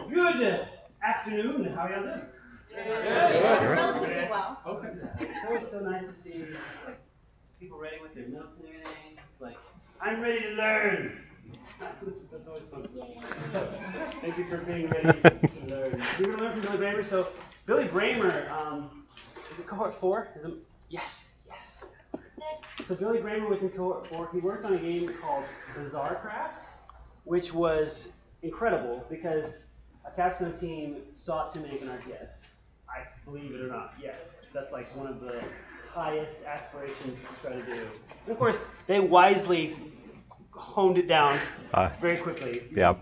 Good afternoon. How are y'all doing? Relatively well. Okay. It's always so nice to see like people ready with their notes and everything. It's like, I'm ready to learn. That's always fun. So, thank you for being ready to learn. We're going to learn from Billy Bramer. So, Billy Bramer, is it cohort 4? Yes. So, Billy Bramer was in cohort 4. He worked on a game called Bizarrecraft, which was incredible because a capstone team sought to make an RTS. I believe it or not, yes. That's like one of the highest aspirations to try to do. And of course, they wisely honed it down very quickly. Yeah.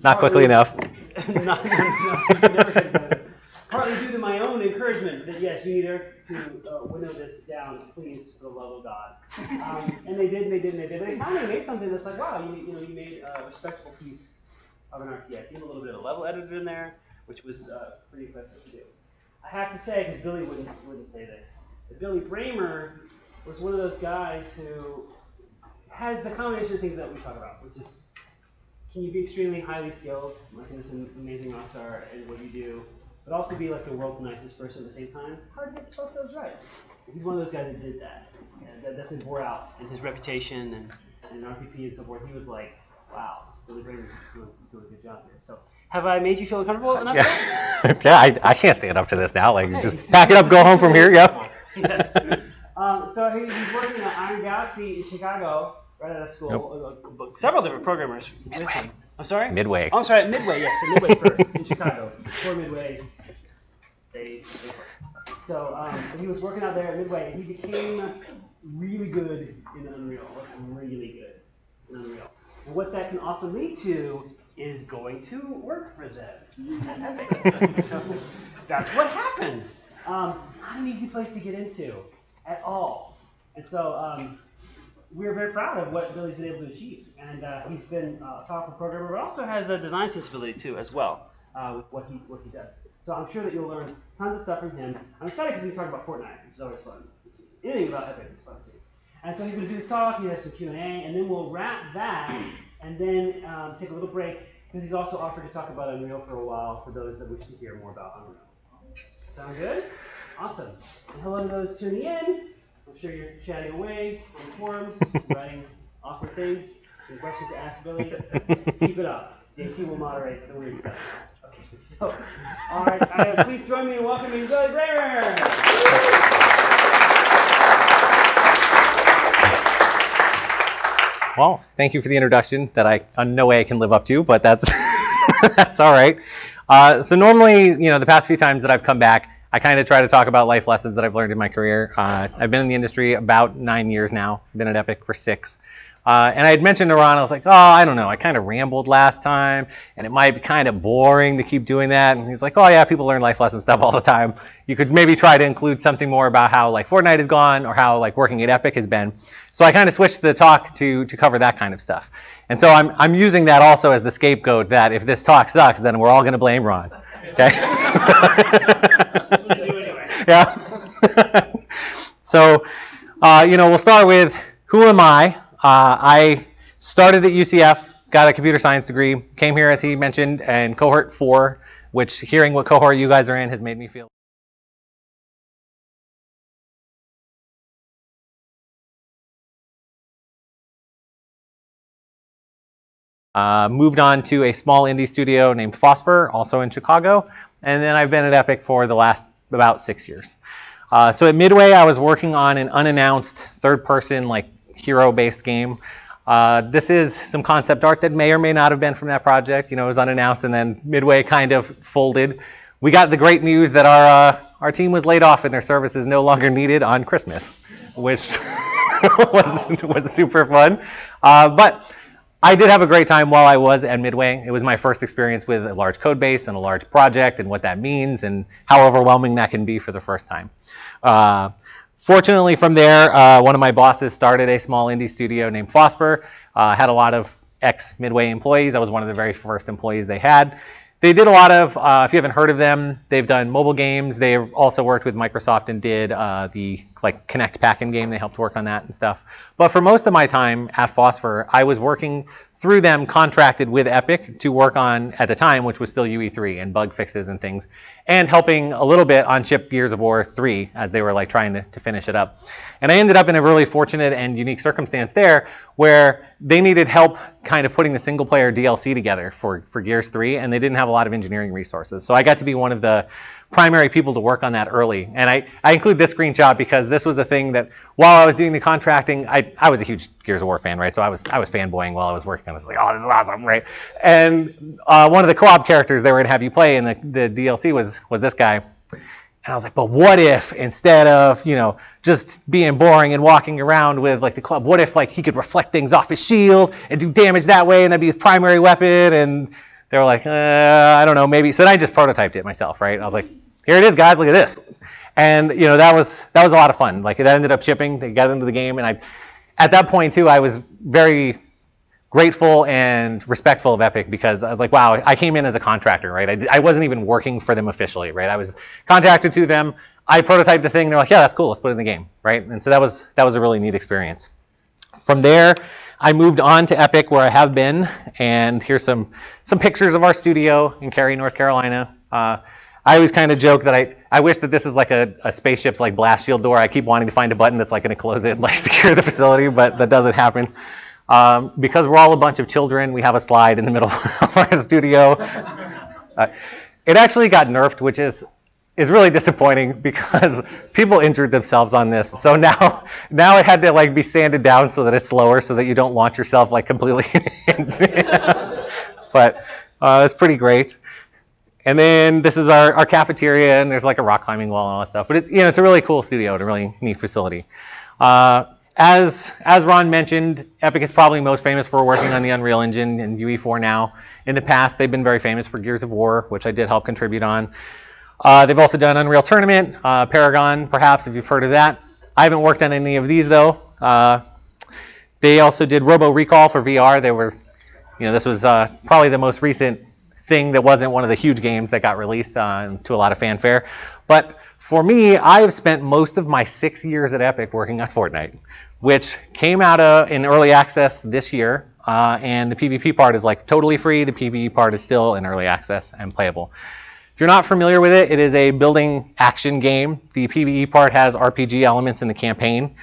Not quickly enough. Partly due to my own encouragement that yes, you need to winnow this down, please, for the love of God. And they did. But they finally made something that's like, wow, you made a respectable piece of an RTS. Even a little bit of level editor in there, which was pretty impressive to do. I have to say, because Billy wouldn't say this, that Billy Bramer was one of those guys who has the combination of things that we talk about, which is, can you be extremely highly skilled, like in this amazing rock star and what you do, but also be like the world's nicest person at the same time? Hard to get both those right. He's one of those guys that did that. And that definitely bore out in his reputation and RPP and so forth. He was like, wow, Billy Bramer's doing a good job here. So, have I made you feel comfortable enough? Yeah, I can't stand up to this now. Like, just pack it up, go home from here. Yep. Yes. So he's working at Iron Galaxy in Chicago, right out of school. Nope. Several different programmers. Midway. I'm sorry? Midway. Oh, I'm sorry, Midway, yes. So Midway first in Chicago. Before Midway, they worked. So he was working out there at Midway, and he became really good in Unreal. Really good in Unreal. And what that can often lead to is going to work for them. So that's what happened. Not an easy place to get into at all. And so we're very proud of what Billy's been able to achieve. And he's been a powerful programmer, but also has a design sensibility too as well with what he does. So I'm sure that you'll learn tons of stuff from him. I'm excited because he's talking about Fortnite, which is always fun to see. Anything about Epic is fun to see. And so he's going to do his talk, he has some Q&A, and then we'll wrap that and then take a little break because he's also offered to talk about Unreal for a while for those that wish to hear more about Unreal. Sound good? Awesome. And hello to those tuning in. I'm sure you're chatting away on the forums, writing awkward things, and questions to ask Billy. Keep it up. JT will moderate the weird stuff. Okay, so, all right, please join me in welcoming Billy Bramer. Well, thank you for the introduction that I in no way I can live up to, but that's that's all right. So normally, the past few times that I've come back, I kind of try to talk about life lessons that I've learned in my career. I've been in the industry about 9 years now. I've been at Epic for 6. And I had mentioned to Ron, I was like, I don't know, I kind of rambled last time, and it might be kind of boring to keep doing that. And he's like, oh yeah, people learn life lesson stuff all the time. You could maybe try to include something more about how like Fortnite has gone or how like working at Epic has been. So I kind of switched the talk to cover that kind of stuff. And so I'm using that also as the scapegoat that if this talk sucks, then we're all going to blame Ron. Okay? Yeah. So, we'll start with who am I? I started at UCF, got a computer science degree, came here, as he mentioned, in cohort 4, which hearing what cohort you guys are in has made me feel. Moved on to a small indie studio named Phosphor, also in Chicago, and then I've been at Epic for the last about 6 years. So at Midway, I was working on an unannounced third-person, like hero-based game. This is some concept art that may or may not have been from that project. It was unannounced, and then Midway kind of folded. We got the great news that our team was laid off and their services no longer needed on Christmas, which was super fun. But I did have a great time while I was at Midway. It was my first experience with a large code base and a large project and what that means and how overwhelming that can be for the first time. Fortunately, from there, one of my bosses started a small indie studio named Phosphor. Had a lot of ex-Midway employees. I was one of the very first employees they had. They did a lot of, if you haven't heard of them, they've done mobile games. They also worked with Microsoft and did the like Connect pack-in game. They helped work on that and stuff. But for most of my time at Phosphor, I was working through them, contracted with Epic to work on, at the time, which was still UE3 and bug fixes and things, and helping a little bit on ship Gears of War 3 as they were like trying to finish it up. And I ended up in a really fortunate and unique circumstance there where they needed help kind of putting the single player DLC together for Gears 3, and they didn't have a lot of engineering resources. So I got to be one of the primary people to work on that early. And I include this screenshot because this was a thing that while I was doing the contracting, I was a huge Gears of War fan, right? So I was fanboying while I was working on it. I was like, oh, this is awesome, right? And one of the co-op characters they were going to have you play in the DLC was this guy. And I was like, but what if instead of, just being boring and walking around with like the club, what if like he could reflect things off his shield and do damage that way and that'd be his primary weapon? And they were like, I don't know, maybe. So then I just prototyped it myself, right? And I was like, here it is, guys, look at this. And that was a lot of fun. Like it ended up shipping, they got into the game, and at that point too, I was very grateful and respectful of Epic because I was like, wow, I came in as a contractor, right? I wasn't even working for them officially, right? I was contracted to them. I prototyped the thing. They're like, yeah, that's cool. Let's put it in the game, right? And so that was a really neat experience. From there, I moved on to Epic, where I have been, and here's some pictures of our studio in Cary, North Carolina. I always kind of joke that I wish that this is like a spaceship's like blast shield door. I keep wanting to find a button that's like going to close it and like secure the facility, but that doesn't happen. Because we're all a bunch of children, we have a slide in the middle of our studio. It actually got nerfed, which is really disappointing because people injured themselves on this. So now it had to like be sanded down so that it's slower, so that you don't launch yourself like completely. But it's pretty great. And then this is our cafeteria, and there's like a rock climbing wall and all that stuff. But it's a really cool studio and a really neat facility. As Ron mentioned, Epic is probably most famous for working on the Unreal Engine and UE4 now. In the past, they've been very famous for Gears of War, which I did help contribute on. They've also done Unreal Tournament, Paragon, perhaps, if you've heard of that. I haven't worked on any of these, though. They also did Robo Recall for VR. They were, this was probably the most recent thing that wasn't one of the huge games that got released to a lot of fanfare. But for me, I have spent most of my 6 years at Epic working on Fortnite, which came out in early access this year, and the PvP part is like totally free. The PvE part is still in early access and playable. If you're not familiar with it, it is a building action game. The PvE part has RPG elements in the campaign.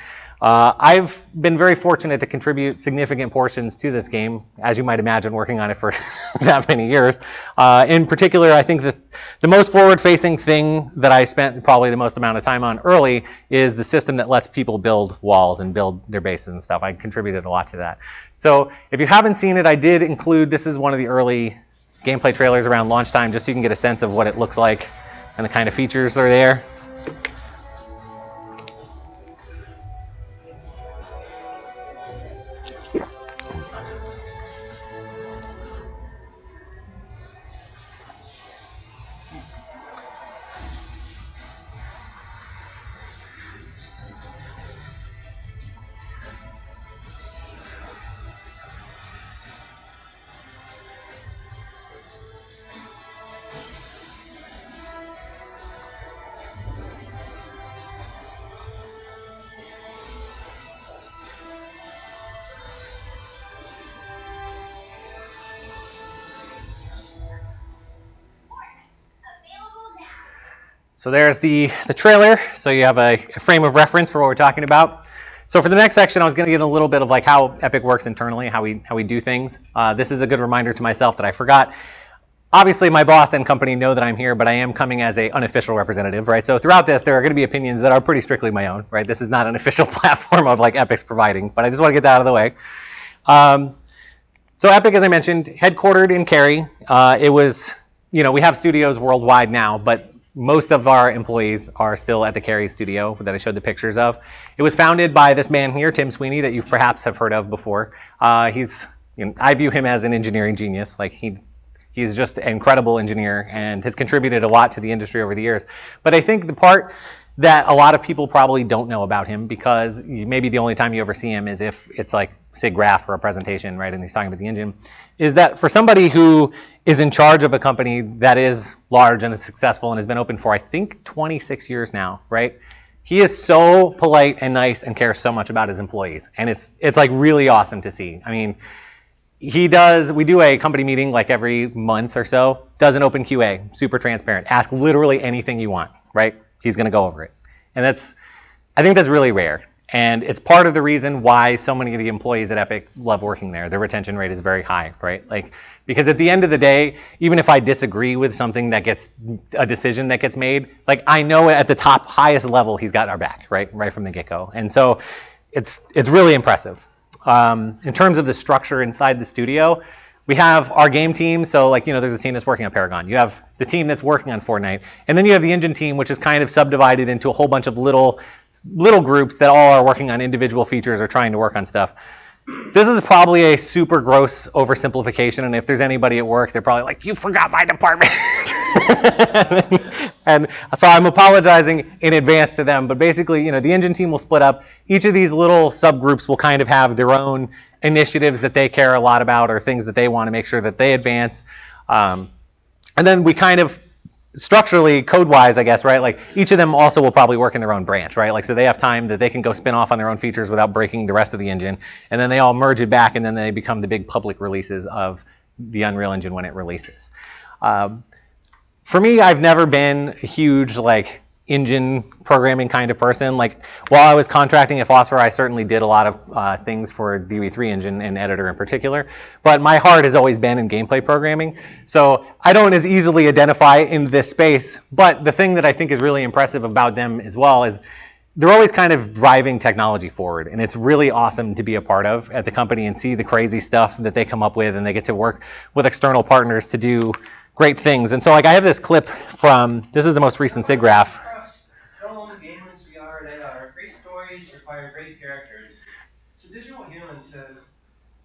I've been very fortunate to contribute significant portions to this game, as you might imagine, working on it for that many years. In particular, I think the most forward-facing thing that I spent probably the most amount of time on early is the system that lets people build walls and build their bases and stuff. I contributed a lot to that. So if you haven't seen it, I did include, this is one of the early gameplay trailers around launch time, just so you can get a sense of what it looks like and the kind of features that are there. So there's the trailer, so you have a frame of reference for what we're talking about. So for the next section, I was going to get a little bit of like how Epic works internally, how we do things. This is a good reminder to myself that I forgot. Obviously, my boss and company know that I'm here, but I am coming as an unofficial representative, right? So throughout this, there are going to be opinions that are pretty strictly my own, right? This is not an official platform of like Epic's providing, but I just want to get that out of the way. So Epic, as I mentioned, headquartered in Cary. It was, we have studios worldwide now, but most of our employees are still at the Cary studio that I showed the pictures of. It was founded by this man here, Tim Sweeney, that you perhaps have heard of before. I view him as an engineering genius. Like he's just an incredible engineer and has contributed a lot to the industry over the years. But I think the part that a lot of people probably don't know about him, because maybe the only time you ever see him is if it's like SIG graph or a presentation, right, and he's talking about the engine, is that for somebody who is in charge of a company that is large and is successful and has been open for, I think, 26 years now, right, He is so polite and nice and cares so much about his employees. And it's like really awesome to see. I mean, we do a company meeting like every month or so, does an open QA, super transparent, ask literally anything you want, right? He's going to go over it. And I think that's really rare. And it's part of the reason why so many of the employees at Epic love working there. Their retention rate is very high, right? Like, because at the end of the day, even if I disagree with something a decision that gets made, like I know at the top highest level, he's got our back, right from the get-go. And so it's really impressive. In terms of the structure inside the studio, we have our game team. So like, there's a team that's working on Paragon. You have the team that's working on Fortnite. And then you have the engine team, which is kind of subdivided into a whole bunch of little groups that all are working on individual features or trying to work on stuff. This is probably a super gross oversimplification. And if there's anybody at work, they're probably like, you forgot my department. And so I'm apologizing in advance to them. But basically, the engine team will split up. Each of these little subgroups will kind of have their own initiatives that they care a lot about or things that they want to make sure that they advance. And then we kind of structurally, code-wise, I guess, right? Like each of them also will probably work in their own branch, right? Like so they have time that they can go spin off on their own features without breaking the rest of the engine. And then they all merge it back and then they become the big public releases of the Unreal Engine when it releases. For me, I've never been a huge engine programming kind of person. Like while I was contracting at Phosphor, I certainly did a lot of things for the UE3 engine and editor in particular. But my heart has always been in gameplay programming. So I don't as easily identify in this space. But the thing that I think is really impressive about them as well is they're always kind of driving technology forward. And it's really awesome to be a part of at the company and see the crazy stuff that they come up with. And they get to work with external partners to do great things. And so I have this clip this is the most recent SIGGRAPH. Require great characters. So digital humans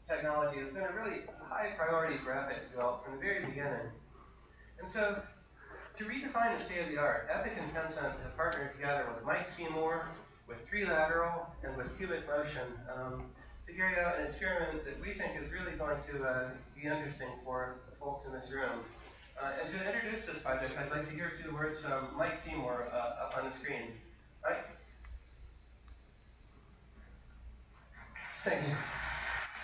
technology has been a really high priority for Epic to develop from the very beginning. And so to redefine the state of the art, Epic and Tencent have partnered together with Mike Seymour, with 3Lateral, and with Cubic Motion to carry out an experiment that we think is really going to be interesting for the folks in this room. And to introduce this project, I'd like to hear a few words from Mike Seymour up on the screen. Mike? Thank you.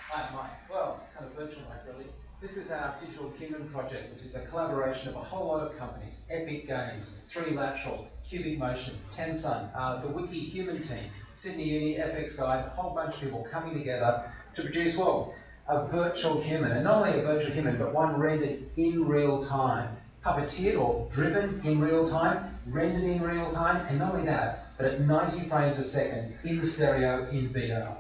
Hi, Mike. Well, kind of virtual Mike, really. This is our digital human project, which is a collaboration of a whole lot of companies. Epic Games, 3Lateral, Cubic Motion, Tencent, the Wiki Human team, Sydney Uni, FX Guide, a whole bunch of people coming together to produce, well, a virtual human. And not only a virtual human, but one rendered in real time, puppeteered or driven in real time, rendered in real time, and not only that, but at 90 frames a second in stereo in VR.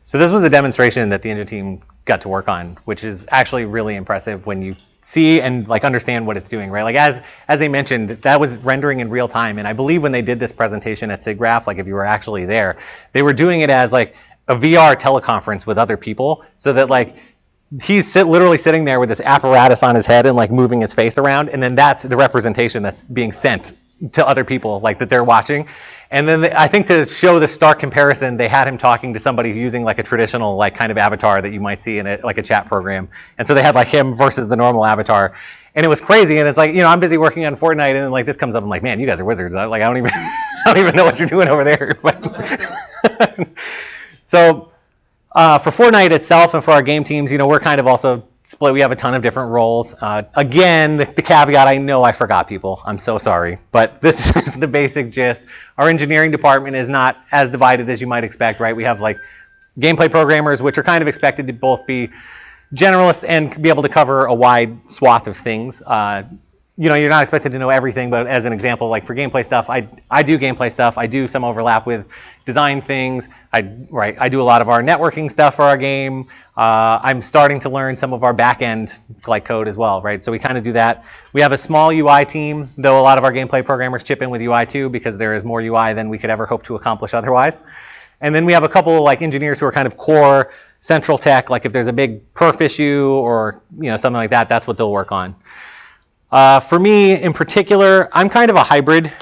So this was a demonstration that the engine team got to work on, which is actually really impressive when you see and understand what it's doing, right? Like as they mentioned, that was rendering in real time. And I believe when they did this presentation at SIGGRAPH, if you were actually there, they were doing it as a VR teleconference with other people, so that he's literally sitting there with this apparatus on his head and moving his face around, and then that's the representation that's being sent to other people that they're watching. And then I think to show the stark comparison, they had him talking to somebody using a traditional kind of avatar that you might see in a chat program. And so they had him versus the normal avatar. And it was crazy. And it's I'm busy working on Fortnite, and then this comes up. I'm like, man, you guys are wizards. I don't even know what you're doing over there. So for Fortnite itself and for our game teams, we're kind of also split. We have a ton of different roles. Again, the caveat, I know I forgot people. I'm so sorry. But this is the basic gist. Our engineering department is not as divided as you might expect, right? We have gameplay programmers, which are kind of expected to both be generalists and be able to cover a wide swath of things. You're not expected to know everything, but as an example, for gameplay stuff, I do gameplay stuff. I do some overlap with design things. I do a lot of our networking stuff for our game. I'm starting to learn some of our back-end code as well, right? So we kind of do that. We have a small UI team, though a lot of our gameplay programmers chip in with UI too, because there is more UI than we could ever hope to accomplish otherwise. And then we have a couple engineers who are kind of core central tech, if there's a big perf issue or something like that, that's what they'll work on. For me in particular, I'm kind of a hybrid.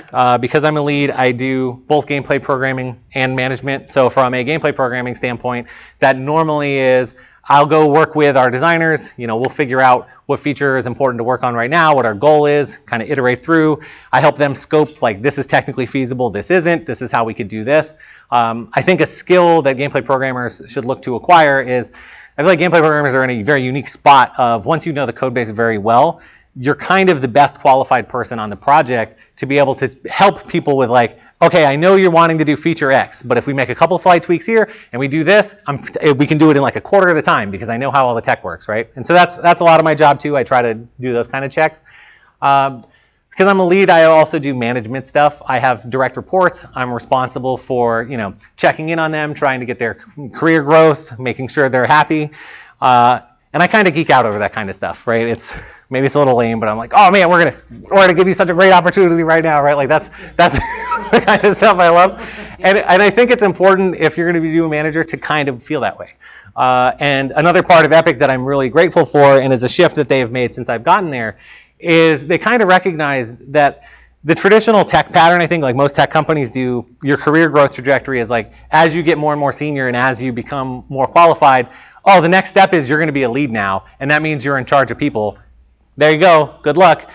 Because I'm a lead, I do both gameplay programming and management. So from a gameplay programming standpoint, that normally is I'll go work with our designers. We'll figure out what feature is important to work on right now, what our goal is, kind of iterate through. I help them scope, like, this is technically feasible, this isn't, this is how we could do this. I think a skill that gameplay programmers should look to acquire is, I feel like gameplay programmers are in a very unique spot of, once you know the code base very well, you're kind of the best qualified person on the project to be able to help people with, like, okay, I know you're wanting to do feature X, but if we make a couple slight tweaks here and we do this, we can do it in like a quarter of the time because I know how all the tech works, right? And so that's a lot of my job too. I try to do those kind of checks. Because I'm a lead, I also do management stuff. I have direct reports. I'm responsible for, checking in on them, trying to get their career growth, making sure they're happy. And I kind of geek out over that kind of stuff, right? Maybe it's a little lame, but I'm like, oh man, we're gonna give you such a great opportunity right now, right? Like that's the kind of stuff I love. And I think it's important if you're gonna be a manager to kind of feel that way. And another part of Epic that I'm really grateful for, and is a shift that they've made since I've gotten there, is they kind of recognize that the traditional tech pattern, I think, like most tech companies do, your career growth trajectory is like, as you get more and more senior and as you become more qualified, oh, the next step is you're going to be a lead now, and that means you're in charge of people. There you go. Good luck.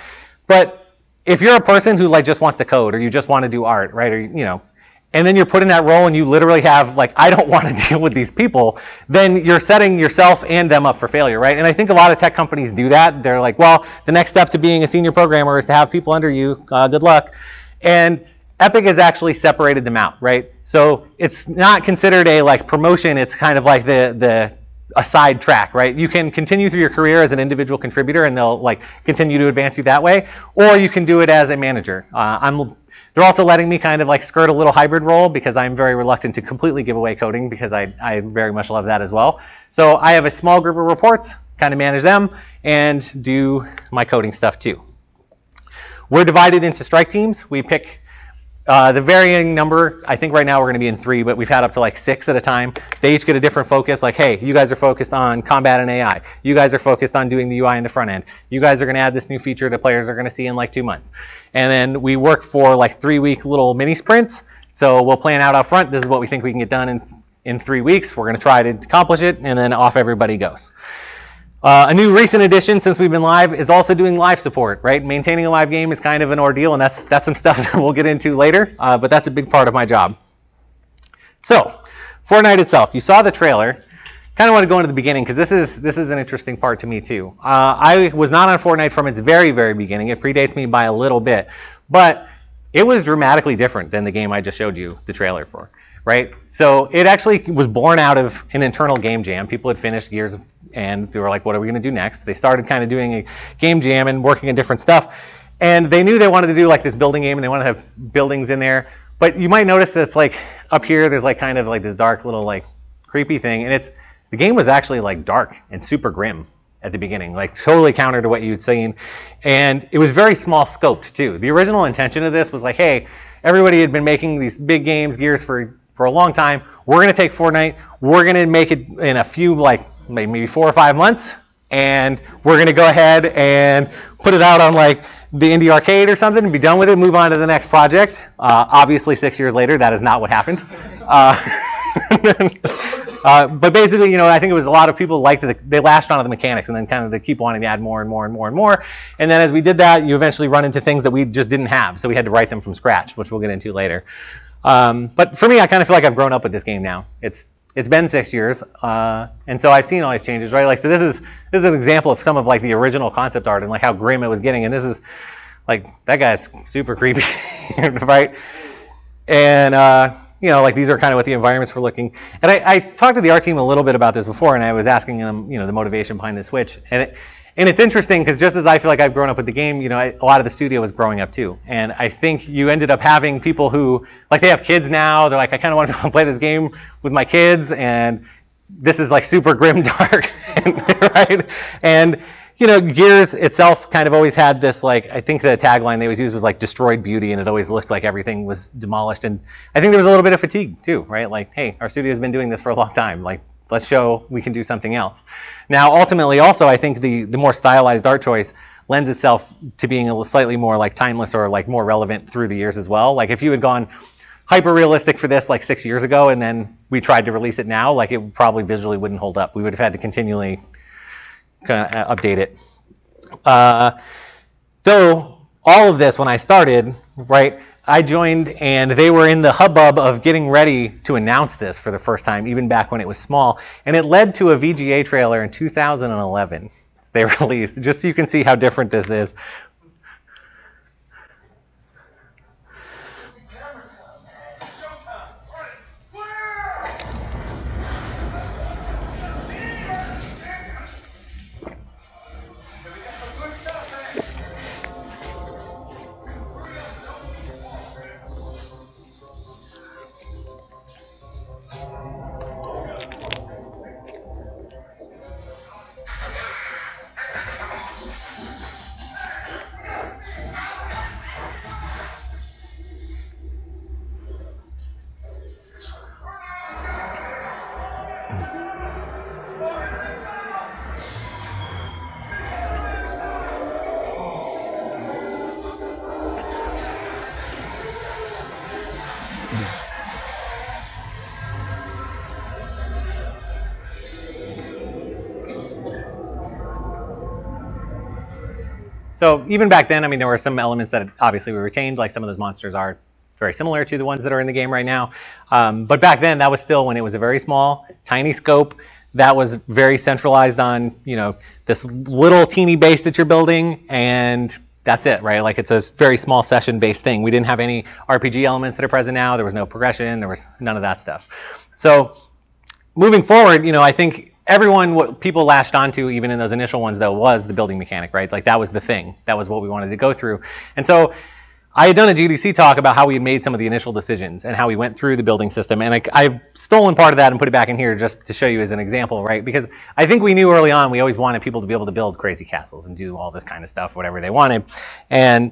But if you're a person who like just wants to code, or you just want to do art, right, or and then you're put in that role and you literally have like, I don't want to deal with these people, then you're setting yourself and them up for failure, right? And I think a lot of tech companies do that. They're like, well, the next step to being a senior programmer is to have people under you. Good luck. And Epic has actually separated them out, right? So it's not considered a like promotion. It's kind of like a side track, right? You can continue through your career as an individual contributor and they'll like continue to advance you that way, or you can do it as a manager. They're also letting me kind of like skirt a little hybrid role because I'm very reluctant to completely give away coding because I very much love that as well. So I have a small group of reports, kind of manage them, and do my coding stuff too. We're divided into strike teams. We pick the varying number. I think right now we're going to be in 3, but we've had up to like 6 at a time. They each get a different focus. Like, hey, you guys are focused on combat and AI. You guys are focused on doing the UI in the front end. You guys are going to add this new feature that players are going to see in like 2 months. And then we work for like 3-week little mini sprints. So we'll plan out front. This is what we think we can get done in 3 weeks. We're going to try to accomplish it, and then off everybody goes. A new recent addition since we've been live is also doing live support, right? Maintaining a live game is kind of an ordeal, and that's some stuff that we'll get into later, but that's a big part of my job. So, Fortnite itself, you saw the trailer. Kind of want to go into the beginning because this is an interesting part to me too. I was not on Fortnite from its very, very beginning. It predates me by a little bit, but it was dramatically different than the game I just showed you the trailer for. Right? So it actually was born out of an internal game jam. People had finished Gears and they were like, what are we going to do next? They started kind of doing a game jam and working on different stuff. And they knew they wanted to do like this building game and they wanted to have buildings in there. But you might notice that it's like up here, there's like kind of like this dark little like creepy thing. And the game was actually like dark and super grim at the beginning, like totally counter to what you'd seen. And it was very small scoped too. The original intention of this was like, hey, everybody had been making these big games, Gears for a long time. We're going to take Fortnite. We're going to make it in a few, like maybe 4 or 5 months. And we're going to go ahead and put it out on like the indie arcade or something and be done with it, move on to the next project. Obviously 6 years later, that is not what happened. But basically, I think it was a lot of people they latched onto the mechanics and then kind of they keep wanting to add more and more and more and more. And then as we did that, you eventually run into things that we just didn't have. So we had to write them from scratch, which we'll get into later. But for me, I kind of feel like I've grown up with this game now. It's been 6 years, and so I've seen all these changes, right? Like, so this is an example of some of like the original concept art and like how grim it was getting, and this is like that guy's super creepy, right? And like these are kind of what the environments were looking. And I talked to the art team a little bit about this before, and I was asking them, the motivation behind the switch, and it's interesting because just as I feel like I've grown up with the game, a lot of the studio was growing up too. And I think you ended up having people who, like, they have kids now. They're like, I kind of want to play this game with my kids, and this is like super grim dark, right? And Gears itself kind of always had this, like, I think the tagline they always used was like destroyed beauty, and it always looked like everything was demolished. And I think there was a little bit of fatigue too, right? Like, hey, our studio's been doing this for a long time. Like, let's show we can do something else. Now, ultimately, also, I think the more stylized art choice lends itself to being a slightly more like timeless or like more relevant through the years as well. Like if you had gone hyper realistic for this like 6 years ago and then we tried to release it now, like it probably visually wouldn't hold up. We would have had to continually kind of update it. Though all of this, when I started, right, I joined and they were in the hubbub of getting ready to announce this for the first time, even back when it was small. And it led to a VGA trailer in 2011 they released, just so you can see how different this is. So even back then, I mean, there were some elements that obviously we retained, like some of those monsters are very similar to the ones that are in the game right now. But back then, that was still when it was a very small, tiny scope that was very centralized on, you know, this little teeny base that you're building, and that's it, right? Like it's a very small session-based thing. We didn't have any RPG elements that are present now. There was no progression. There was none of that stuff. So moving forward, you know, I think what people latched onto, even in those initial ones, though, was the building mechanic, right? Like that was the thing. That was what we wanted to go through. And so I had done a GDC talk about how we had made some of the initial decisions and how we went through the building system. And I've stolen part of that and put it back in here just to show you as an example, right? Because I think we knew early on we always wanted people to be able to build crazy castles and do all this kind of stuff, whatever they wanted. And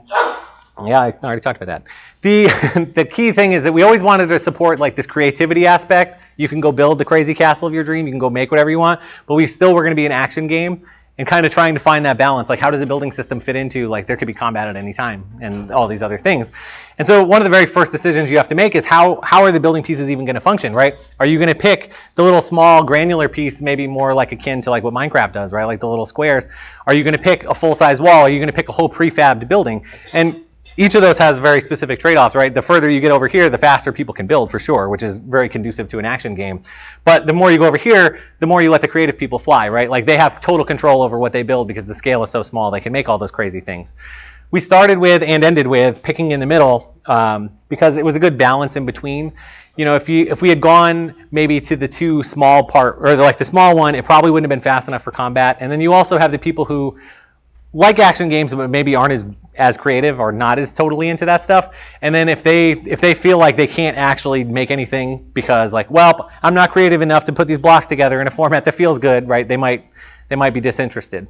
yeah, I already talked about that. The key thing is that we always wanted to support like this creativity aspect. You can go build the crazy castle of your dream. You can go make whatever you want. But we still were going to be an action game and kind of trying to find that balance. Like, how does a building system fit into, like, there could be combat at any time and all these other things. And so one of the very first decisions you have to make is how are the building pieces even going to function, right? Are you going to pick the little small granular piece, maybe more like akin to like what Minecraft does, right? Like the little squares. Are you going to pick a full-size wall? Are you going to pick a whole prefabbed building? And each of those has very specific trade-offs, right? The further you get over here, the faster people can build, for sure, which is very conducive to an action game. But the more you go over here, the more you let the creative people fly, right? Like they have total control over what they build because the scale is so small, they can make all those crazy things. We started with and ended with picking in the middle because it was a good balance in between. You know, if we had gone maybe to the two small part, or like the small one, it probably wouldn't have been fast enough for combat. And then you also have the people who like action games, but maybe aren't as creative or not as totally into that stuff. And then if they feel like they can't actually make anything because like, well, I'm not creative enough to put these blocks together in a format that feels good, right? They might be disinterested.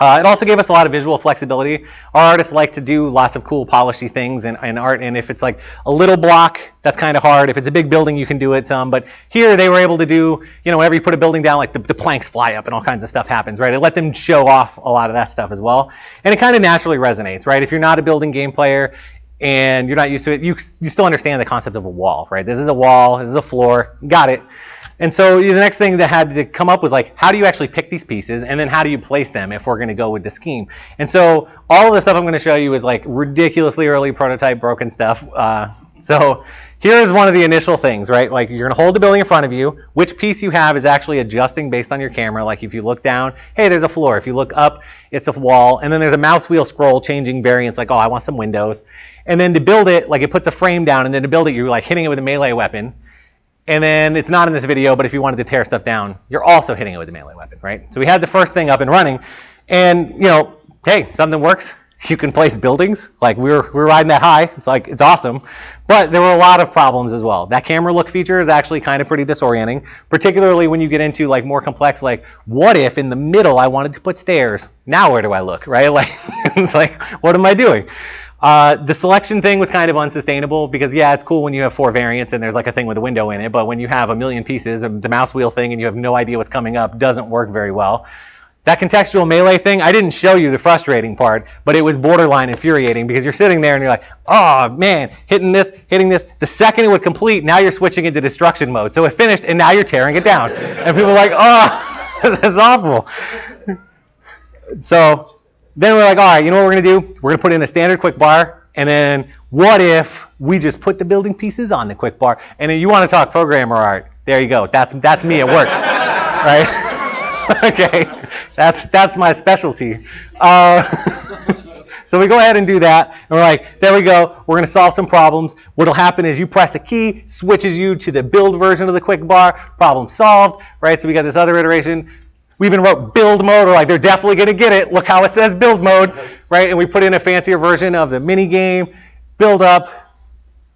It also gave us a lot of visual flexibility. Our artists like to do lots of cool polishy things in art, and if it's like a little block, that's kind of hard. If it's a big building, you can do it some. But here they were able to do, you know, whenever you put a building down, like the planks fly up and all kinds of stuff happens, right? It let them show off a lot of that stuff as well. And it kind of naturally resonates, right? If you're not a building game player and you're not used to it, you still understand the concept of a wall, right? This is a wall, this is a floor, got it. And so the next thing that had to come up was like, how do you actually pick these pieces? And then how do you place them if we're going to go with the scheme? And so all of the stuff I'm going to show you is like ridiculously early prototype broken stuff. So here's one of the initial things, right? Like you're going to hold the building in front of you. Which piece you have is actually adjusting based on your camera. Like if you look down, hey, there's a floor. If you look up, it's a wall. And then there's a mouse wheel scroll changing variants like, oh, I want some windows. And then to build it, like it puts a frame down. And then to build it, you're like hitting it with a melee weapon. And then it's not in this video, but if you wanted to tear stuff down, you're also hitting it with a melee weapon, right? So we had the first thing up and running, and you know, hey, something works. You can place buildings. Like we're riding that high. It's like it's awesome, but there were a lot of problems as well. That camera look feature is actually kind of pretty disorienting, particularly when you get into like more complex. Like, what if in the middle I wanted to put stairs? Now where do I look, right? Like it's like, what am I doing? The selection thing was kind of unsustainable because, yeah, it's cool when you have 4 variants and there's like a thing with a window in it, but when you have a million pieces of the mouse wheel thing and you have no idea what's coming up, doesn't work very well. That contextual melee thing, I didn't show you the frustrating part, but it was borderline infuriating because you're sitting there and you're like, oh man, hitting this. The second it would complete, now you're switching into destruction mode. So it finished and now you're tearing it down. And people are like, oh, this is awful. So then we're like, all right, you know what we're going to do? We're going to put in a standard quick bar, and then what if we just put the building pieces on the quick bar? And then you want to talk programmer art? There you go. That's me at work, right? Okay, that's my specialty. So we go ahead and do that, and we're like, there we go. We're going to solve some problems. What'll happen is you press a key, switches you to the build version of the quick bar. Problem solved, right? So we got this other iteration. We even wrote build mode. We're like, they're definitely going to get it. Look how it says build mode, right? And we put in a fancier version of the mini game. Build up.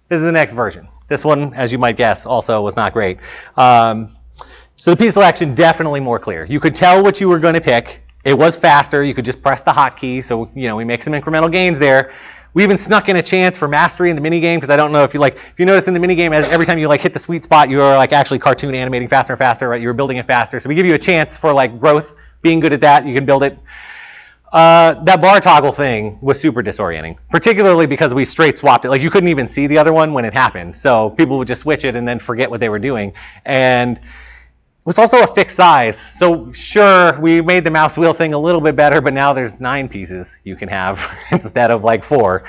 This is the next version. This one, as you might guess, also was not great. So the piece selection, definitely more clear. You could tell what you were going to pick. It was faster. You could just press the hotkey. So, we make some incremental gains there. We even snuck in a chance for mastery in the mini game, because I don't know if you notice in the mini game, every time you hit the sweet spot, you are actually cartoon animating faster and faster, right? You were building it faster. So we give you a chance for growth. Being good at that, you can build it. That bar toggle thing was super disorienting, particularly because we straight swapped it. You couldn't even see the other one when it happened. So people would just switch it and then forget what they were doing. And it was also a fixed size. So sure, we made the mouse wheel thing a little bit better, but now there's 9 pieces you can have instead of 4.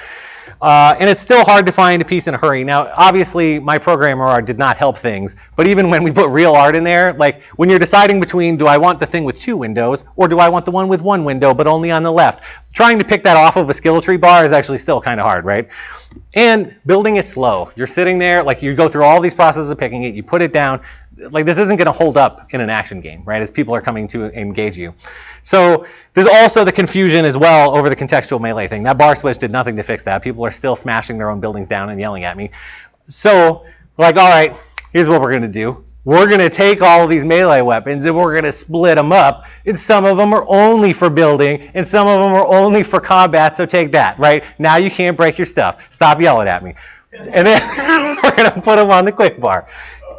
And it's still hard to find a piece in a hurry. Now, obviously, my programmer art did not help things. But even when we put real art in there, when you're deciding between, do I want the thing with 2 windows, or do I want the one with 1 window, but only on the left? Trying to pick that off of a skill tree bar is actually still kind of hard, right? And building is slow. You're sitting there, you go through all these processes of picking it, you put it down. This isn't going to hold up in an action game, right, as people are coming to engage you. So there's also the confusion as well over the contextual melee thing. That bar switch did nothing to fix that. People are still smashing their own buildings down and yelling at me. So we're all right, here's what we're going to do. We're going to take all of these melee weapons and we're going to split them up. And some of them are only for building and some of them are only for combat, so take that, right? Now you can't break your stuff. Stop yelling at me. And then we're going to put them on the quick bar.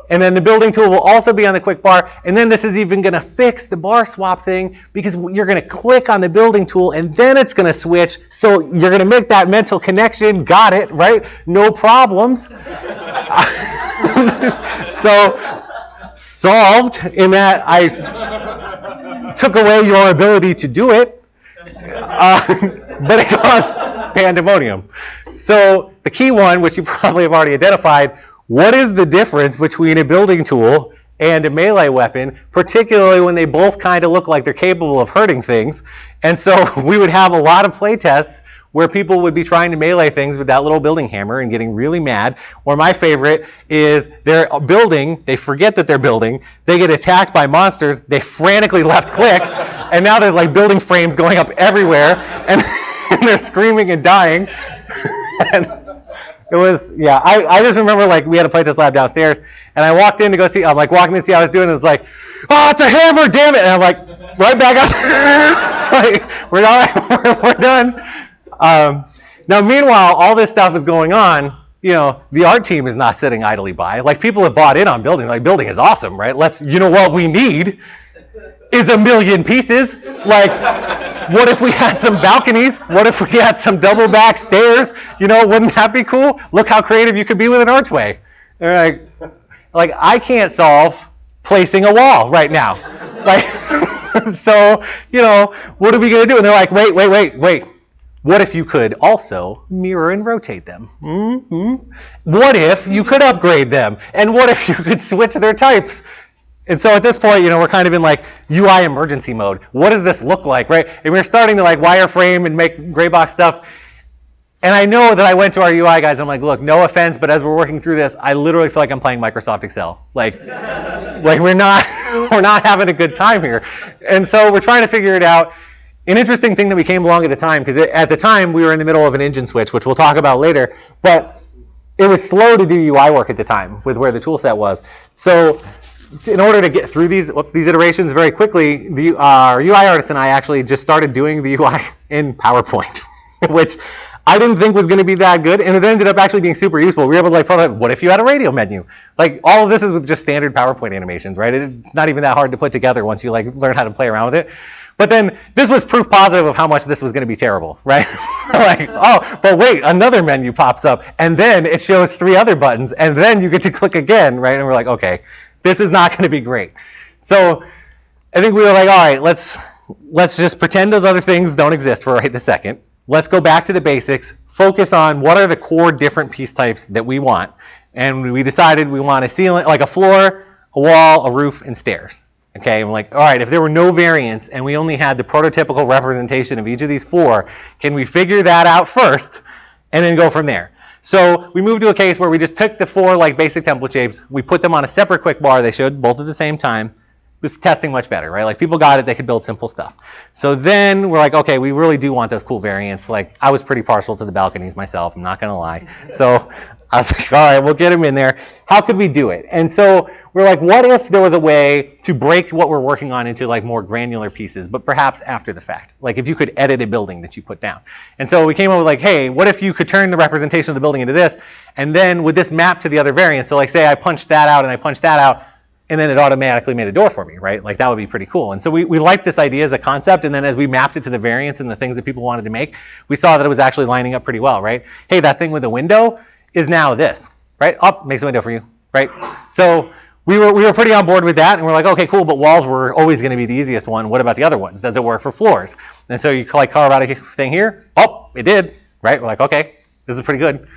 And then the building tool will also be on the quick bar. And then this is even going to fix the bar swap thing, because you're going to click on the building tool and then it's going to switch. So you're going to make that mental connection. Got it, right? No problems. So solved in that I took away your ability to do it. But it caused pandemonium. So the key one, which you probably have already identified, what is the difference between a building tool and a melee weapon, particularly when they both kind of look like they're capable of hurting things? And so we would have a lot of play tests where people would be trying to melee things with that little building hammer and getting really mad. Or my favorite is they're building, they forget that they're building, they get attacked by monsters, they frantically left click, and now there's building frames going up everywhere, and they're screaming and dying. And it was, yeah, I just remember we had a playtest lab downstairs, and I walked in to go see, I'm walking in to see how I was doing, and it was oh, it's a hammer, damn it, and I'm right back up, we're done. Now, meanwhile, all this stuff is going on, the art team is not sitting idly by. People have bought in on building, building is awesome, right? What we need is 1 million pieces. What if we had some balconies? What if we had some double back stairs? Wouldn't that be cool? Look how creative you could be with an archway. They're I can't solve placing a wall right now. So, what are we going to do? And they're wait. What if you could also mirror and rotate them? Mm-hmm. What if you could upgrade them? And what if you could switch their types? And so at this point, we're kind of in UI emergency mode. What does this look like, right? And we're starting to wireframe and make gray box stuff. And I know that I went to our UI guys. I'm look, no offense, but as we're working through this, I literally feel like I'm playing Microsoft Excel. We're not having a good time here. And so we're trying to figure it out. An interesting thing that we came along at a time, because at the time we were in the middle of an engine switch, which we'll talk about later. But it was slow to do UI work at the time with where the tool set was. So in order to get through these iterations very quickly, our UI artist and I actually just started doing the UI in PowerPoint, which I didn't think was going to be that good, and it ended up actually being super useful. We were able to what if you had a radio menu? All of this is with just standard PowerPoint animations, right? It's not even that hard to put together once you learn how to play around with it. But then this was proof positive of how much this was going to be terrible, right? Oh, but wait, another menu pops up, and then it shows 3 other buttons, and then you get to click again, right? And we're okay, this is not going to be great. So I think we were all right, let's let's just pretend those other things don't exist for right this second. Let's go back to the basics, focus on what are the core different piece types that we want. And we decided we want a ceiling, like a floor, a wall, a roof, and stairs. Okay, and we're like, all right, if there were no variants and we only had the prototypical representation of each of these 4, can we figure that out first and then go from there? So we moved to a case where we just took the 4 like basic template shapes, we put them on a separate quick bar, they showed both at the same time. It was testing much better, right? Like people got it, they could build simple stuff. So then we're like, okay, we really do want those cool variants. Like I was pretty partial to the balconies myself, I'm not gonna lie. So I was like, all right, we'll get them in there. How could we do it? And so we're like, what if there was a way to break what we're working on into like more granular pieces, but perhaps after the fact? Like if you could edit a building that you put down. And so we came up with like, hey, what if you could turn the representation of the building into this, and then with this map to the other variants? So like say I punched that out and I punched that out, and then it automatically made a door for me, right? Like that would be pretty cool. And so we liked this idea as a concept, and then as we mapped it to the variants and the things that people wanted to make, we saw that it was actually lining up pretty well, right? Hey, that thing with the window is now this, right? Up, makes a window for you, right? So we were pretty on board with that, and we're like, okay, cool, but walls were always going to be the easiest one. What about the other ones? Does it work for floors? And so you like carve out a thing here. Oh, it did, right? We're like, okay, this is pretty good.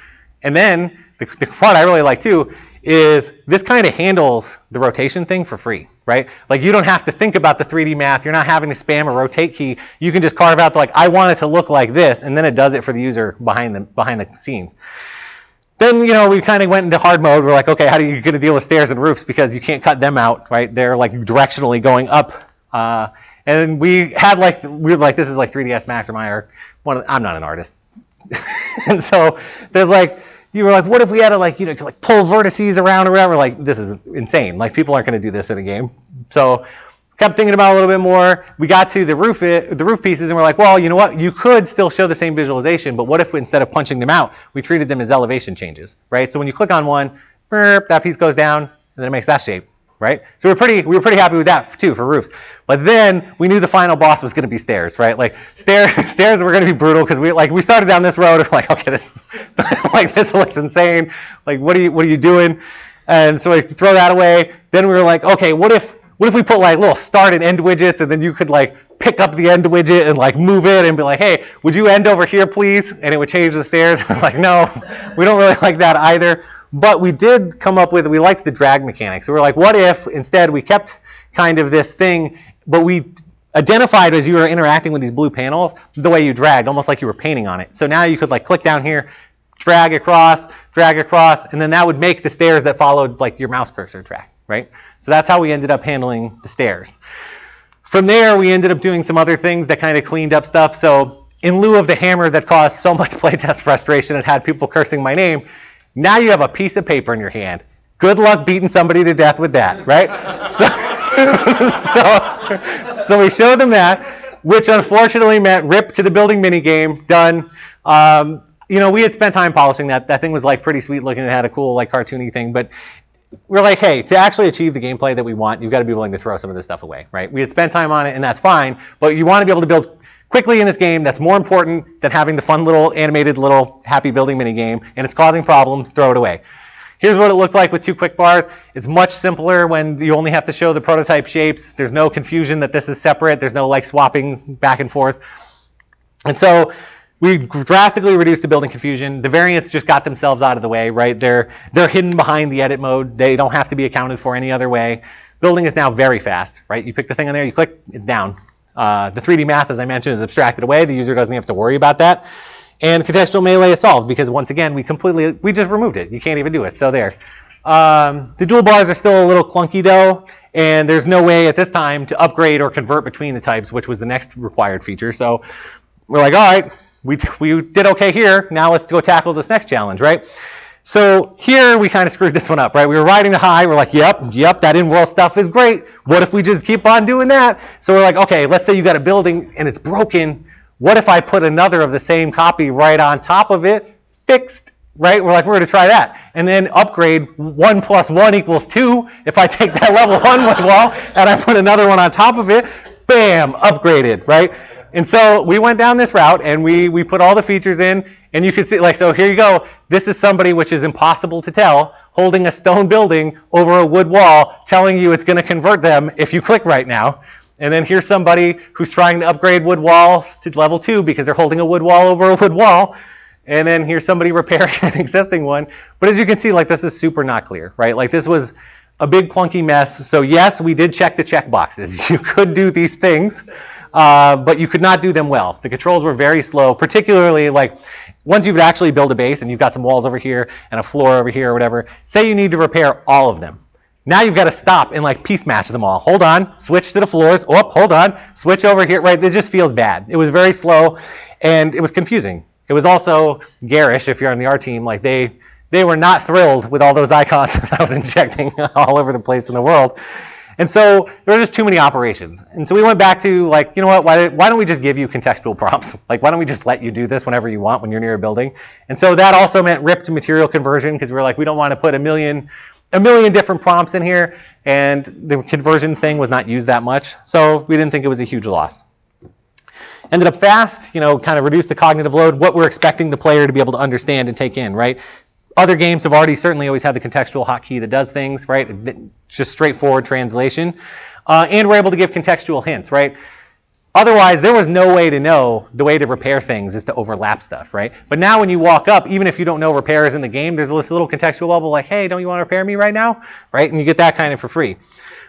And then the part I really like too is this kind of handles the rotation thing for free, right? Like you don't have to think about the 3D math. You're not having to spam a rotate key. You can just carve out the, like, I want it to look like this, and then it does it for the user behind the scenes. Then, you know, we kind of went into hard mode. We're like, okay, how are you going to deal with stairs and roofs? Because you can't cut them out, right? They're like directionally going up. And we had like, we were like, this is like 3ds Max or Maya. I'm not an artist. And so there's like, you were like, what if we had to like, you know, like pull vertices around or whatever? Like, this is insane. Like, people aren't going to do this in a game. So kept thinking about it a little bit more. We got to the roof pieces, and we're like, well, you know what? You could still show the same visualization, but what if instead of punching them out, we treated them as elevation changes, right? So when you click on one, burp, that piece goes down, and then it makes that shape, right? So we were pretty happy with that too for roofs. But then we knew the final boss was going to be stairs, right? Like stairs were going to be brutal because we started down this road of like, okay, this this looks insane. Like, what are you doing? And so we throw that away. Then we were like, okay, what if we put like little start and end widgets, and then you could like pick up the end widget and like move it and be like, hey, would you end over here, please? And it would change the stairs. We're like, no, we don't really like that either. But we did come up with, we liked the drag mechanics. So we're like, what if instead we kept kind of this thing, but we identified as you were interacting with these blue panels the way you dragged, almost like you were painting on it. So now you could like click down here, drag across, and then that would make the stairs that followed like your mouse cursor track, right? So that's how we ended up handling the stairs. From there, we ended up doing some other things that kind of cleaned up stuff. So in lieu of the hammer that caused so much playtest frustration and had people cursing my name, now you have a piece of paper in your hand. Good luck beating somebody to death with that, right? So we showed them that, which unfortunately meant rip to the building minigame, done. You know, we had spent time polishing that. That thing was like pretty sweet looking. It had a cool like cartoony thing, but we're like, hey, to actually achieve the gameplay that we want, you've got to be willing to throw some of this stuff away, right? We had spent time on it, and that's fine, but you want to be able to build quickly in this game. That's more important than having the fun little animated little happy building mini game, and it's causing problems, throw it away. Here's what it looked like with 2 quick bars. It's much simpler when you only have to show the prototype shapes. There's no confusion that this is separate. There's no like swapping back and forth. And so we drastically reduced the building confusion. The variants just got themselves out of the way, right? They're hidden behind the edit mode. They don't have to be accounted for any other way. Building is now very fast, right? You pick the thing on there, you click, it's down. The 3D math, as I mentioned, is abstracted away. The user doesn't have to worry about that. And contextual melee is solved because, once again, we just removed it. You can't even do it. So there. The dual bars are still a little clunky though, and there's no way at this time to upgrade or convert between the types, which was the next required feature. So we're like, all right, we did okay here. Now let's go tackle this next challenge, right? So here we kind of screwed this one up, right? We were riding the high. We're like, yep, that in-world stuff is great. What if we just keep on doing that? So we're like, okay, let's say you got a building and it's broken. What if I put another of the same copy right on top of it, fixed, right? We're like, we're going to try that. And then upgrade 1 + 1 = 2. If I take that level 1 wall and I put another one on top of it, bam, upgraded, right? And so we went down this route and we put all the features in, and you can see, like, so here you go. This is somebody, which is impossible to tell, holding a stone building over a wood wall, telling you it's going to convert them if you click right now. And then here's somebody who's trying to upgrade wood walls to level 2 because they're holding a wood wall over a wood wall. And then here's somebody repairing an existing one. But as you can see, like, this is super not clear, right? Like, this was a big clunky mess. So yes, we did check the check boxes. You could do these things, but you could not do them well. The controls were very slow, particularly like once you've actually built a base and you've got some walls over here and a floor over here or whatever, say you need to repair all of them. Now you've got to stop and like piece match them all. Hold on, switch to the floors. Oh, hold on, switch over here. Right, it just feels bad. It was very slow, and it was confusing. It was also garish if you're on the R team. Like they were not thrilled with all those icons that I was injecting all over the place in the world. And so there were just too many operations. And so we went back to like, you know what, why don't we just give you contextual prompts? Like, why don't we just let you do this whenever you want when you're near a building? And so that also meant ripped material conversion, because we were like, we don't want to put a million different prompts in here, and the conversion thing was not used that much. So we didn't think it was a huge loss. Ended up fast, you know, kind of reduced the cognitive load, what we're expecting the player to be able to understand and take in, right? Other games have already certainly always had the contextual hotkey that does things, right? It's just straightforward translation. And we're able to give contextual hints, right? Otherwise, there was no way to know the way to repair things is to overlap stuff, right? But now when you walk up, even if you don't know repairs in the game, there's this little contextual bubble like, hey, don't you want to repair me right now? Right? And you get that kind of for free.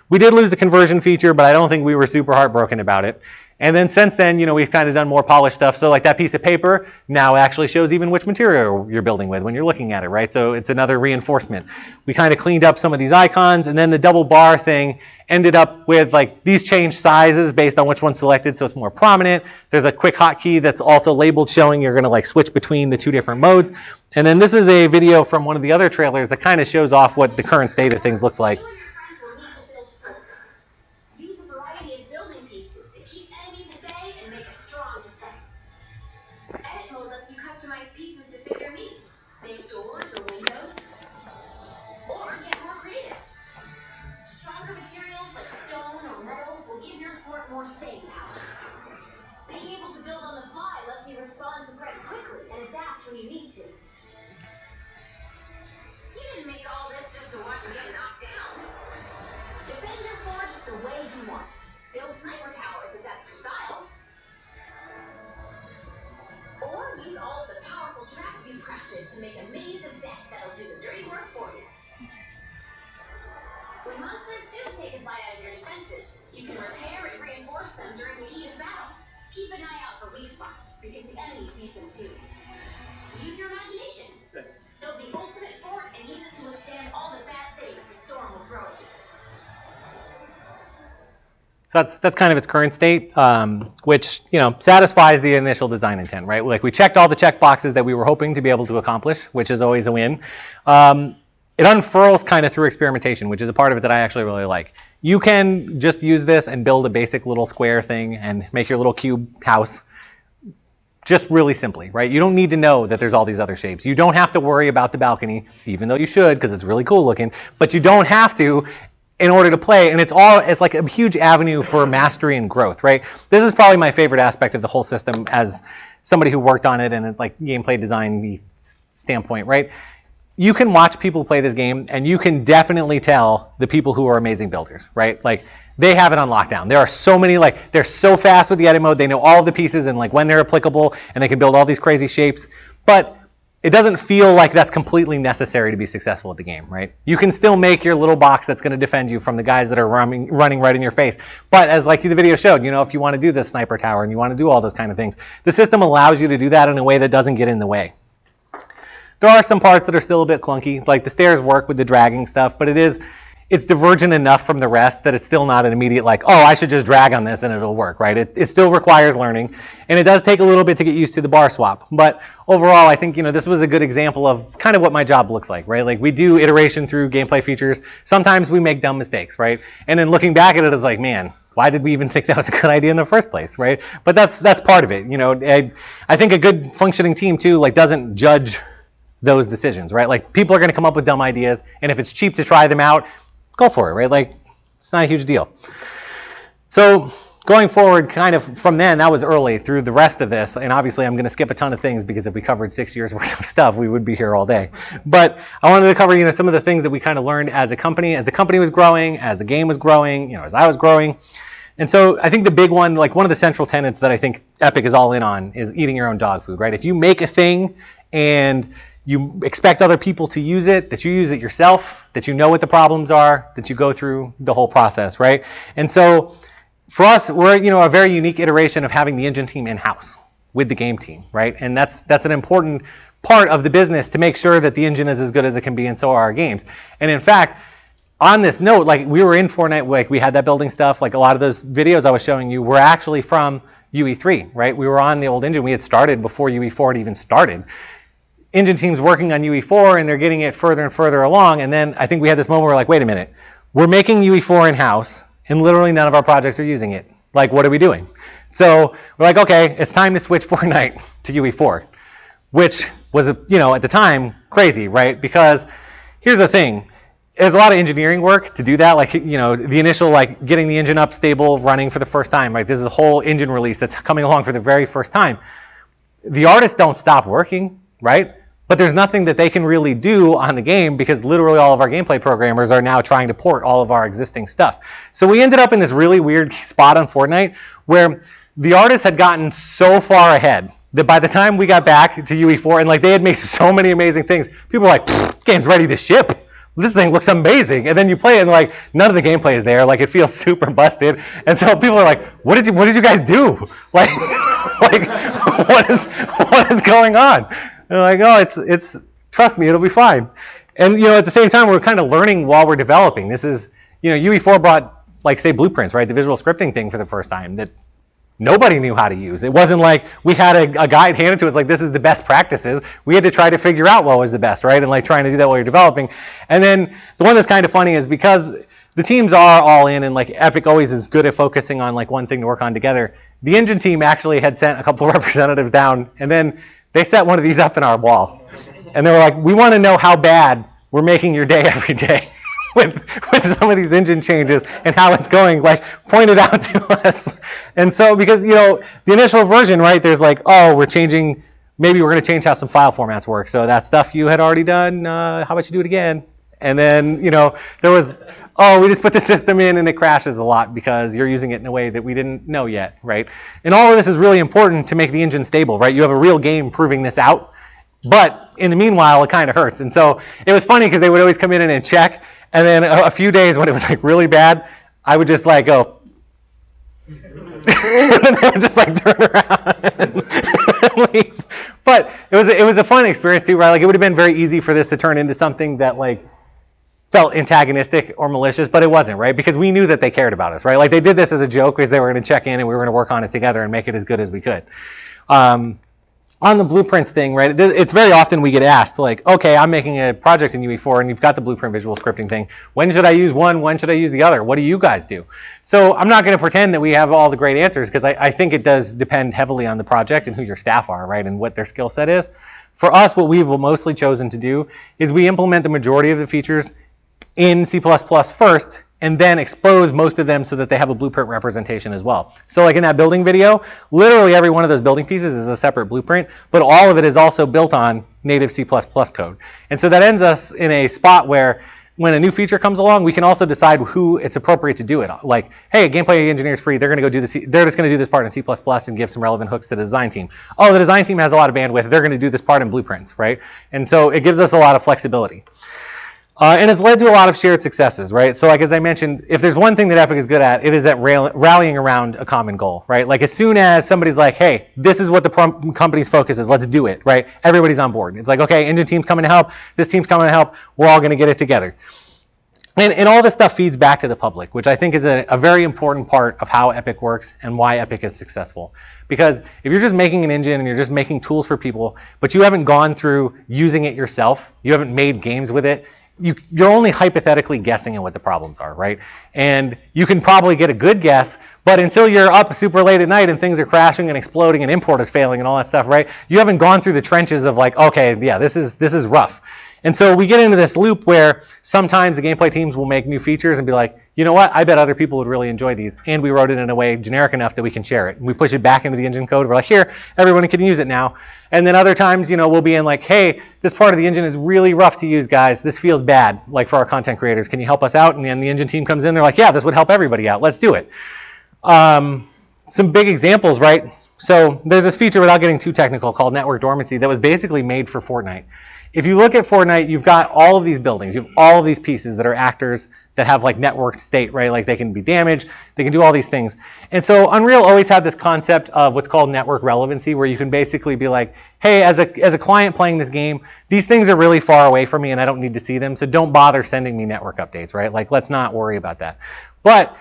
We did lose the conversion feature, but I don't think we were super heartbroken about it. And then since then, you know, we've kind of done more polished stuff. So like that piece of paper now actually shows even which material you're building with when you're looking at it, right? So it's another reinforcement. We kind of cleaned up some of these icons, and then the double bar thing ended up with like these change sizes based on which one's selected, so it's more prominent. There's a quick hotkey that's also labeled showing you're going to like switch between the two different modes. And then this is a video from one of the other trailers that kind of shows off what the current state of things looks like. More staying power. Being able to build on the fly lets you respond to threats quickly and adapt when you need to. You didn't make all this just to watch you get knocked down. Defend your fort the way you want. Build sniper towers if that's your style. Or use all of the powerful traps you've crafted to make a maze of death that'll do the dirty work for you. When monsters do take a bite out of your defenses, you can repair and reinforce them during the heat of battle. Keep an eye out for weak spots, because the enemy sees them too. Use your imagination. Build the ultimate fort and use it to withstand all the bad things the storm will throw at you. So that's kind of its current state, which, you know, satisfies the initial design intent, right? Like we checked all the check boxes that we were hoping to be able to accomplish, which is always a win. It unfurls kind of through experimentation, which is a part of it that I actually really like. You can just use this and build a basic little square thing and make your little cube house just really simply, right? You don't need to know that there's all these other shapes. You don't have to worry about the balcony, even though you should, because it's really cool looking, but you don't have to in order to play, and it's like a huge avenue for mastery and growth, right? This is probably my favorite aspect of the whole system as somebody who worked on it and like gameplay design standpoint, right? You can watch people play this game, and you can definitely tell the people who are amazing builders, right? Like, they have it on lockdown. There are so many, like, they're so fast with the edit mode. They know all of the pieces and, like, when they're applicable, and they can build all these crazy shapes. But it doesn't feel like that's completely necessary to be successful at the game, right? You can still make your little box that's going to defend you from the guys that are running right in your face. But as, like, the video showed, you know, if you want to do this sniper tower and you want to do all those kind of things, the system allows you to do that in a way that doesn't get in the way. There are some parts that are still a bit clunky, like the stairs work with the dragging stuff, but it's divergent enough from the rest that it's still not an immediate like, oh, I should just drag on this and it'll work, right? It still requires learning, and it does take a little bit to get used to the bar swap. But overall, I think, you know, this was a good example of kind of what my job looks like, right? Like, we do iteration through gameplay features. Sometimes we make dumb mistakes, right? And then looking back at it, it's like, man, why did we even think that was a good idea in the first place, right? But that's part of it, you know. I think a good functioning team too, like, doesn't judge those decisions, right? Like, people are going to come up with dumb ideas, and if it's cheap to try them out, go for it, right? Like, it's not a huge deal. So going forward, kind of from then, that was early through the rest of this, and obviously I'm going to skip a ton of things because if we covered 6 years worth of stuff, we would be here all day. But I wanted to cover, you know, some of the things that we kind of learned as a company, as the company was growing, as the game was growing, you know, as I was growing. And so I think the big one, like one of the central tenets that I think Epic is all in on is eating your own dog food, right? If you make a thing and you expect other people to use it, that you use it yourself, that you know what the problems are, that you go through the whole process, right? And so for us, we're a very unique iteration of having the engine team in-house with the game team, right? And that's an important part of the business to make sure that the engine is as good as it can be, and so are our games. And in fact, on this note, like we were in Fortnite, like we had that building stuff, like a lot of those videos I was showing you were actually from UE3, right? We were on the old engine. We had started before UE4 had even started. Engine team's working on UE4 and they're getting it further and further along. And then I think we had this moment where we're like, wait a minute, we're making UE4 in-house and literally none of our projects are using it. Like, what are we doing? So we're like, okay, it's time to switch Fortnite to UE4, which was, at the time, crazy, right? Because here's the thing. There's a lot of engineering work to do that, like, the initial, like, getting the engine up, stable, running for the first time, right? This is a whole engine release that's coming along for the very first time. The artists don't stop working, right? But there's nothing that they can really do on the game because literally all of our gameplay programmers are now trying to port all of our existing stuff. So we ended up in this really weird spot on Fortnite where the artists had gotten so far ahead that by the time we got back to UE4 and like they had made so many amazing things, people were like, this game's ready to ship. This thing looks amazing. And then you play it and like none of the gameplay is there. Like it feels super busted. And so people are like, what did you guys do? Like what is going on? And they're like, oh, it's trust me, it'll be fine. And at the same time we're kind of learning while we're developing. This is, UE4 brought like say blueprints, right? The visual scripting thing for the first time that nobody knew how to use. It wasn't like we had a guide handed to us like this is the best practices. We had to try to figure out what was the best, right? And like trying to do that while you're developing. And then the one that's kind of funny is because the teams are all in and like Epic always is good at focusing on like one thing to work on together. The engine team actually had sent a couple of representatives down and then they set one of these up in our wall. And they were like, we want to know how bad we're making your day every day. With some of these engine changes and how it's going, like pointed out to us. And so because the initial version, right, there's like, oh, we're changing, maybe we're going to change how some file formats work. So that stuff you had already done, how about you do it again? And then there was, oh, we just put the system in and it crashes a lot because you're using it in a way that we didn't know yet, right? And all of this is really important to make the engine stable, right? You have a real game proving this out, but in the meanwhile it kind of hurts. And so it was funny because they would always come in and check. And then a few days when it was like really bad, I would just like go, and then they would just like turn around and leave. But it was a fun experience too, right? Like it would have been very easy for this to turn into something that like felt antagonistic or malicious, but it wasn't, right? Because we knew that they cared about us, right? Like they did this as a joke because they were going to check in and we were going to work on it together and make it as good as we could. On the blueprints thing, right, it's very often we get asked, like, okay, I'm making a project in UE4 and you've got the blueprint visual scripting thing. When should I use one? When should I use the other? What do you guys do? So I'm not going to pretend that we have all the great answers because I think it does depend heavily on the project and who your staff are, right, and what their skill set is. For us, what we've mostly chosen to do is we implement the majority of the features in C++ first and then expose most of them so that they have a blueprint representation as well. So like in that building video, literally every one of those building pieces is a separate blueprint, but all of it is also built on native C++ code. And so that ends us in a spot where when a new feature comes along, we can also decide who it's appropriate to do it. Like, hey, gameplay engineer is free. They're going to go do this. They're just going to do this part in C++ and give some relevant hooks to the design team. Oh, the design team has a lot of bandwidth. They're going to do this part in blueprints, right? And so it gives us a lot of flexibility. And it's led to a lot of shared successes, right? So like as I mentioned, if there's one thing that Epic is good at, it is at rallying around a common goal, right? Like as soon as somebody's like, hey, this is what the company's focus is, let's do it, right? Everybody's on board. It's like, okay, engine team's coming to help, this team's coming to help, we're all going to get it together. And all this stuff feeds back to the public, which I think is a very important part of how Epic works and why Epic is successful. Because if you're just making an engine and you're just making tools for people, but you haven't gone through using it yourself, you haven't made games with it, you're only hypothetically guessing at what the problems are, right? And you can probably get a good guess, but until you're up super late at night and things are crashing and exploding and import is failing and all that stuff, right? You haven't gone through the trenches of like, okay, yeah, this is rough. And so we get into this loop where sometimes the gameplay teams will make new features and be like, you know what, I bet other people would really enjoy these. And we wrote it in a way generic enough that we can share it. And we push it back into the engine code. We're like, here, everyone can use it now. And then other times, we'll be in like, hey, this part of the engine is really rough to use, guys. This feels bad, like for our content creators. Can you help us out? And then the engine team comes in. They're like, yeah, this would help everybody out. Let's do it. Some big examples, right? So there's this feature, without getting too technical, called network dormancy that was basically made for Fortnite. If you look at Fortnite, you've got all of these buildings, you have all of these pieces that are actors that have like networked state, right? Like they can be damaged, they can do all these things. And so Unreal always had this concept of what's called network relevancy, where you can basically be like, hey, as a client playing this game, these things are really far away from me and I don't need to see them, so don't bother sending me network updates, right? Like, let's not worry about that. But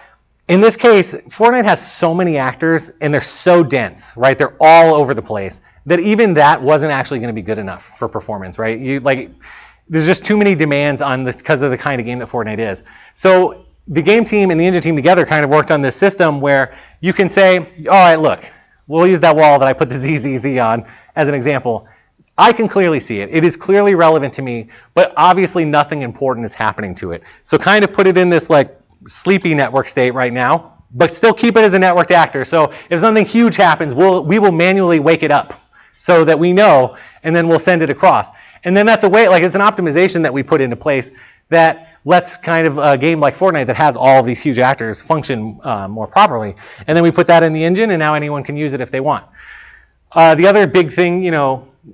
in this case, Fortnite has so many actors and they're so dense, right? They're all over the place that even that wasn't actually going to be good enough for performance, right? There's just too many demands because of the kind of game that Fortnite is. So the game team and the engine team together kind of worked on this system where you can say, all right, look, we'll use that wall that I put the ZZZ on as an example. I can clearly see it. It is clearly relevant to me, but obviously nothing important is happening to it. So kind of put it in this like sleepy network state right now, but still keep it as a networked actor. So if something huge happens, we will manually wake it up so that we know, and then we'll send it across. And then that's a way, like it's an optimization that we put into place that lets kind of a game like Fortnite that has all of these huge actors function more properly. And then we put that in the engine, and now anyone can use it if they want. The other big thing,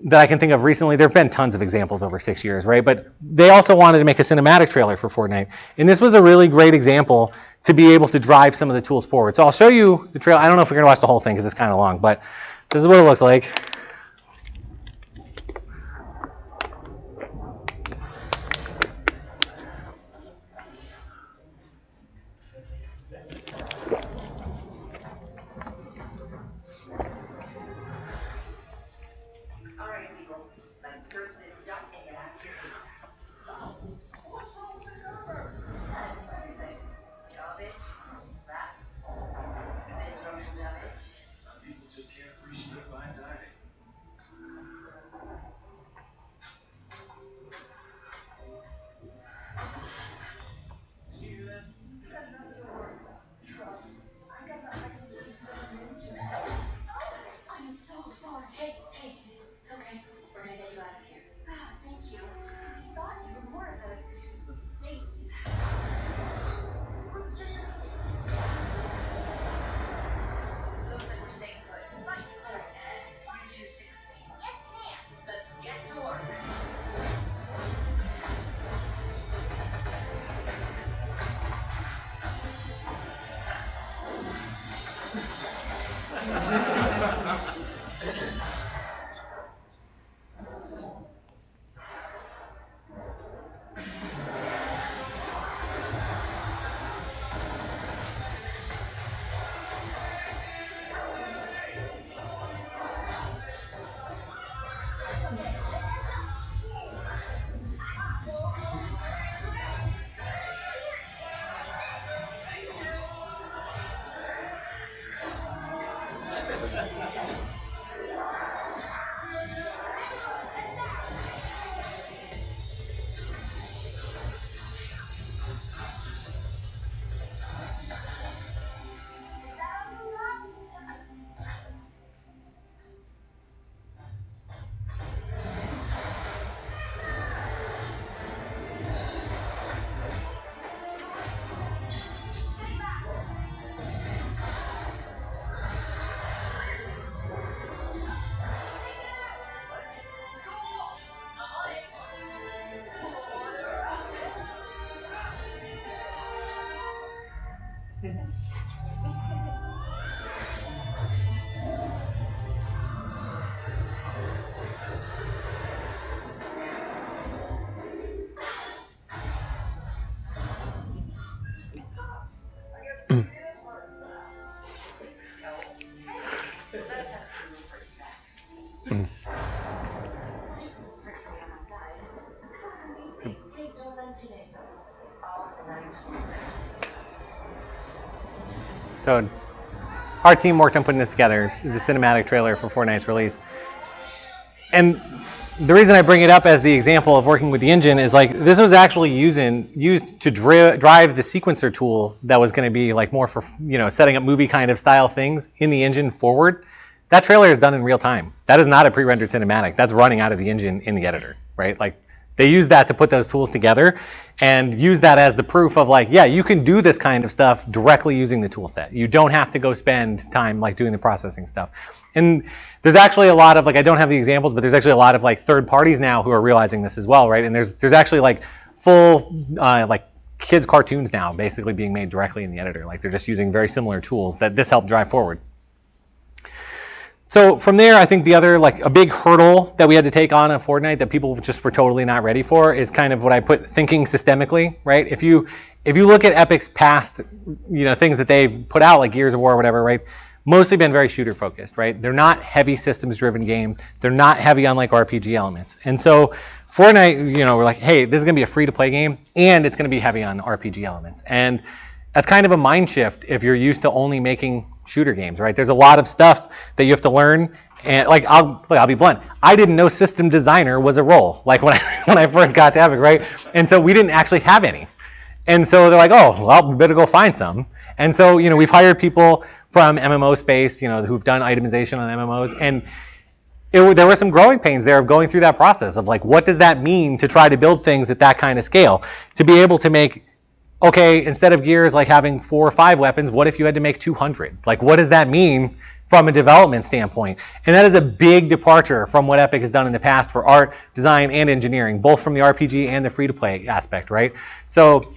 that I can think of recently, there have been tons of examples over 6 years, right? But they also wanted to make a cinematic trailer for Fortnite. And this was a really great example to be able to drive some of the tools forward. So I'll show you the trailer. I don't know if we're going to watch the whole thing because it's kind of long, but this is what it looks like. So our team worked on putting this together. It's a cinematic trailer for Fortnite's release. And the reason I bring it up as the example of working with the engine is like this was actually used to drive the sequencer tool that was going to be like more for setting up movie kind of style things in the engine forward. That trailer is done in real time. That is not a pre-rendered cinematic. That's running out of the engine in the editor, right? Like They use that to put those tools together and use that as the proof of like, yeah, you can do this kind of stuff directly using the tool set. You don't have to go spend time like doing the processing stuff. And there's actually a lot of like, I don't have the examples, but there's actually a lot of like third parties now who are realizing this as well, right? And there's actually like full like kids cartoons now basically being made directly in the editor. Like they're just using very similar tools that this helped drive forward. So from there, I think the other, like a big hurdle that we had to take on at Fortnite that people just were totally not ready for is kind of what I put thinking systemically, right? If you look at Epic's past, things that they've put out like Gears of War or whatever, right? Mostly been very shooter focused, right? They're not heavy systems driven game. They're not heavy on like RPG elements. And so Fortnite, we're like, hey, this is gonna be a free to play game and it's gonna be heavy on RPG elements. And that's kind of a mind shift if you're used to only making shooter games, right? There's a lot of stuff that you have to learn, and like I'll be blunt. I didn't know system designer was a role, like when I first got to Epic, right? And so we didn't actually have any, and so they're like, oh, well, we better go find some. And so we've hired people from MMO space, who've done itemization on MMOs, and there were some growing pains there of going through that process of like, what does that mean to try to build things at that kind of scale, to be able to make. Okay, instead of Gears like having 4 or 5 weapons, what if you had to make 200? Like, what does that mean from a development standpoint? And that is a big departure from what Epic has done in the past for art, design, and engineering, both from the RPG and the free-to-play aspect, right? So,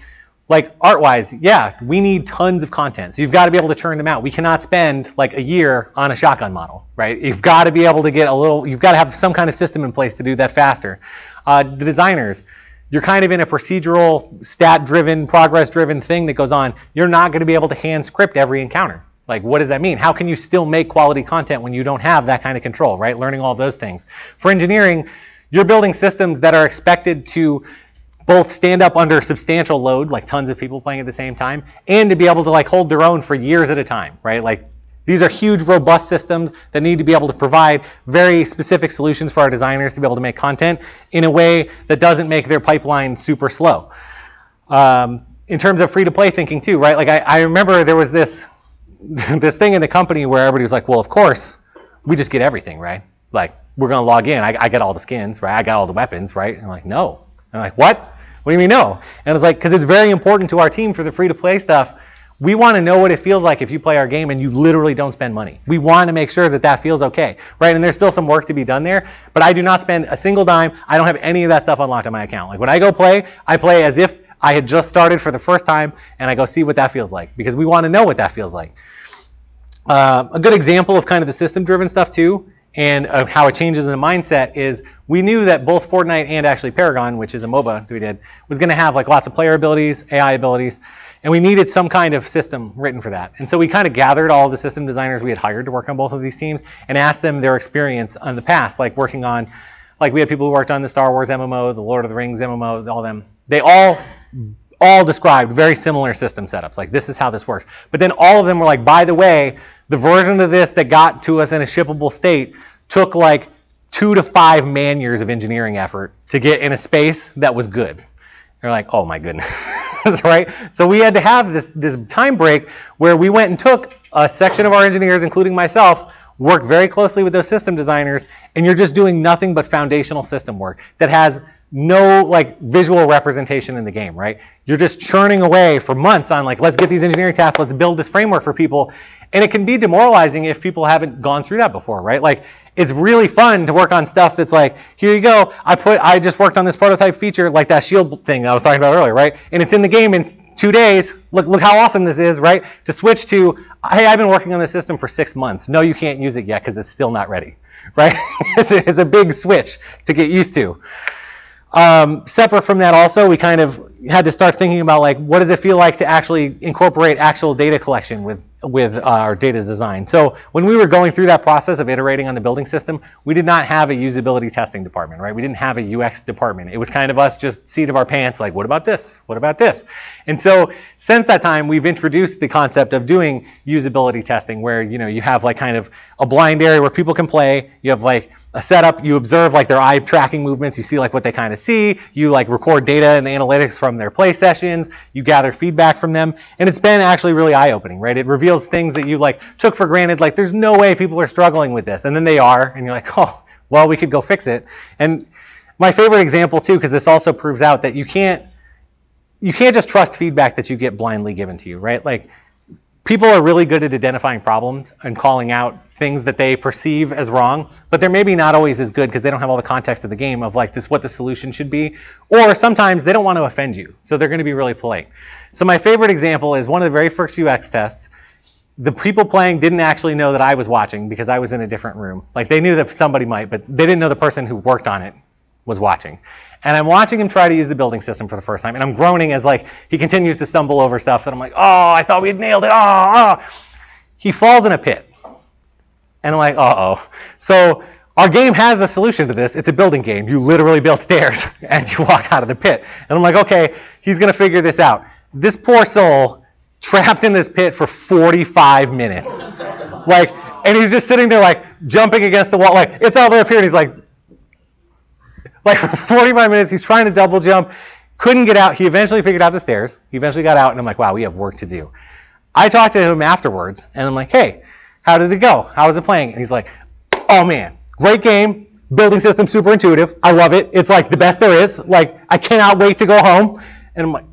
like, art-wise, yeah, we need tons of content. So you've got to be able to churn them out. We cannot spend, like, a year on a shotgun model, right? You've got to be able to get you've got to have some kind of system in place to do that faster. The designers, you're kind of in a procedural, stat-driven, progress-driven thing that goes on. You're not going to be able to hand script every encounter. Like, what does that mean? How can you still make quality content when you don't have that kind of control, right? Learning all of those things. For engineering, you're building systems that are expected to both stand up under substantial load, like tons of people playing at the same time, and to be able to like hold their own for years at a time, right? Like, these are huge, robust systems that need to be able to provide very specific solutions for our designers to be able to make content in a way that doesn't make their pipeline super slow. In terms of free-to-play thinking too, right? Like I remember there was this thing in the company where everybody was like, well, of course, we just get everything, right? Like, we're going to log in. I get all the skins, right? I got all the weapons, right? And I'm like, no. And I'm like, what? What do you mean no? And it's like, because it's very important to our team for the free-to-play stuff. We want to know what it feels like if you play our game and you literally don't spend money. We want to make sure that that feels okay, right? And there's still some work to be done there, but I do not spend a single dime. I don't have any of that stuff unlocked on my account. Like when I go play, I play as if I had just started for the first time and I go see what that feels like because we want to know what that feels like. A good example of kind of the system-driven stuff too and of how it changes in the mindset is we knew that both Fortnite and actually Paragon, which is a MOBA that we did, was going to have like lots of player abilities, AI abilities, and we needed some kind of system written for that. And so we kind of gathered all the system designers we had hired to work on both of these teams and asked them their experience in the past, like working on, like we had people who worked on the Star Wars MMO, the Lord of the Rings MMO, all them. They all described very similar system setups. Like, this is how this works. But then all of them were like, by the way, the version of this that got to us in a shippable state took like 2 to 5 man years of engineering effort to get in a space that was good. They're like, oh my goodness, right? So we had to have this time break where we went and took a section of our engineers, including myself, worked very closely with those system designers, and you're just doing nothing but foundational system work that has no like visual representation in the game, right? You're just churning away for months on like, let's get these engineering tasks, let's build this framework for people. And it can be demoralizing if people haven't gone through that before, right? Like, it's really fun to work on stuff that's like, here you go, I just worked on this prototype feature, like that shield thing I was talking about earlier, right? And it's in the game in 2 days. Look how awesome this is, right? To switch to, hey, I've been working on this system for 6 months. No, you can't use it yet because it's still not ready, right? It's a big switch to get used to. Separate from that also, we kind of had to start thinking about like, what does it feel like to actually incorporate actual data collection with our data design. So when we were going through that process of iterating on the building system, we did not have a usability testing department, right? We didn't have a UX department. It was kind of us just seat of our pants, like, what about this? What about this? And so since that time, we've introduced the concept of doing usability testing where, you have like kind of a blind area where people can play. You have like a setup, you observe like their eye tracking movements, you see like what they kind of see, you like record data and analytics from their play sessions, you gather feedback from them, and it's been actually really eye-opening, right? It reveals things that you like took for granted, like there's no way people are struggling with this, and then they are, and you're like, oh, well, we could go fix it. And my favorite example too, because this also proves out that you can't just trust feedback that you get blindly given to you, right? Like, people are really good at identifying problems and calling out things that they perceive as wrong, but they're maybe not always as good because they don't have all the context of the game of like this, what the solution should be, or sometimes they don't want to offend you, so they're going to be really polite. So my favorite example is one of the very first UX tests. The people playing didn't actually know that I was watching because I was in a different room. Like, they knew that somebody might, but they didn't know the person who worked on it was watching. And I'm watching him try to use the building system for the first time, and I'm groaning as like he continues to stumble over stuff that I'm like, oh, I thought we had nailed it. Oh. He falls in a pit. And I'm like, uh-oh. So our game has a solution to this. It's a building game. You literally build stairs and you walk out of the pit. And I'm like, okay, he's going to figure this out. This poor soul trapped in this pit for 45 minutes. Like, and he's just sitting there like jumping against the wall. Like, it's all the way up here, and he's like for 45 minutes, he's trying to double jump, couldn't get out. He eventually figured out the stairs. He eventually got out, and I'm like, wow, we have work to do. I talked to him afterwards, and I'm like, hey, how did it go? How was it playing? And he's like, oh man, great game, building system super intuitive. I love it. It's like the best there is. Like, I cannot wait to go home. And I'm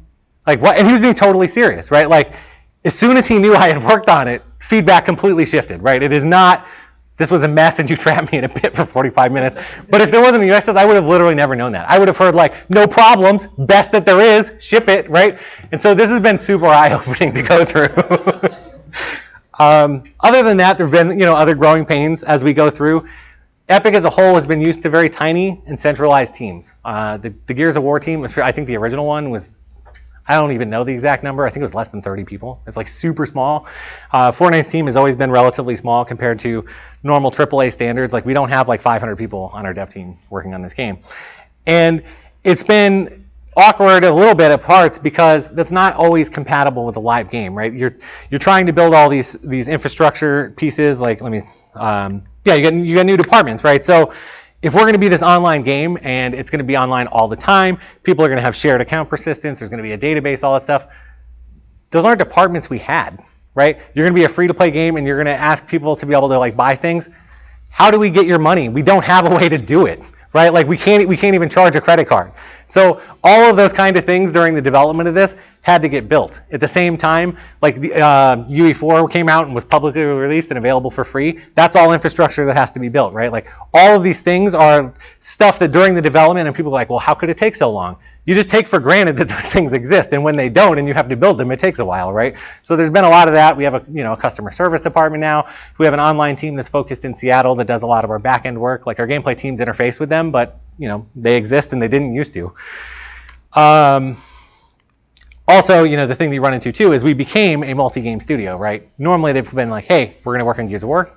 like what? And he was being totally serious, right? Like, as soon as he knew I had worked on it, feedback completely shifted, right? It is not, this was a mess and you trapped me in a pit for 45 minutes. But if there wasn't a UX test, I would have literally never known that. I would have heard like, no problems, best that there is, ship it, right? And so this has been super eye-opening to go through. Other than that, there have been other growing pains as we go through. Epic as a whole has been used to very tiny and centralized teams. The Gears of War team, I think the original one was, I don't even know the exact number. I think it was less than 30 people. It's like super small. Fortnite's team has always been relatively small compared to normal AAA standards. Like, we don't have like 500 people on our dev team working on this game. And it's been awkward a little bit at parts because that's not always compatible with a live game, right? You're trying to build all these infrastructure pieces. Like, you got new departments, right? So if we're going to be this online game and it's going to be online all the time, people are going to have shared account persistence, there's going to be a database, all that stuff. Those aren't departments we had, right? You're going to be a free-to-play game and you're going to ask people to be able to like buy things. How do we get your money? We don't have a way to do it, right? Like, we can't even charge a credit card. So all of those kind of things during the development of this had to get built. At the same time, like the UE4 came out and was publicly released and available for free. That's all infrastructure that has to be built, right? Like, all of these things are stuff that during the development, and people are like, well, how could it take so long? You just take for granted that those things exist, and when they don't and you have to build them, it takes a while, right? So there's been a lot of that. We have a customer service department now. We have an online team that's focused in Seattle that does a lot of our back-end work. Like, our gameplay teams interface with them, but they exist and they didn't used to. Also, the thing that you run into too is we became a multi-game studio, right? Normally they've been like, hey, we're going to work on Gears of War,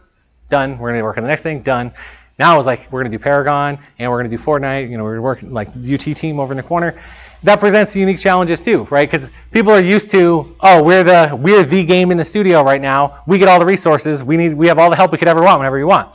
done. We're going to work on the next thing, done. Now it was like, we're going to do Paragon and we're going to do Fortnite. We're working like UT team over in the corner. That presents unique challenges too, right? Because people are used to, oh, we're the game in the studio right now. We get all the resources. We have all the help we could ever want whenever you want.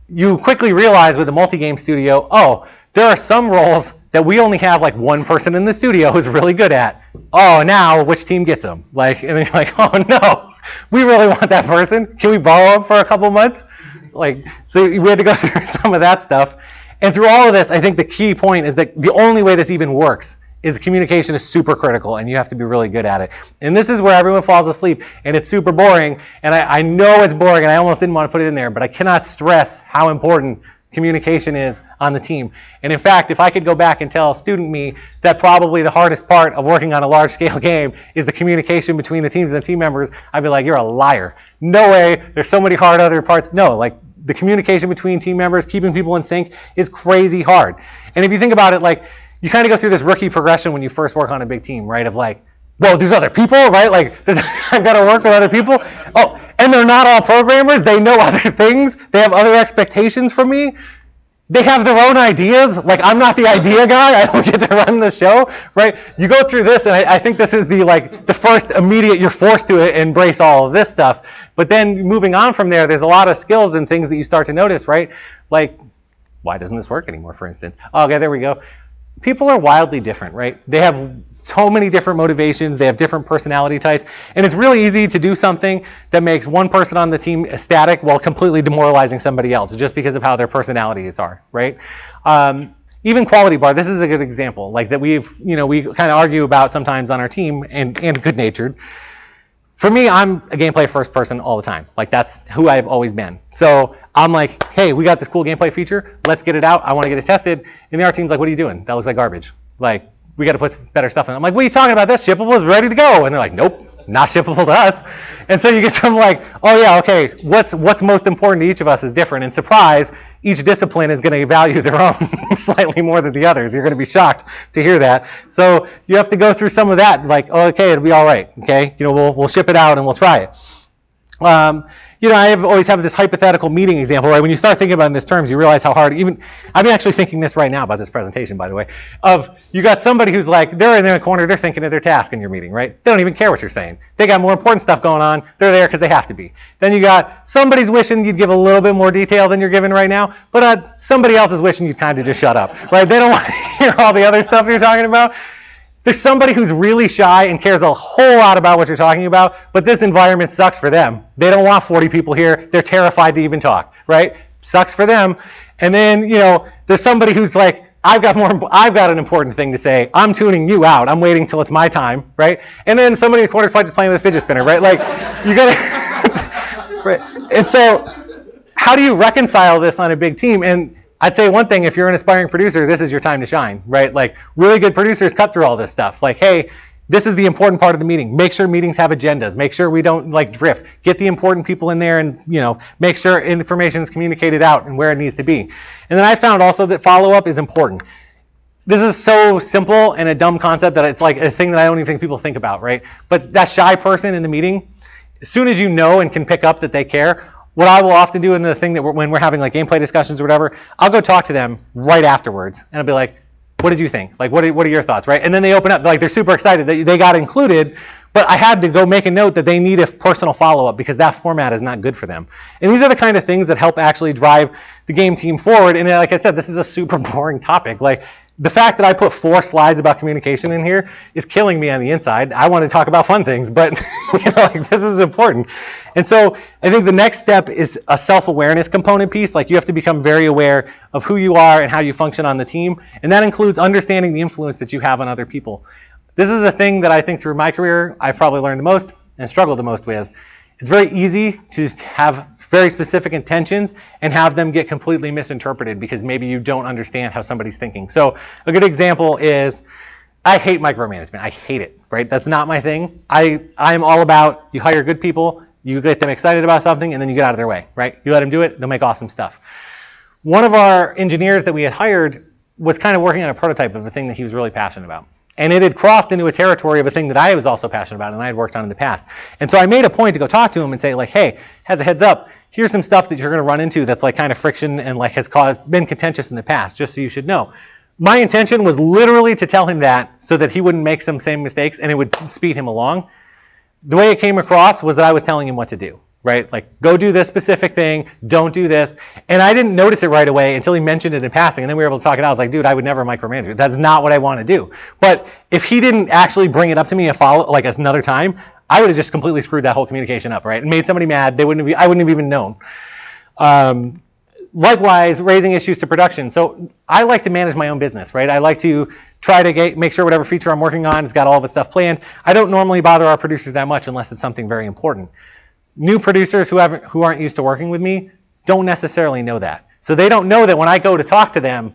You quickly realize with a multi-game studio, oh, there are some roles that we only have like one person in the studio who's really good at. Oh, now which team gets them? Like, and then you're like, oh no, we really want that person. Can we borrow them for a couple months? Like, so we had to go through some of that stuff. And through all of this, I think the key point is that the only way this even works is communication is super critical, and you have to be really good at it. And this is where everyone falls asleep, and it's super boring. And I know it's boring, and I almost didn't want to put it in there, but I cannot stress how important communication is on the team. And in fact, if I could go back and tell student me that probably the hardest part of working on a large-scale game is the communication between the teams and the team members, I'd be like, you're a liar. No way. There's so many hard other parts. No, like, the communication between team members, keeping people in sync is crazy hard. And if you think about it, like, you kind of go through this rookie progression when you first work on a big team, right? Of like, whoa, there's other people, right? Like, I've got to work with other people. Oh, and they're not all programmers. They know other things. They have other expectations from me. They have their own ideas. Like, I'm not the idea guy. I don't get to run the show, right? You go through this, and I think this is the first immediate, you're forced to embrace all of this stuff. But then moving on from there, there's a lot of skills and things that you start to notice, right? Like, why doesn't this work anymore, for instance? Okay, there we go. People are wildly different, right? They have so many different motivations. They have different personality types. And it's really easy to do something that makes one person on the team ecstatic while completely demoralizing somebody else just because of how their personalities are, right? even quality bar, this is a good example, like that we kind of argue about sometimes on our team, and good-natured. For me, I'm a gameplay first person all the time. Like, that's who I've always been. So I'm like, hey, we got this cool gameplay feature. Let's get it out. I want to get it tested. And the art team's like, what are you doing? That looks like garbage. Like, we got to put better stuff in. I'm like, what are you talking about? This shippable is ready to go. And they're like, nope, not shippable to us. And so you get some like, oh yeah, okay, what's most important to each of us is different. And surprise, each discipline is going to value their own slightly more than the others. You're going to be shocked to hear that. So you have to go through some of that, like, oh, okay, it'll be all right. Okay, we'll ship it out and we'll try it. I always have this hypothetical meeting example, right? When you start thinking about it in these terms, you realize how hard, I'm actually thinking this right now about this presentation, by the way, of you got somebody who's like, they're in their corner, they're thinking of their task in your meeting, right? They don't even care what you're saying. They got more important stuff going on. They're there because they have to be. Then you got somebody's wishing you'd give a little bit more detail than you're giving right now, but somebody else is wishing you'd kind of just shut up, right? They don't want to hear all the other stuff you're talking about. There's somebody who's really shy and cares a whole lot about what you're talking about, but this environment sucks for them. They don't want 40 people here. They're terrified to even talk, right? Sucks for them. And then, there's somebody who's like, I've got an important thing to say. I'm tuning you out. I'm waiting till it's my time, right? And then somebody in the corner is probably just playing with a fidget spinner, right? Like, you gotta, right? And so, how do you reconcile this on a big team? And I'd say one thing, if you're an aspiring producer, this is your time to shine, right? Like, really good producers cut through all this stuff. Like, hey, this is the important part of the meeting. Make sure meetings have agendas. Make sure we don't drift. Get the important people in there and, make sure information is communicated out and where it needs to be. And then I found also that follow-up is important. This is so simple and a dumb concept that it's like a thing that I don't even think people think about, right? But that shy person in the meeting, as soon as you know and can pick up that they care, what I will often do in the thing that when we're having like gameplay discussions or whatever, I'll go talk to them right afterwards and I'll be like, what did you think? Like, what are your thoughts, right? And then they open up, like they're super excited that they got included, but I had to go make a note that they need a personal follow-up because that format is not good for them. And these are the kind of things that help actually drive the game team forward. And like I said, this is a super boring topic. Like, the fact that I put 4 slides about communication in here is killing me on the inside. I want to talk about fun things, but this is important. And so I think the next step is a self-awareness component piece. Like, you have to become very aware of who you are and how you function on the team. And that includes understanding the influence that you have on other people. This is a thing that I think through my career I've probably learned the most and struggled the most with. It's very easy to have very specific intentions and have them get completely misinterpreted because maybe you don't understand how somebody's thinking. So a good example is, I hate micromanagement. I hate it, right? That's not my thing. I'm all about, you hire good people, you get them excited about something, and then you get out of their way, right? You let them do it, they'll make awesome stuff. One of our engineers that we had hired was kind of working on a prototype of a thing that he was really passionate about. And it had crossed into a territory of a thing that I was also passionate about and I had worked on in the past. And so I made a point to go talk to him and say, like, hey, as a heads up, here's some stuff that you're going to run into that's like kind of friction and like has been contentious in the past, just so you should know. My intention was literally to tell him that so that he wouldn't make some same mistakes and it would speed him along. The way it came across was that I was telling him what to do, right? Like, go do this specific thing, don't do this. And I didn't notice it right away until he mentioned it in passing. And then we were able to talk it out. I was like, dude, I would never micromanage it. That's not what I want to do. But if he didn't actually bring it up to me another time, I would have just completely screwed that whole communication up, right? And made somebody mad. I wouldn't have even known. Likewise, raising issues to production. So I like to manage my own business, right? I like to try to make sure whatever feature I'm working on has got all of its stuff planned. I don't normally bother our producers that much unless it's something very important. New producers who aren't used to working with me don't necessarily know that. So they don't know that when I go to talk to them,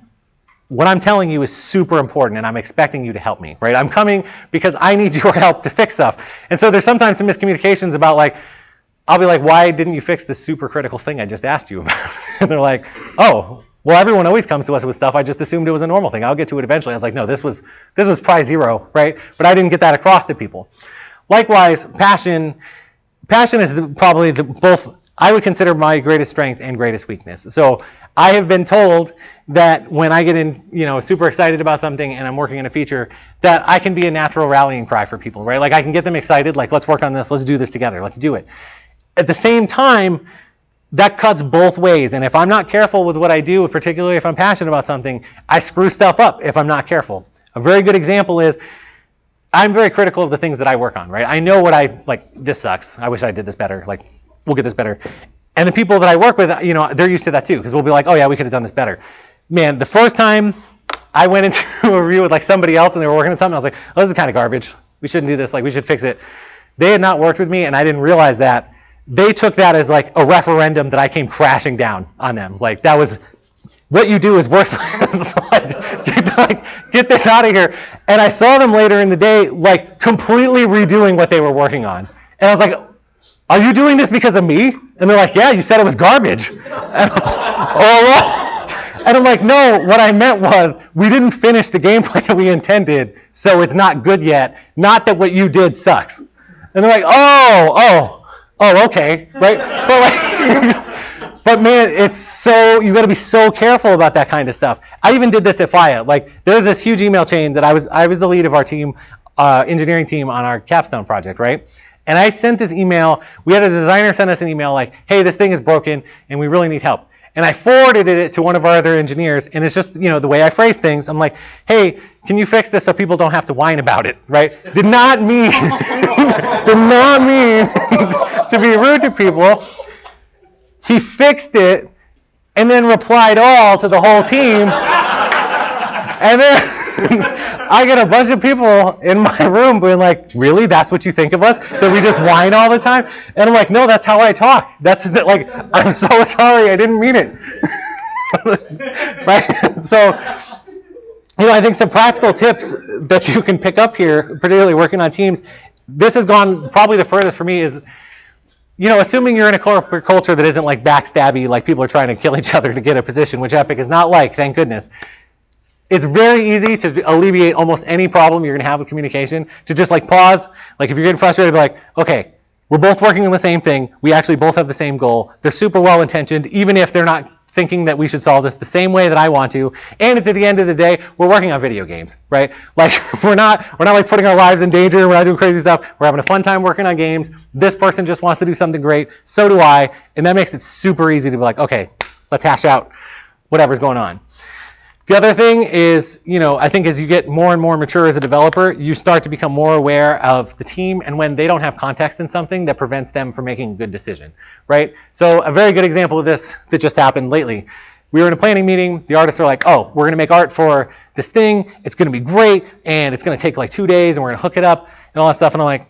what I'm telling you is super important and I'm expecting you to help me, right? I'm coming because I need your help to fix stuff. And so there's sometimes some miscommunications about like, I'll be like, why didn't you fix this super critical thing I just asked you about? And they're like, oh, well, everyone always comes to us with stuff. I just assumed it was a normal thing. I'll get to it eventually. I was like, no, this was prize 0, right? But I didn't get that across to people. Likewise, passion is probably both, I would consider my greatest strength and greatest weakness. So I have been told that when I get in, super excited about something and I'm working on a feature, that I can be a natural rallying cry for people, right? Like, I can get them excited, like, let's work on this, let's do this together, let's do it. At the same time, that cuts both ways. And if I'm not careful with what I do, particularly if I'm passionate about something, I screw stuff up if I'm not careful. A very good example is, I'm very critical of the things that I work on, right? I know this sucks. I wish I did this better. Like, we'll get this better. And the people that I work with, they're used to that too, because we'll be like, oh yeah, we could have done this better. Man, the first time I went into a review with like somebody else and they were working on something. I was like, oh, this is kind of garbage. We shouldn't do this. Like, we should fix it. They had not worked with me, and I didn't realize that. They took that as like a referendum that I came crashing down on them. Like, that was, what you do is worthless. Get this out of here. And I saw them later in the day, like, completely redoing what they were working on. And I was like, are you doing this because of me? And they're like, yeah, you said it was garbage. And I was like, oh. And I'm like, no, what I meant was we didn't finish the gameplay that we intended, so it's not good yet. Not that what you did sucks. And they're like, oh, okay, right? But, like, but man, it's so, you got to be so careful about that kind of stuff. I even did this at FIEA. Like, there's this huge email chain that I was the lead of our team, engineering team on our capstone project, right? And I sent this email. We had a designer send us an email like, hey, this thing is broken and we really need help. And I forwarded it to one of our other engineers, and it's just, you know, the way I phrase things. I'm like, hey, can you fix this so people don't have to whine about it, right? Did not mean to be rude to people. He fixed it and then replied all to the whole team. And then I get a bunch of people in my room being like, really? That's what you think of us? That we just whine all the time? And I'm like, no, that's how I talk. That's like, I'm so sorry, I didn't mean it. Right? So, you know, I think some practical tips that you can pick up here, particularly working on teams, this has gone probably the furthest for me is, you know, assuming you're in a corporate culture that isn't like backstabby, like people are trying to kill each other to get a position, which Epic is not like, thank goodness. It's very easy to alleviate almost any problem you're going to have with communication, to just like pause. Like if you're getting frustrated, be like, okay, we're both working on the same thing. We actually both have the same goal. They're super well intentioned, even if they're not thinking that we should solve this the same way that I want to. And at the end of the day, we're working on video games, right? Like we're not like putting our lives in danger. We're not doing crazy stuff. We're having a fun time working on games. This person just wants to do something great. So do I. And that makes it super easy to be like, okay, let's hash out whatever's going on. The other thing is, you know, I think as you get more and more mature as a developer, you start to become more aware of the team and when they don't have context in something that prevents them from making a good decision, right? So a very good example of this that just happened lately. We were in a planning meeting. The artists are like, oh, we're going to make art for this thing. It's going to be great, and it's going to take like 2 days, and we're going to hook it up and all that stuff. And I'm like,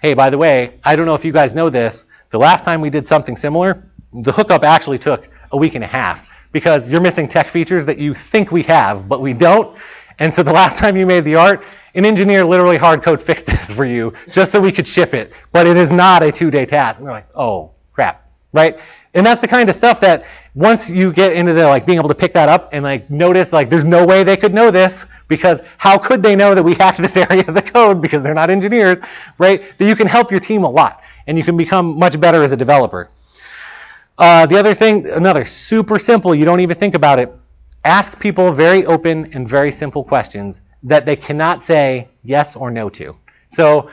hey, by the way, I don't know if you guys know this. The last time we did something similar, the hookup actually took a week and a half. Because you're missing tech features that you think we have, but we don't. And so the last time you made the art, an engineer literally hard code fixed this for you just so we could ship it. But it is not a 2-day task. And we're like, oh, crap, right? And that's the kind of stuff that once you get into the like being able to pick that up and like notice like there's no way they could know this because how could they know that we hacked this area of the code because they're not engineers, right? That you can help your team a lot and you can become much better as a developer. The other thing, another super simple, you don't even think about it, ask people very open and very simple questions that they cannot say yes or no to. So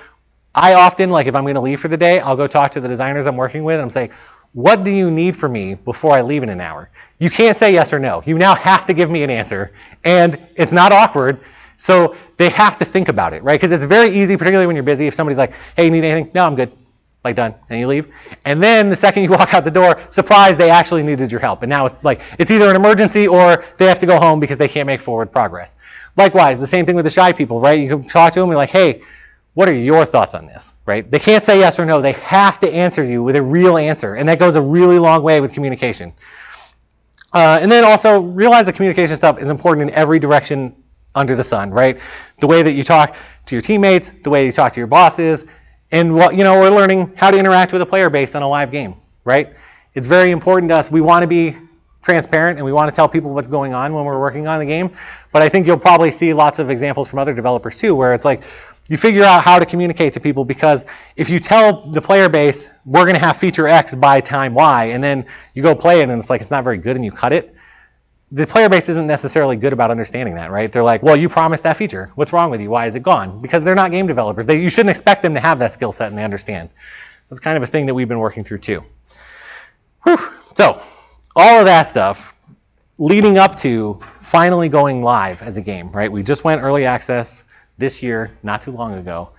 I often, like if I'm going to leave for the day, I'll go talk to the designers I'm working with and I'm saying, what do you need from me before I leave in an hour? You can't say yes or no. You now have to give me an answer. And it's not awkward. So they have to think about it, right? Because it's very easy, particularly when you're busy, if somebody's like, hey, you need anything? No, I'm good. Like done, and you leave. And then the second you walk out the door, surprise, they actually needed your help. And now it's like, it's either an emergency or they have to go home because they can't make forward progress. Likewise, the same thing with the shy people, right? You can talk to them and be like, hey, what are your thoughts on this, right? They can't say yes or no. They have to answer you with a real answer. And that goes a really long way with communication. And then also realize that communication stuff is important in every direction under the sun, right? The way that you talk to your teammates, the way you talk to your bosses, and what, you know, we're learning how to interact with a player base on a live game, right? It's very important to us. We want to be transparent and we want to tell people what's going on when we're working on the game. But I think you'll probably see lots of examples from other developers too, where it's like you figure out how to communicate to people because if you tell the player base, we're going to have feature X by time Y, and then you go play it and it's like it's not very good and you cut it, the player base isn't necessarily good about understanding that, right? They're like, well, you promised that feature. What's wrong with you? Why is it gone? Because they're not game developers. You shouldn't expect them to have that skill set and they understand. So it's kind of a thing that we've been working through too. Whew. So all of that stuff leading up to finally going live as a game, right? We just went early access this year, not too long ago.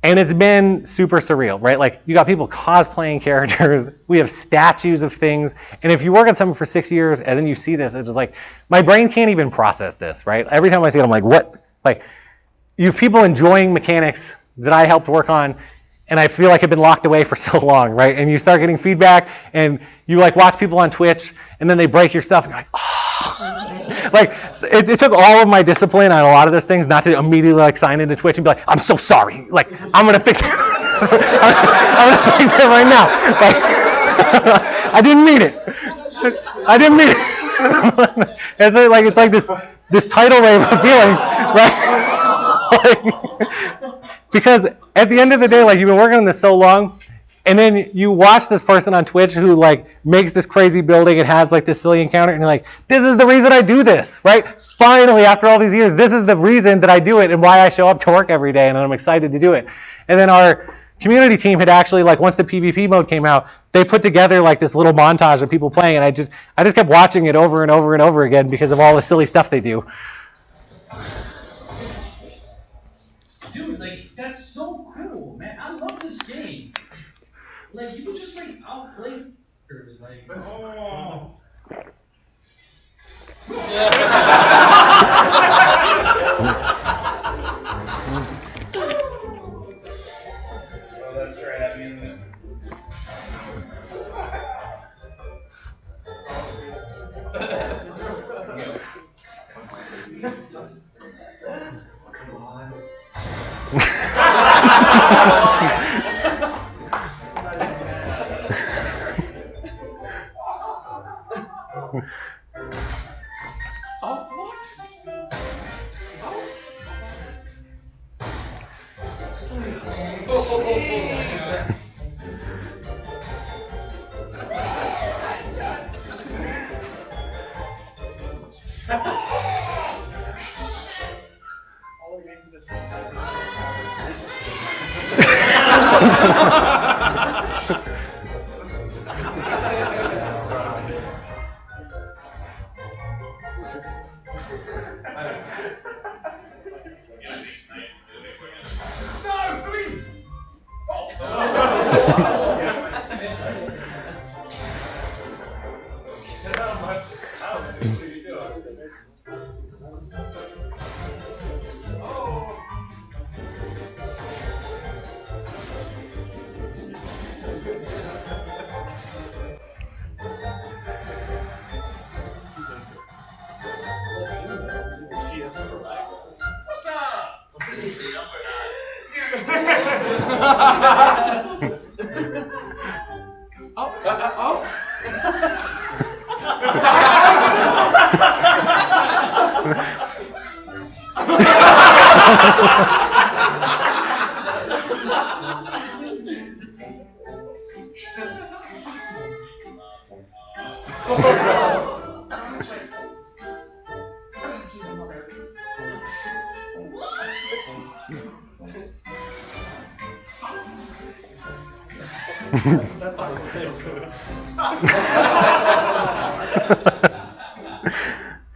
And it's been super surreal, right? Like, you got people cosplaying characters. We have statues of things. And if you work on something for 6 years and then you see this, it's just like, my brain can't even process this, right? Every time I see it, I'm like, what? Like, you have people enjoying mechanics that I helped work on, and I feel like I've been locked away for so long, right? And you start getting feedback, and you like watch people on Twitch, and then they break your stuff, and you're like, oh. Like, it took all of my discipline on a lot of those things not to immediately like sign into Twitch and be like, I'm so sorry. Like, I'm gonna fix it. I'm gonna fix it right now. Like, I didn't mean it. I didn't mean it. It's like this tidal wave of feelings, right? Like, because at the end of the day, like, you've been working on this so long, and then you watch this person on Twitch who like makes this crazy building and has like this silly encounter, and you're like, this is the reason I do this, right? Finally, after all these years, this is the reason that I do it and why I show up to work every day, and I'm excited to do it. And then our community team had actually, like, once the PvP mode came out, they put together like this little montage of people playing, and I just kept watching it over and over and over again because of all the silly stuff they do. Dude, like, that's so cool, man. I love this game. Like, you could just, like, outplay. It was like, oh. Oh, that's right. I mean,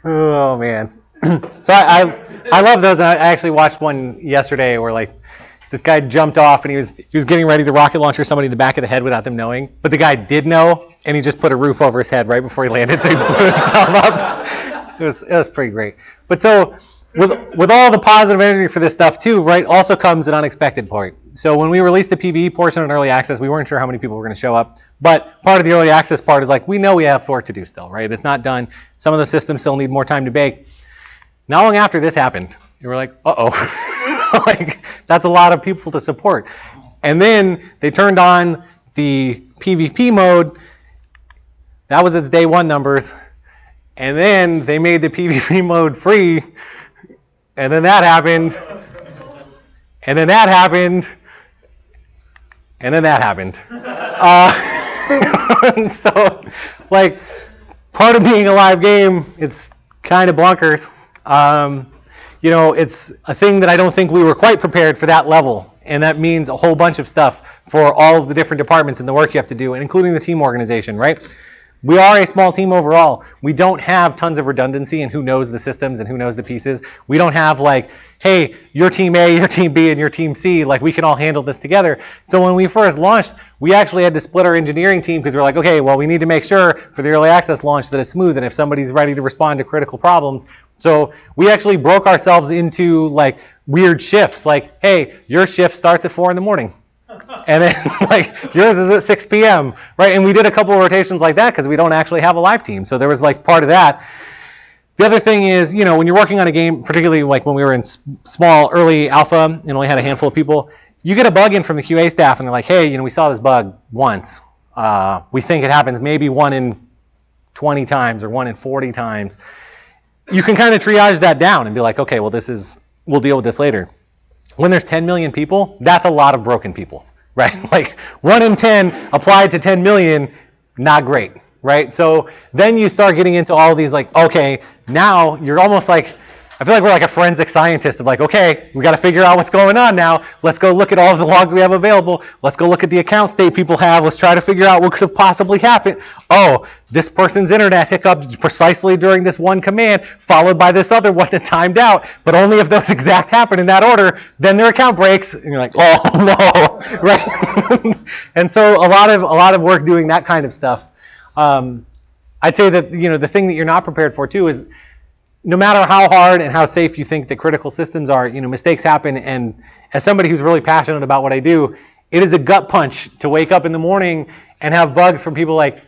Oh man. So I love those, and I actually watched one yesterday where like this guy jumped off and he was getting ready to rocket launcher somebody in the back of the head without them knowing, but the guy did know, and he just put a roof over his head right before he landed, so he blew himself up. It was pretty great. But so with all the positive energy for this stuff too, right, also comes an unexpected part. So when we released the PvE portion in early access, we weren't sure how many people were going to show up. But part of the early access part is like, we know we have work to do still, right? It's not done. Some of the systems still need more time to bake. Not long after this happened, we were like, uh-oh. Like, that's a lot of people to support. And then they turned on the PvP mode. That was its day one numbers. And then they made the PvP mode free. And then that happened. And then that happened. And then that happened. So, like, part of being a live game, it's kind of bonkers. You know, it's a thing that I don't think we were quite prepared for that level. And that means a whole bunch of stuff for all of the different departments and the work you have to do, including the team organization, right? We are a small team overall. We don't have tons of redundancy in who knows the systems and who knows the pieces. We don't have like, hey, your team A, your team B, and your team C, like we can all handle this together. So when we first launched, we actually had to split our engineering team because we're like, okay, well, we need to make sure for the early access launch that it's smooth and if somebody's ready to respond to critical problems. So we actually broke ourselves into like weird shifts, like, hey, your shift starts at 4 in the morning. And then like yours is at 6 p.m., right? And we did a couple of rotations like that because we don't actually have a live team. So there was like part of that. The other thing is, you know, when you're working on a game, particularly like when we were in small early alpha and only had a handful of people, you get a bug in from the QA staff and they're like, hey, you know, we saw this bug once. We think it happens maybe 1 in 20 times or 1 in 40 times. You can kind of triage that down and be like, okay, well, we'll deal with this later. When there's 10 million people, that's a lot of broken people, right? Like 1 in 10 applied to 10 million, not great, right? So then you start getting into all these like, okay, now you're almost like, I feel like we're like a forensic scientist of like, okay, we got to figure out what's going on now. Let's go look at all of the logs we have available. Let's go look at the account state people have. Let's try to figure out what could have possibly happened. Oh, this person's internet hiccuped precisely during this one command, followed by this other one that timed out. But only if those exact happen in that order, then their account breaks. And you're like, oh no, right? And so a lot of work doing that kind of stuff. I'd say that, you know, the thing that you're not prepared for too is, no matter how hard and how safe you think that critical systems are, you know, mistakes happen. And as somebody who's really passionate about what I do, it is a gut punch to wake up in the morning and have bugs from people like,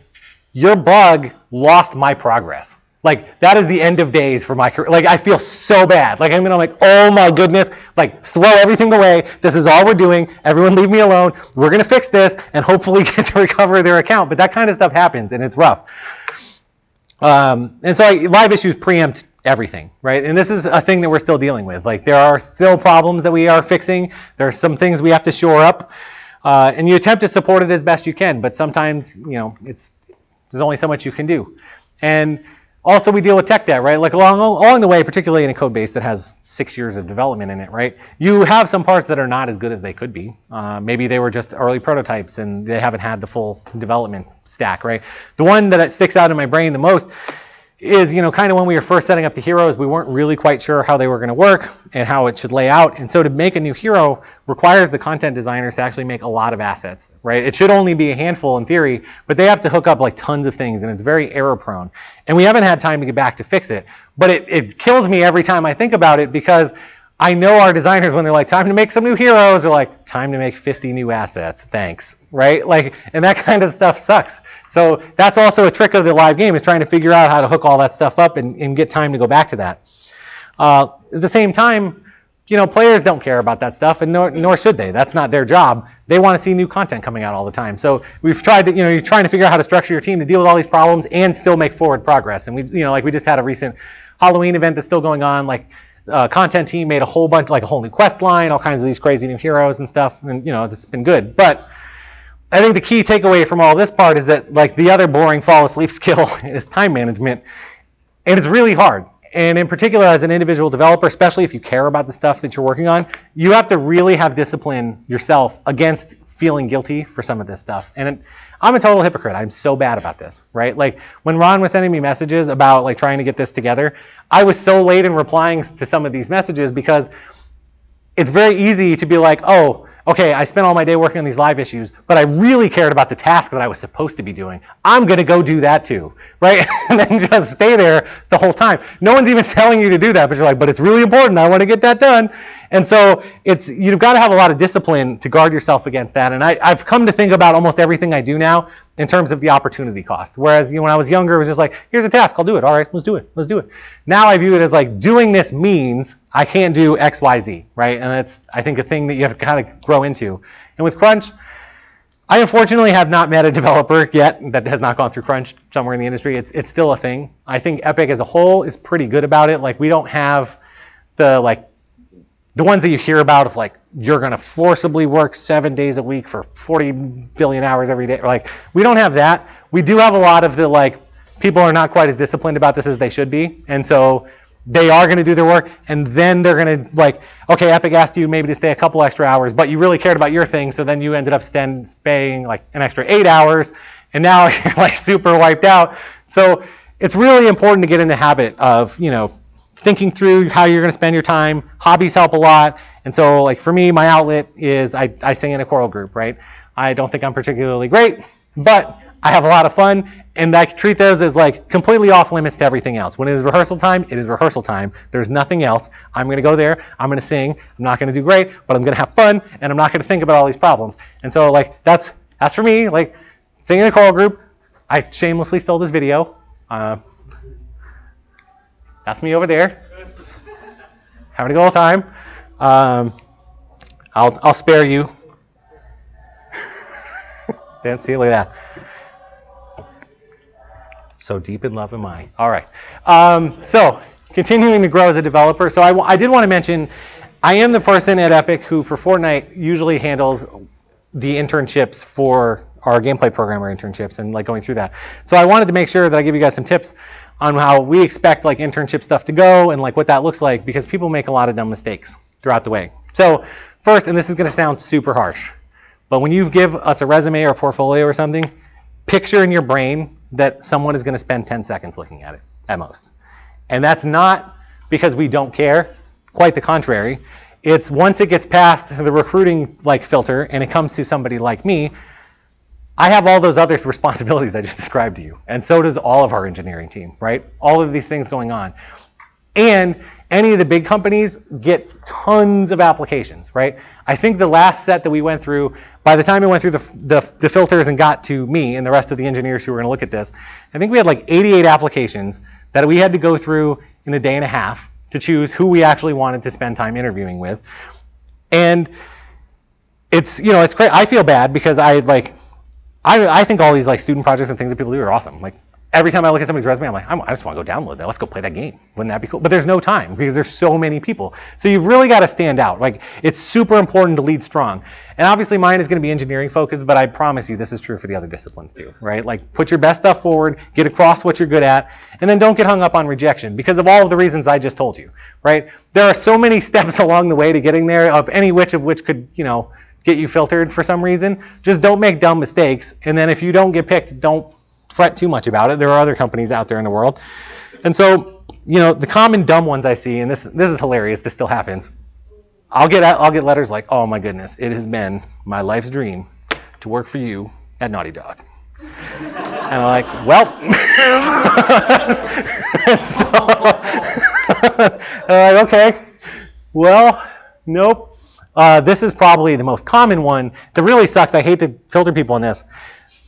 your bug lost my progress. Like, that is the end of days for my career. Like, I feel so bad. Like, I'm like, oh my goodness, like, throw everything away. This is all we're doing. Everyone leave me alone. We're going to fix this and hopefully get to recover their account. But that kind of stuff happens and it's rough. And so live issues preempt everything, right? And this is a thing that we're still dealing with. Like, there are still problems that we are fixing. There are some things we have to shore up. And you attempt to support it as best you can, but sometimes, you know, there's only so much you can do. And also we deal with tech debt, right? Like along the way, particularly in a code base that has 6 years of development in it, right? You have some parts that are not as good as they could be. Maybe they were just early prototypes and they haven't had the full development stack, right? The one that sticks out in my brain the most is, you know, kind of when we were first setting up the heroes, we weren't really quite sure how they were going to work and how it should lay out. And so to make a new hero requires the content designers to actually make a lot of assets, right? It should only be a handful in theory, but they have to hook up like tons of things and it's very error prone. And we haven't had time to get back to fix it. But it kills me every time I think about it because I know our designers, when they're like, time to make some new heroes, they're like, time to make 50 new assets, thanks, right? Like, and that kind of stuff sucks. So that's also a trick of the live game, is trying to figure out how to hook all that stuff up and get time to go back to that. At the same time, you know, players don't care about that stuff, and nor should they. That's not their job. They want to see new content coming out all the time. So we've tried to, you know, you're trying to figure out how to structure your team to deal with all these problems and still make forward progress. And we, you know, like we just had a recent Halloween event that's still going on, like, content team made a whole bunch, like a whole new quest line, all kinds of these crazy new heroes and stuff, and you know, it's been good. But I think the key takeaway from all this part is that, like, the other boring fall asleep skill is time management, and it's really hard. And in particular, as an individual developer, especially if you care about the stuff that you're working on, you have to really have discipline yourself against feeling guilty for some of this stuff. And I'm a total hypocrite. I'm so bad about this, right? Like, when Ron was sending me messages about like trying to get this together, I was so late in replying to some of these messages because it's very easy to be like, oh, okay, I spent all my day working on these live issues, but I really cared about the task that I was supposed to be doing. I'm going to go do that too, right? And then just stay there the whole time. No one's even telling you to do that, but you're like, but it's really important. I want to get that done. And so you've got to have a lot of discipline to guard yourself against that. And I've come to think about almost everything I do now in terms of the opportunity cost. Whereas, you know, when I was younger, it was just like, here's a task, I'll do it. All right, let's do it. Let's do it. Now I view it as like, doing this means I can't do X, Y, Z, right? And that's, I think, a thing that you have to kind of grow into. And with Crunch, I unfortunately have not met a developer yet that has not gone through Crunch somewhere in the industry. It's still a thing. I think Epic as a whole is pretty good about it. Like, we don't have the ones that you hear about of like, you're going to forcibly work 7 days a week for 40 billion hours every day. Like, we don't have that. We do have a lot of the, like, people are not quite as disciplined about this as they should be. And so they are going to do their work, and then they're going to, like, okay, Epic asked you maybe to stay a couple extra hours, but you really cared about your thing, so then you ended up spending like an extra 8 hours, and now you're like super wiped out. So it's really important to get in the habit of, thinking through how you're going to spend your time. Hobbies help a lot. And so like for me, my outlet is I sing in a choral group, right? I don't think I'm particularly great, but I have a lot of fun, and I treat those as like completely off limits to everything else. When it is rehearsal time, it is rehearsal time. There's nothing else. I'm going to go there. I'm going to sing. I'm not going to do great, but I'm going to have fun, and I'm not going to think about all these problems. And so like that's for me. Like singing in a choral group. I shamelessly stole this video. That's me over there, having a good old time. I'll spare you. See, look at that. So deep in love am I. All right. So continuing to grow as a developer. So I did want to mention, I am the person at Epic who for Fortnite usually handles the internships for our gameplay programmer internships and like going through that. So I wanted to make sure that I give you guys some tips on how we expect like internship stuff to go and like what that looks like, because people make a lot of dumb mistakes throughout the way. So first, and this is going to sound super harsh, but when you give us a resume or a portfolio or something, picture in your brain that someone is going to spend 10 seconds looking at it at most. And that's not because we don't care, quite the contrary. It's once it gets past the recruiting like filter and it comes to somebody like me, I have all those other responsibilities I just described to you. And so does all of our engineering team, right? All of these things going on. And any of the big companies get tons of applications, right? I think the last set that we went through, by the time it went through the filters and got to me and the rest of the engineers who were going to look at this, I think we had like 88 applications that we had to go through in a day and a half to choose who we actually wanted to spend time interviewing with. And it's, it's great. I feel bad because I think all these like student projects and things that people do are awesome. Like every time I look at somebody's resume, I'm like, I just want to go download that. Let's go play that game. Wouldn't that be cool? But there's no time because there's so many people. So you've really got to stand out. Like it's super important to lead strong. And obviously mine is going to be engineering focused, but I promise you this is true for the other disciplines too, right? Like put your best stuff forward, get across what you're good at, and then don't get hung up on rejection because of all of the reasons I just told you, right? There are so many steps along the way to getting there of any which could, get you filtered for some reason. Just don't make dumb mistakes. And then if you don't get picked, don't fret too much about it. There are other companies out there in the world. And so, the common dumb ones I see, and this is hilarious, this still happens. I'll get letters like, oh my goodness, it has been my life's dream to work for you at Naughty Dog. And I'm like, well, and I'm like, okay, well, nope. This is probably the most common one that really sucks. I hate to filter people on this.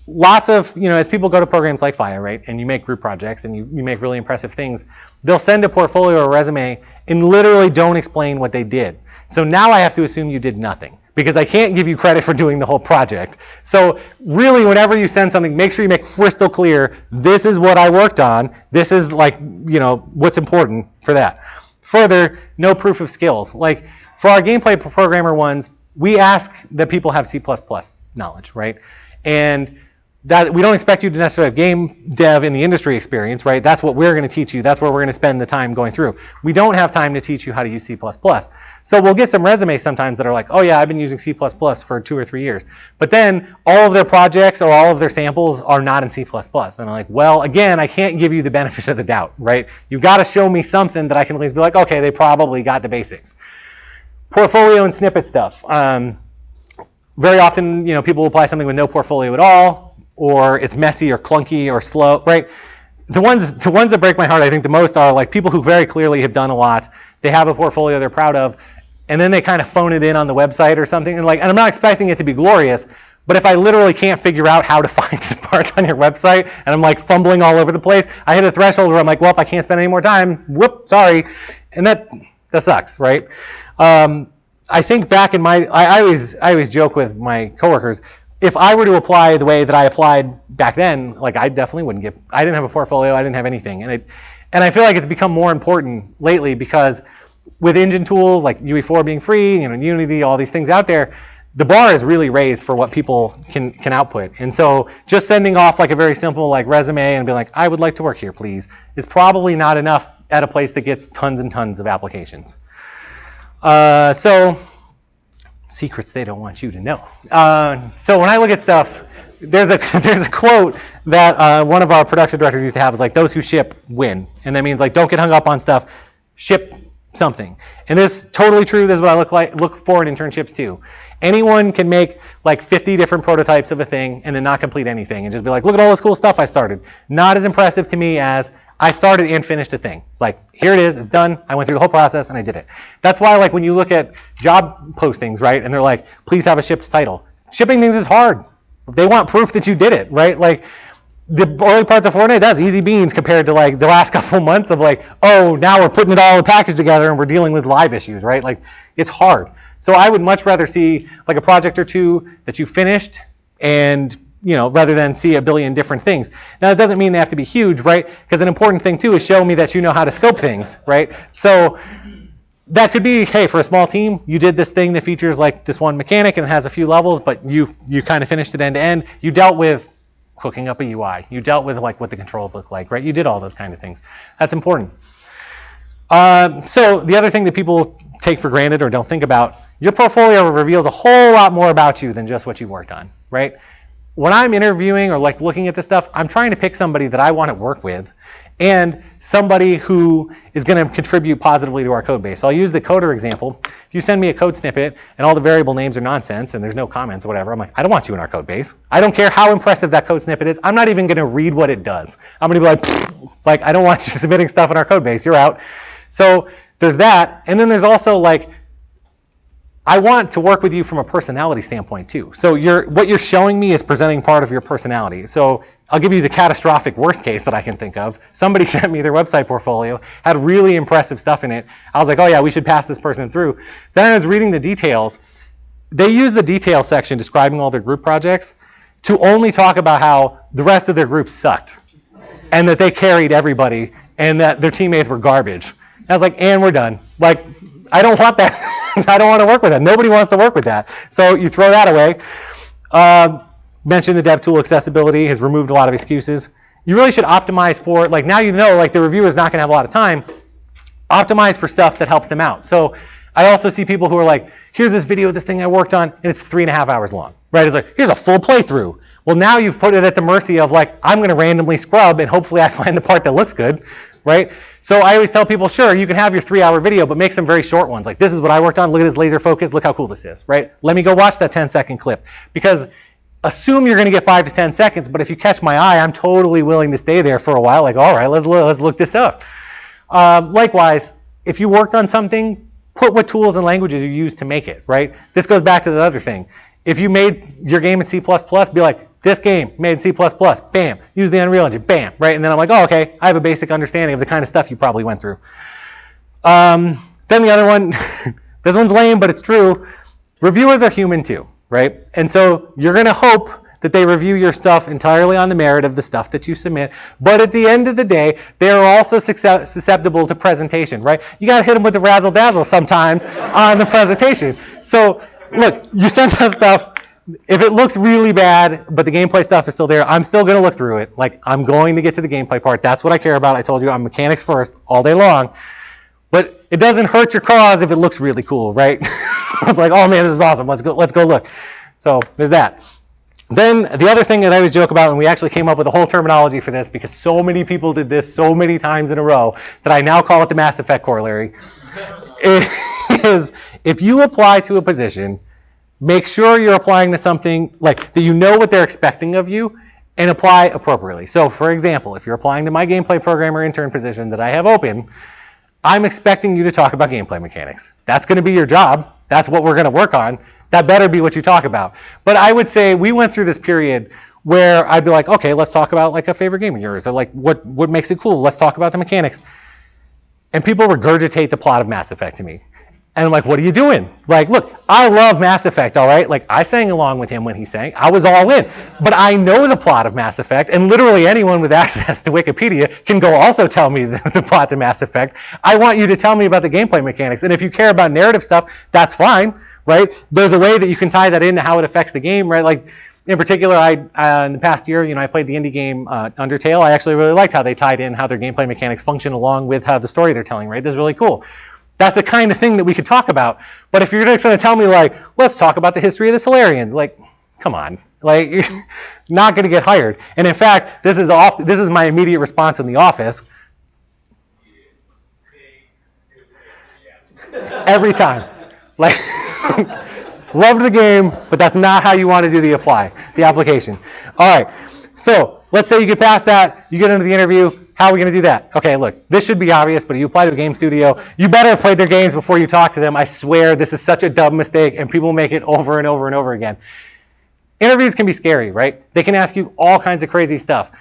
Lots of, as people go to programs like FIEA, right, and you make group projects and you make really impressive things, they'll send a portfolio or a resume and literally don't explain what they did. So now I have to assume you did nothing because I can't give you credit for doing the whole project. So really, whenever you send something, make sure you make crystal clear, this is what I worked on. This is like, what's important for that. Further, no proof of skills. Like, for our gameplay programmer ones, we ask that people have C++ knowledge, right? And that we don't expect you to necessarily have game dev in the industry experience, right? That's what we're going to teach you. That's where we're going to spend the time going through. We don't have time to teach you how to use C++. So we'll get some resumes sometimes that are like, oh yeah, I've been using C++ for 2 or 3 years. But then all of their projects or all of their samples are not in C++. And I'm like, well, again, I can't give you the benefit of the doubt, right? You've got to show me something that I can at least be like, okay, they probably got the basics. Portfolio and snippet stuff. Very often, people apply something with no portfolio at all, or it's messy or clunky or slow, right? The ones that break my heart, I think the most are like people who very clearly have done a lot. They have a portfolio they're proud of, and then they kind of phone it in on the website or something. And I'm not expecting it to be glorious, but if I literally can't figure out how to find the parts on your website, and I'm like fumbling all over the place, I hit a threshold where I'm like, well, I can't spend any more time. Whoop, sorry, and that sucks, right? I think back in I always joke with my coworkers, if I were to apply the way that I applied back then, like I definitely wouldn't I didn't have a portfolio, I didn't have anything. And I feel like it's become more important lately because with engine tools like UE4 being free, Unity, all these things out there, the bar is really raised for what people can output. And so just sending off like a very simple like resume and being like, I would like to work here, please, is probably not enough at a place that gets tons and tons of applications. So secrets they don't want you to know. So when I look at stuff, there's a quote that one of our production directors used to have, is like, those who ship win. And that means like, don't get hung up on stuff, ship something. And this is totally true. This is what I look for in internships too. Anyone can make like 50 different prototypes of a thing and then not complete anything and just be like, look at all this cool stuff I started. Not as impressive to me as I started and finished a thing. Like, here it is, it's done. I went through the whole process and I did it. That's why, like, when you look at job postings, right, and they're like, please have a shipped title. Shipping things is hard. They want proof that you did it, right? Like, the early parts of Fortnite, that's easy beans compared to like the last couple months of like, oh, now we're putting it all in a package together and we're dealing with live issues, right? Like, it's hard. So I would much rather see like a project or two that you finished, and rather than see a billion different things. Now, it doesn't mean they have to be huge, right? Because an important thing too is show me that you know how to scope things, right? So that could be, hey, for a small team, you did this thing that features like this one mechanic and has a few levels, but you kind of finished it end to end. You dealt with hooking up a UI. You dealt with like what the controls look like, right? You did all those kind of things. That's important. So the other thing that people take for granted or don't think about, your portfolio reveals a whole lot more about you than just what you worked on, right? When I'm interviewing or like looking at this stuff, I'm trying to pick somebody that I want to work with and somebody who is going to contribute positively to our code base. So I'll use the coder example. If you send me a code snippet and all the variable names are nonsense and there's no comments or whatever, I'm like, I don't want you in our code base. I don't care how impressive that code snippet is. I'm not even going to read what it does. I'm going to be like, I don't want you submitting stuff in our code base. You're out. So there's that. And then there's also like, I want to work with you from a personality standpoint too. So what you're showing me is presenting part of your personality. So I'll give you the catastrophic worst case that I can think of. Somebody sent me their website portfolio, had really impressive stuff in it. I was like, oh yeah, we should pass this person through. Then I was reading the details. They use the detail section describing all their group projects to only talk about how the rest of their group sucked and that they carried everybody and that their teammates were garbage. And I was like, and we're done. Like, I don't want that. I don't want to work with that. Nobody wants to work with that. So you throw that away. Mention the dev tool accessibility has removed a lot of excuses. You really should optimize for, like, now like the reviewer is not going to have a lot of time. Optimize for stuff that helps them out. So I also see people who are like, here's this video of this thing I worked on, and it's 3.5 hours long, right? It's like, here's a full playthrough. Well, now you've put it at the mercy of like, I'm going to randomly scrub and hopefully I find the part that looks good, right? So I always tell people, sure, you can have your 3-hour video, but make some very short ones. Like, this is what I worked on. Look at this laser focus. Look how cool this is, right? Let me go watch that 10-second clip. Because assume you're going to get 5 to 10 seconds, but if you catch my eye, I'm totally willing to stay there for a while. Like, all right, let's look this up. Likewise, if you worked on something, put what tools and languages you use to make it, right? This goes back to the other thing. If you made your game in C++, be like, this game made in C++, bam, use the Unreal Engine, bam, right? And then I'm like, oh, okay, I have a basic understanding of the kind of stuff you probably went through. Then the other one, this one's lame, but it's true. Reviewers are human too, right? And so you're going to hope that they review your stuff entirely on the merit of the stuff that you submit. But at the end of the day, they are also susceptible to presentation, right? You got to hit them with the razzle dazzle sometimes on the presentation. So look, you sent us stuff. If it looks really bad, but the gameplay stuff is still there, I'm still going to look through it. Like, I'm going to get to the gameplay part. That's what I care about. I told you I'm mechanics first all day long. But it doesn't hurt your cause if it looks really cool, right? I was like, oh man, this is awesome. Let's go look. So there's that. Then the other thing that I always joke about, and we actually came up with a whole terminology for this because so many people did this so many times in a row that I now call it the Mass Effect corollary, is if you apply to a position, make sure you're applying to something like that you know what they're expecting of you and apply appropriately. So for example, if you're applying to my gameplay programmer intern position that I have open, I'm expecting you to talk about gameplay mechanics. That's going to be your job. That's what we're going to work on. That better be what you talk about. But I would say we went through this period where I'd be like, okay, let's talk about like a favorite game of yours, or like what makes it cool. Let's talk about the mechanics. And people regurgitate the plot of Mass Effect to me. And I'm like, what are you doing? Like, look, I love Mass Effect, all right? Like, I sang along with him when he sang. I was all in. But I know the plot of Mass Effect, and literally anyone with access to Wikipedia can go also tell me the plot to Mass Effect. I want you to tell me about the gameplay mechanics. And if you care about narrative stuff, that's fine, right? There's a way that you can tie that into how it affects the game, right? Like, in particular, in the past year, I played the indie game Undertale. I actually really liked how they tied in how their gameplay mechanics function along with how the story they're telling, right? This is really cool. That's the kind of thing that we could talk about. But if you're just going to tell me, like, let's talk about the history of the Solarians, like, come on, like you're not going to get hired. And in fact, this is my immediate response in the office. Every time. Like, loved the game, but that's not how you want to do the application. All right, so let's say you get past that, you get into the interview. How are we going to do that? Okay, look, this should be obvious, but if you apply to a game studio, you better have played their games before you talk to them. I swear this is such a dumb mistake, and people make it over and over and over again. Interviews can be scary, right? They can ask you all kinds of crazy stuff.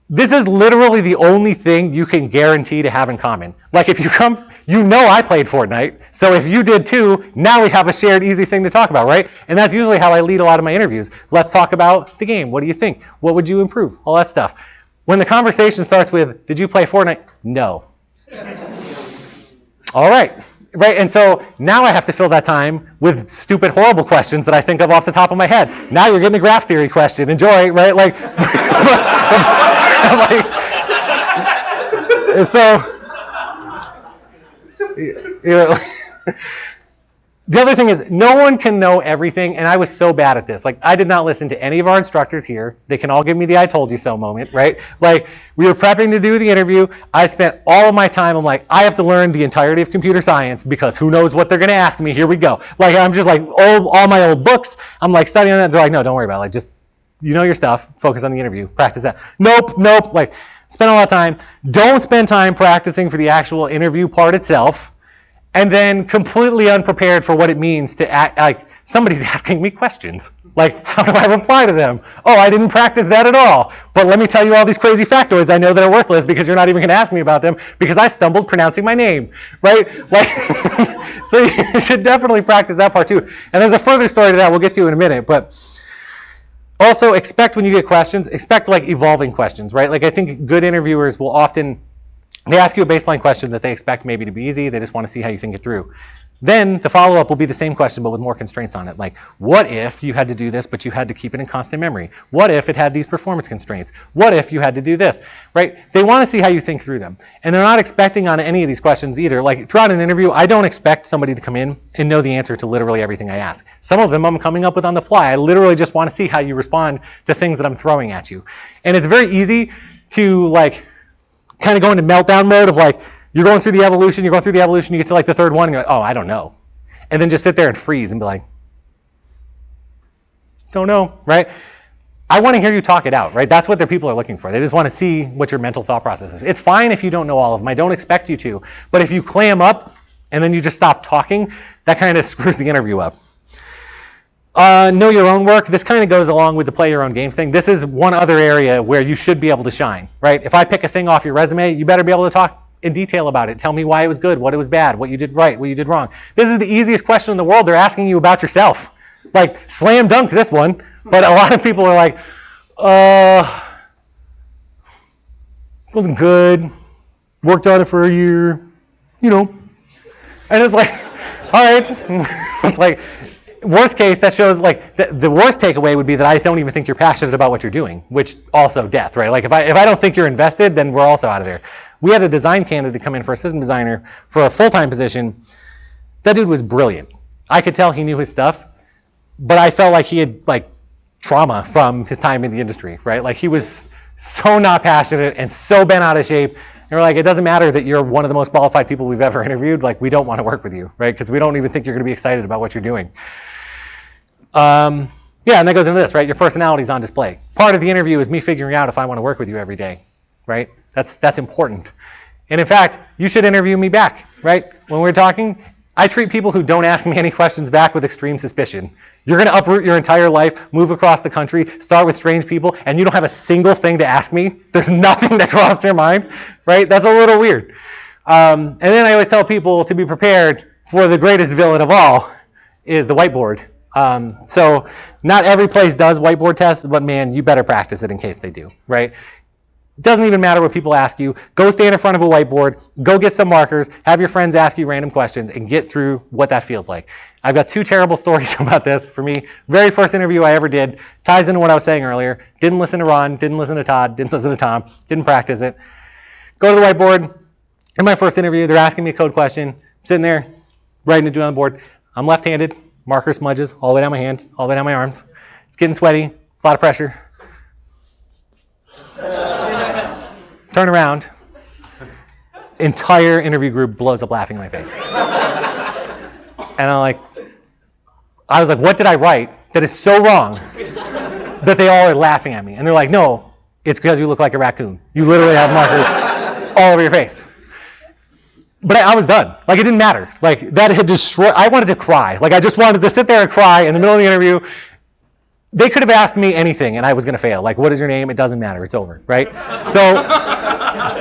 This is literally the only thing you can guarantee to have in common. Like if you come, you know I played Fortnite, so if you did too, now we have a shared easy thing to talk about, right? And that's usually how I lead a lot of my interviews. Let's talk about the game. What do you think? What would you improve? All that stuff. When the conversation starts with, did you play Fortnite? No. All right. Right, and so now I have to fill that time with stupid, horrible questions that I think of off the top of my head. Now you're getting a graph theory question. Enjoy, right? Like, and so, you know, the other thing is, no one can know everything, and I was so bad at this. Like, I did not listen to any of our instructors here. They can all give me the I told you so moment, right? Like, we were prepping to do the interview. I spent all of my time, I'm like, I have to learn the entirety of computer science because who knows what they're going to ask me. Here we go. Like, I'm just like, all my old books, I'm like studying that. They're like, no, don't worry about it. Like, just, you know your stuff. Focus on the interview. Practice that. Nope. Like, spend a lot of time. Don't spend time practicing for the actual interview part itself. And then completely unprepared for what it means to act like somebody's asking me questions. Like, how do I reply to them? Oh, I didn't practice that at all. But let me tell you all these crazy factoids I know that are worthless because you're not even going to ask me about them because I stumbled pronouncing my name, right? Like, so you should definitely practice that part too. And there's a further story to that we'll get to in a minute. But also expect when you get questions, expect like evolving questions, right? Like I think good interviewers will often, they ask you a baseline question that they expect maybe to be easy. They just want to see how you think it through. Then the follow-up will be the same question, but with more constraints on it. Like, what if you had to do this, but you had to keep it in constant memory? What if it had these performance constraints? What if you had to do this, right? They want to see how you think through them. And they're not expecting on any of these questions either. Like, throughout an interview, I don't expect somebody to come in and know the answer to literally everything I ask. Some of them I'm coming up with on the fly. I literally just want to see how you respond to things that I'm throwing at you. And it's very easy to, like, kind of go into meltdown mode of like, you're going through the evolution, you get to like the third one, and you're like, oh, I don't know. And then just sit there and freeze and be like, don't know, right? I want to hear you talk it out, right? That's what the people are looking for. They just want to see what your mental thought process is. It's fine if you don't know all of them. I don't expect you to. But if you clam up and then you just stop talking, that kind of screws the interview up. Know your own work. This kind of goes along with the play your own games thing. This is one other area where you should be able to shine, right? If I pick a thing off your resume, you better be able to talk in detail about it. Tell me why it was good, what it was bad, what you did right, what you did wrong. This is the easiest question in the world. They're asking you about yourself. Like, slam dunk this one. But a lot of people are like, wasn't good. Worked on it for a year, you know. And it's like, all right. It's like, worst case, that shows like the worst takeaway would be that I don't even think you're passionate about what you're doing, which also death, right? Like if I don't think you're invested, then we're also out of there. We had a design candidate come in for a system designer for a full-time position. That dude was brilliant. I could tell he knew his stuff, but I felt like he had like trauma from his time in the industry, right? Like he was so not passionate and so bent out of shape. And we're like, it doesn't matter that you're one of the most qualified people we've ever interviewed. Like we don't want to work with you, right? Because we don't even think you're going to be excited about what you're doing. Yeah, and that goes into this, right? Your personality is on display. Part of the interview is me figuring out if I want to work with you every day, right? That's important. And in fact, you should interview me back, right? When we're talking, I treat people who don't ask me any questions back with extreme suspicion. You're going to uproot your entire life, move across the country, start with strange people, and you don't have a single thing to ask me. There's nothing that crossed your mind, right? That's a little weird. And then I always tell people to be prepared for the greatest villain of all is the whiteboard. So not every place does whiteboard tests, but man, you better practice it in case they do, right? It doesn't even matter what people ask you. Go stand in front of a whiteboard, go get some markers, have your friends ask you random questions, and get through what that feels like. I've got 2 terrible stories about this for me. Very first interview I ever did, ties into what I was saying earlier. Didn't listen to Ron, didn't listen to Todd, didn't listen to Tom, didn't practice it. Go to the whiteboard. In my first interview, they're asking me a code question. I'm sitting there, writing it down on the board. I'm left-handed. Marker smudges all the way down my hand, all the way down my arms. It's getting sweaty. It's a lot of pressure. Turn around. Entire interview group blows up laughing in my face. And I was like, what did I write that is so wrong that they all are laughing at me? And they're like, no, it's because you look like a raccoon. You literally have markers all over your face. But I was done. Like, it didn't matter. Like, that had destroyed. I wanted to cry. Like, I just wanted to sit there and cry in the middle of the interview. They could have asked me anything, and I was going to fail. Like, what is your name? It doesn't matter. It's over, right? So,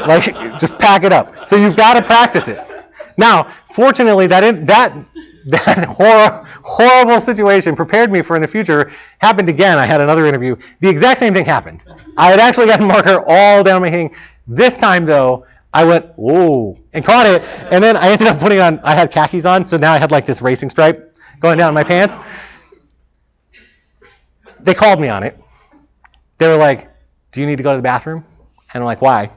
like, just pack it up. So you've got to practice it. Now, fortunately, that horrible situation prepared me for in the future. Happened again. I had another interview. The exact same thing happened. I had actually gotten a marker all down my thing. This time, though, I went, whoa, and caught it. And then I ended up putting on, I had khakis on, so now I had like this racing stripe going down my pants. They called me on it. They were like, do you need to go to the bathroom? And I'm like, why?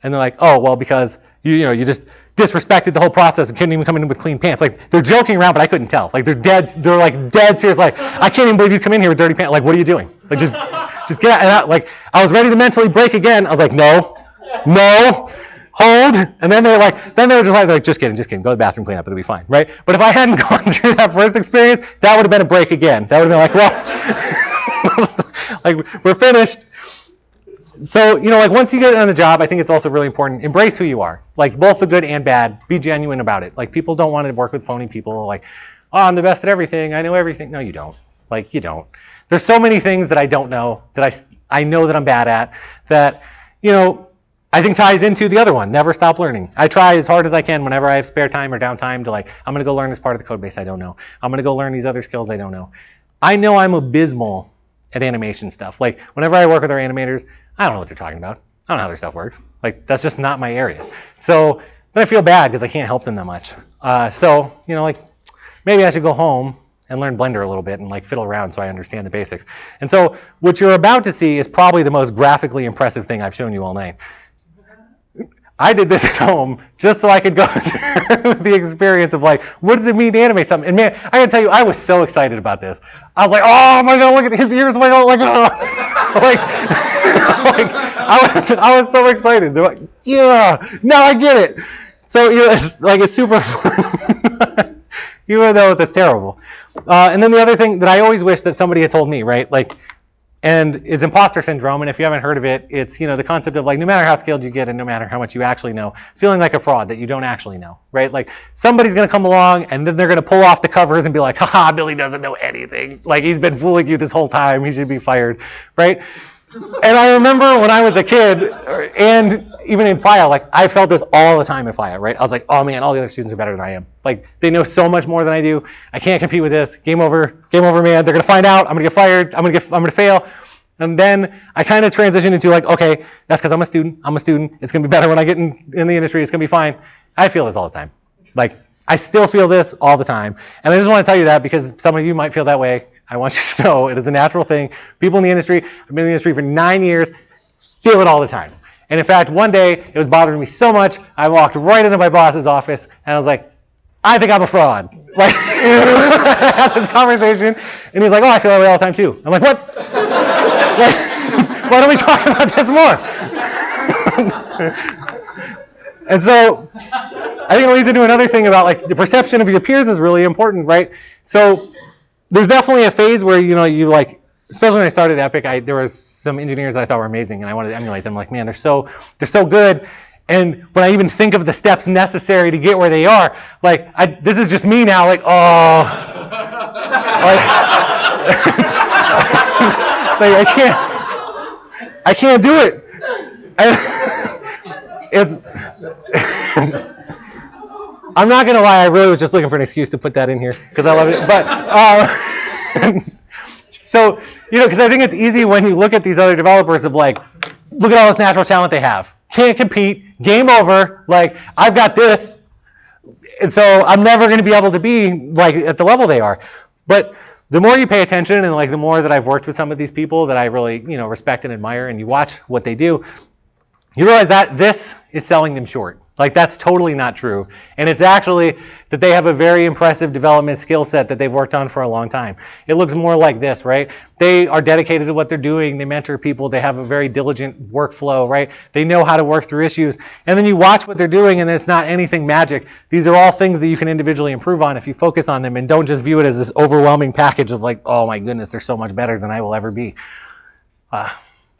And they're like, oh, well, because you just disrespected the whole process and couldn't even come in with clean pants. Like, they're joking around, but I couldn't tell. Like, they're dead serious. Like, I can't even believe you come in here with dirty pants. Like, what are you doing? Like, just get out. And I was ready to mentally break again. I was like, no, hold. And then they were just like, just kidding, go to the bathroom, clean up, it'll be fine, right? But if I hadn't gone through that first experience, that would have been a break again. That would have been like, well, like, we're finished. So, like, once you get on the job, I think it's also really important, embrace who you are. Like, both the good and bad, be genuine about it. Like, people don't want to work with phony people, like, oh, I'm the best at everything, I know everything. No, you don't. Like, you don't. There's so many things that I don't know, that I know that I'm bad at, that, I think ties into the other one, never stop learning. I try as hard as I can whenever I have spare time or downtime to I'm going to go learn this part of the code base I don't know. I'm going to go learn these other skills I don't know. I know I'm abysmal at animation stuff. Like, whenever I work with our animators, I don't know what they're talking about. I don't know how their stuff works. Like, that's just not my area. So then I feel bad because I can't help them that much. So, maybe I should go home and learn Blender a little bit and fiddle around so I understand the basics. And so what you're about to see is probably the most graphically impressive thing I've shown you all night. I did this at home just so I could go through the experience of what does it mean to animate something? And man, I gotta tell you, I was so excited about this. I was like, oh my god, look at his ears, oh my god, I was so excited. They're like, yeah, now I get it. So it's super fun, even though it's terrible. And then the other thing that I always wish that somebody had told me, right? And it's imposter syndrome, and if you haven't heard of it, it's the concept of no matter how skilled you get and no matter how much you actually know, feeling like a fraud that you don't actually know, right? Like, somebody's going to come along and then they're going to pull off the covers and be like, haha, Billy doesn't know anything. Like, he's been fooling you this whole time. He should be fired, right? And I remember when I was a kid, and even in FIEA, I felt this all the time in FIEA, right? I was like, oh man, all the other students are better than I am. They know so much more than I do. I can't compete with this. Game over, man. They're gonna find out. I'm gonna get fired. I'm gonna fail. And then I kind of transitioned into okay, that's because I'm a student. It's gonna be better when I get in the industry. It's gonna be fine. I feel this all the time. I still feel this all the time. And I just want to tell you that because some of you might feel that way. I want you to know it is a natural thing. People in the industry, I've been in the industry for 9 years, feel it all the time. And in fact, one day, it was bothering me so much, I walked right into my boss's office, and I was like, I think I'm a fraud. I had this conversation, and he's like, oh, I feel that way all the time too. I'm like, what? Why don't we talk about this more? And so, I think it leads into another thing about the perception of your peers is really important, right? So, there's definitely a phase where, especially when I started Epic, there was some engineers that I thought were amazing, and I wanted to emulate them. Like, man, they're so good. And when I even think of the steps necessary to get where they are, this is just me now. I can't do it. I'm not gonna lie. I really was just looking for an excuse to put that in here because I love it. But so because I think it's easy when you look at these other developers of look at all this natural talent they have. Can't compete. Game over. I've got this, and so I'm never going to be able to be at the level they are. But the more you pay attention, and the more that I've worked with some of these people that I really respect and admire, and you watch what they do, you realize that this is selling them short. Like, that's totally not true. And it's actually that they have a very impressive development skill set that they've worked on for a long time. It looks more like this, right? They are dedicated to what they're doing. They mentor people. They have a very diligent workflow, right? They know how to work through issues. And then you watch what they're doing, and it's not anything magic. These are all things that you can individually improve on if you focus on them and don't just view it as this overwhelming package of like, oh my goodness, they're so much better than I will ever be.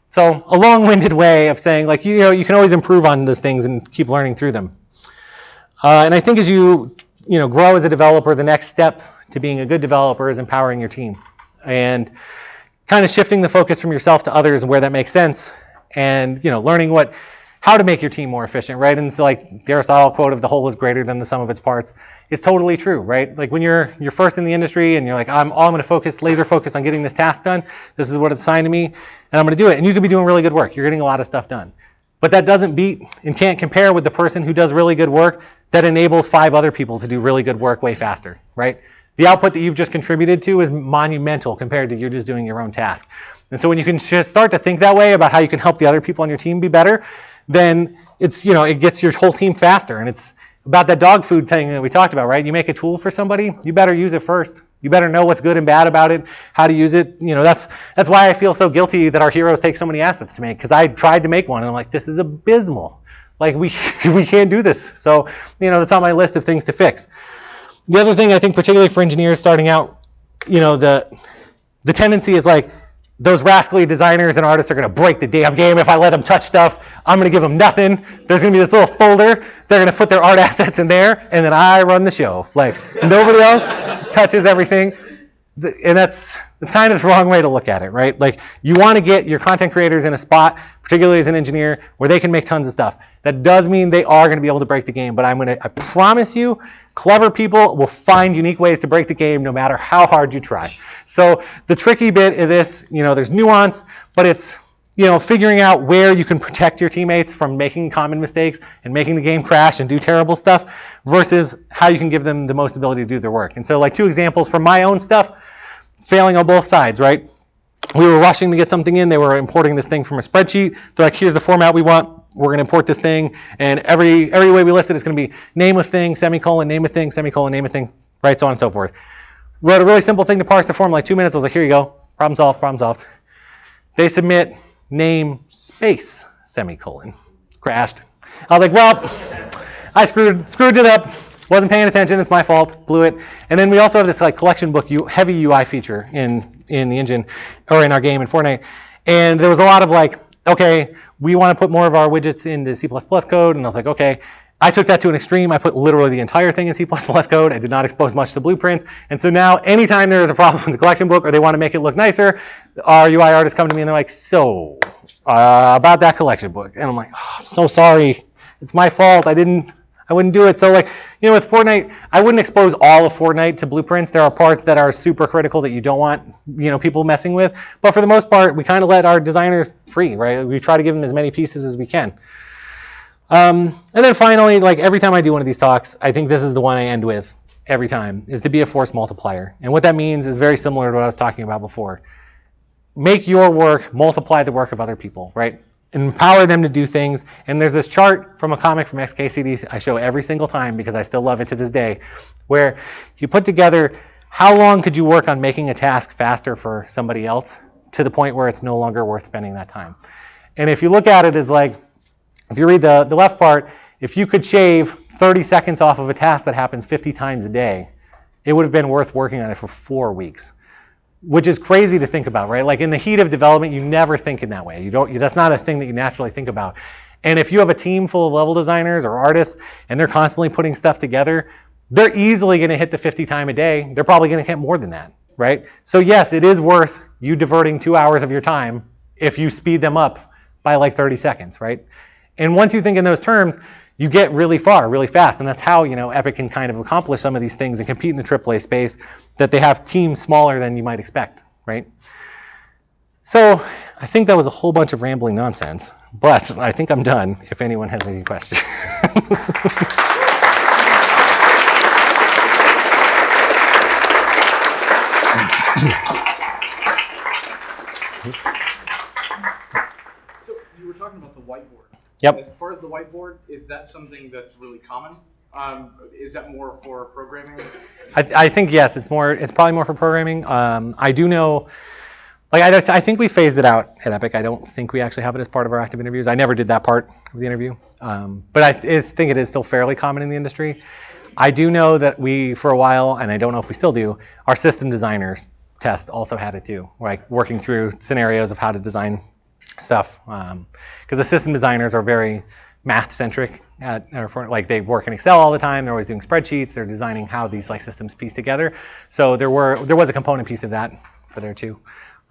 So a long-winded way of saying, like, you know, you can always improve on those things and keep learning through them. And I think as you grow as a developer, the next step to being a good developer is empowering your team and kind of shifting the focus from yourself to others and where that makes sense, and learning how to make your team more efficient, right? And it's like the Aristotle quote of the whole is greater than the sum of its parts is totally true, right? Like when you're first in the industry and you're like, I'm going to laser focus on getting this task done. This is what it's assigned to me, and I'm going to do it. And you could be doing really good work. You're getting a lot of stuff done. But that doesn't beat and can't compare with the person who does really good work that enables 5 other people to do really good work way faster, right? The output that you've just contributed to is monumental compared to you just doing your own task. And so when you can start to think that way about how you can help the other people on your team be better, then it's, it gets your whole team faster. And it's about that dog food thing that we talked about, right? You make a tool for somebody, you better use it first. You better know what's good and bad about it, how to use it. That's why I feel so guilty that our heroes take so many assets to make, because I tried to make one and I'm like, this is abysmal. Like we can't do this. So, that's on my list of things to fix. The other thing I think, particularly for engineers starting out, the tendency is like, those rascally designers and artists are going to break the damn game if I let them touch stuff. I'm going to give them nothing. There's going to be this little folder. They're going to put their art assets in there, and then I run the show. Like, nobody else touches everything. And that's kind of the wrong way to look at it, right? Like, you want to get your content creators in a spot, particularly as an engineer, where they can make tons of stuff. That does mean they are going to be able to break the game, but I promise you, clever people will find unique ways to break the game no matter how hard you try. So the tricky bit of this, there's nuance, but it's, figuring out where you can protect your teammates from making common mistakes and making the game crash and do terrible stuff versus how you can give them the most ability to do their work. And so like 2 examples from my own stuff, failing on both sides, right? We were rushing to get something in. They were importing this thing from a spreadsheet. They're like, here's the format we want. We're going to import this thing. And every way we list it is going to be name of thing, semicolon, name of thing, semicolon, name of thing, right, so on and so forth. Wrote a really simple thing to parse the form, like 2 minutes. I was like, here you go. Problem solved, problem solved. They submit name space, semicolon. Crashed. I was like, well, I screwed it up. Wasn't paying attention. It's my fault. Blew it. And then we also have this like collection book heavy UI feature in the engine or in our game in Fortnite. And there was a lot of like, okay, we want to put more of our widgets into C++ code. And I was like, okay. I took that to an extreme. I put literally the entire thing in C++ code. I did not expose much to blueprints. And so now anytime there is a problem with the collection book or they want to make it look nicer, our UI artists come to me and they're like, so about that collection book. And I'm like, oh, I'm so sorry. It's my fault. I wouldn't do it. So like, with Fortnite, I wouldn't expose all of Fortnite to blueprints. There are parts that are super critical that you don't want, people messing with. But for the most part, we kind of let our designers free, right? We try to give them as many pieces as we can. And then finally, like every time I do one of these talks, I think this is the one I end with every time, is to be a force multiplier. And what that means is very similar to what I was talking about before. Make your work multiply the work of other people, right? Empower them to do things. And there's this chart from a comic from XKCD I show every single time because I still love it to this day, where you put together how long could you work on making a task faster for somebody else to the point where it's no longer worth spending that time. And if you look at it as like, if you read the left part, if you could shave 30 seconds off of a task that happens 50 times a day, it would have been worth working on it for 4 weeks, which is crazy to think about, right? Like in the heat of development, you never think in that way. That's not a thing that you naturally think about. And if you have a team full of level designers or artists and they're constantly putting stuff together, they're easily going to hit the 50 time a day. They're probably going to hit more than that, right? So yes, it is worth you diverting 2 hours of your time if you speed them up by like 30 seconds, right? And once you think in those terms, you get really far, really fast. And that's how, Epic can kind of accomplish some of these things and compete in the AAA space, that they have teams smaller than you might expect, right? So I think that was a whole bunch of rambling nonsense, but I think I'm done if anyone has any questions. So you were talking about the whiteboard. Yep. As far as as the whiteboard, is that something that's really common? Is that more for programming? I think yes, it's probably more for programming. I do know, like I think we phased it out at Epic. I don't think we actually have it as part of our active interviews. I never did that part of the interview, but I think it is still fairly common in the industry. I do know that we, for a while, and I don't know if we still do, our system designers test also had it too, like working through scenarios of how to design stuff, because the system designers are very math-centric like they work in Excel all the time. They're always doing spreadsheets. They're designing how these like systems piece together. So there was a component piece of that for there too.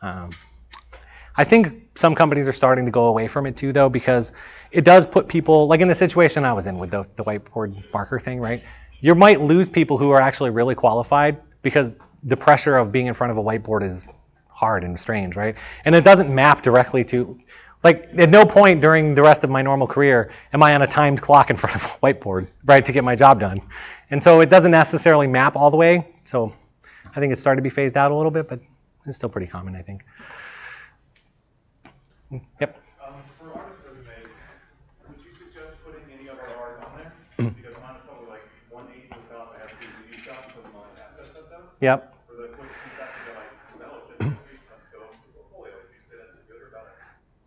I think some companies are starting to go away from it too, though, because it does put people, like in the situation I was in with the whiteboard marker thing, right? You might lose people who are actually really qualified because the pressure of being in front of a whiteboard is hard and strange, right? And it doesn't map directly to, like, at no point during the rest of my normal career am I on a timed clock in front of a whiteboard, right, to get my job done. And so it doesn't necessarily map all the way. So I think it's started to be phased out a little bit, but it's still pretty common, I think. Yep. For artist resumes, would you suggest putting any of our art on there? Because mine's probably like 1/8 of the top. I have to do video shots of my asset sets out. Yep. For the quick piece after that, developed it, let's go to the portfolio. Would you say that's good or bad?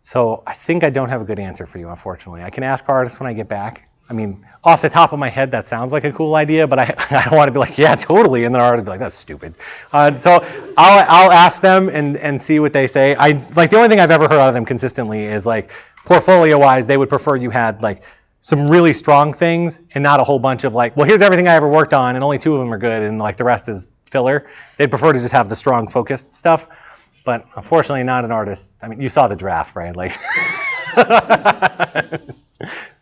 So I think I don't have a good answer for you, unfortunately. I can ask artists when I get back. I mean, off the top of my head, that sounds like a cool idea, but I don't want to be like, yeah, totally, and then artists be like, that's stupid. So I'll ask them and see what they say. The only thing I've ever heard out of them consistently is like, portfolio-wise, they would prefer you had like some really strong things and not a whole bunch of like, well, here's everything I ever worked on, and only 2 of them are good, and like the rest is filler. They'd prefer to just have the strong, focused stuff. But unfortunately, not an artist. I mean, you saw the draft, right? Like.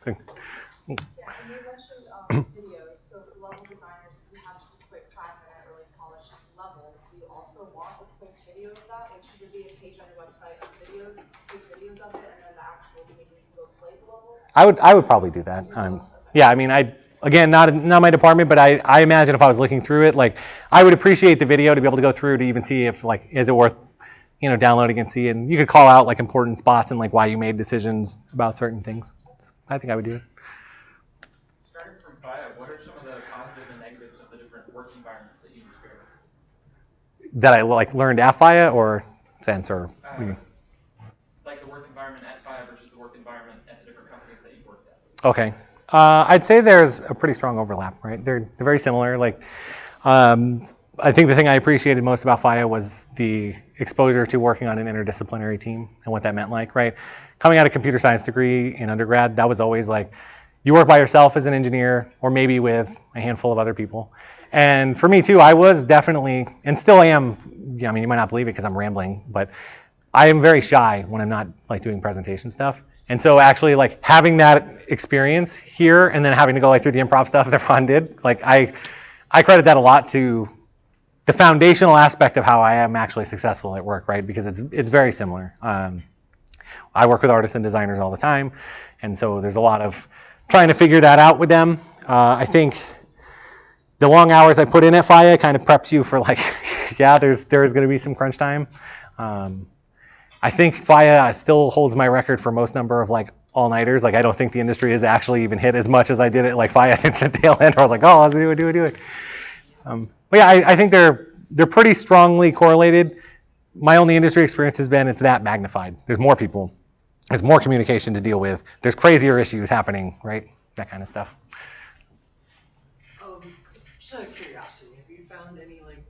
So, Yeah, and you mentioned videos. So for level designers, if you have just a quick 5-minute really polished level, do you also want a quick video of that? Like, should there be a page on your website of videos, quick videos of it, and then the actual video you can go play the level? I would probably do that. Yeah, I mean, again, not my department, but I imagine if I was looking through it, like, I would appreciate the video to be able to go through to even see if, like, is it worth, downloading and see. And you could call out like important spots and like why you made decisions about certain things. So I think I would do it. Starting from FIEA, what are some of the positives and negatives of the different work environments that you've experienced? That I like learned at FIEA or sense or? Like the work environment at FIEA versus the work environment at the different companies that you've worked at. Okay. I'd say there's a pretty strong overlap, right? They're very similar. Like, I think the thing I appreciated most about FIEA was the exposure to working on an interdisciplinary team and what that meant like, right? Coming out of computer science degree in undergrad, that was always like, you work by yourself as an engineer or maybe with a handful of other people. And for me too, I was definitely, and still am, I mean, you might not believe it because I'm rambling, but I am very shy when I'm not like doing presentation stuff. And so actually like having that experience here and then having to go like through the improv stuff that Ron did, like I credit that a lot to the foundational aspect of how I am actually successful at work, right? Because it's very similar. I work with artists and designers all the time, and so there's a lot of trying to figure that out with them. I think the long hours I put in at FIEA kind of preps you for like, yeah, there's going to be some crunch time. I think FIEA still holds my record for most number of like all-nighters. Like I don't think the industry has actually even hit as much as I did at like FIEA at the tail end. Where I was like, oh, let's do it. But yeah, I think they're pretty strongly correlated. My only industry experience has been it's that magnified. There's more people. There's more communication to deal with. There's crazier issues happening, right? That kind of stuff. Just out of curiosity, have you found any like?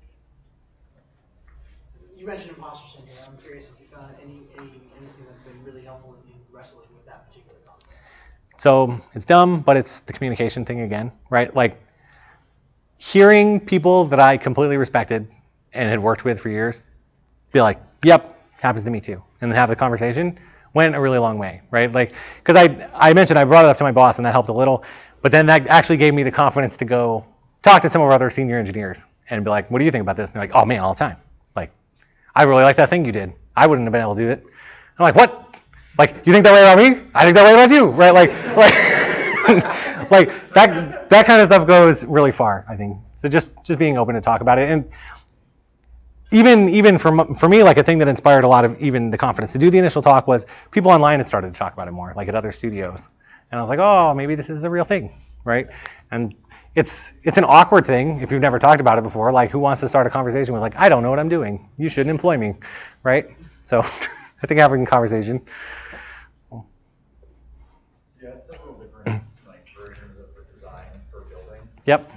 You mentioned imposter syndrome. I'm curious if you found anything that's been really helpful in wrestling with that particular concept. So it's dumb, but it's the communication thing again, right? Like, hearing people that I completely respected and had worked with for years be like, yep, happens to me too. And then have the conversation went a really long way, right? Like, because I mentioned I brought it up to my boss and that helped a little, but then that actually gave me the confidence to go talk to some of our other senior engineers and be like, what do you think about this? And they're like, oh man, all the time. Like, I really like that thing you did. I wouldn't have been able to do it. I'm like, what? Like, you think that way about me? I think that way about you, right? Like like that kind of stuff goes really far, I think. So just being open to talk about it. And even for me, like a thing that inspired a lot of even the confidence to do the initial talk was people online had started to talk about it more, like at other studios. And I was like, oh, maybe this is a real thing, right? And it's an awkward thing if you've never talked about it before. Like, who wants to start a conversation with, like, I don't know what I'm doing. You shouldn't employ me, right? So I think having a conversation. So you had several different like versions of the design for building. Yep.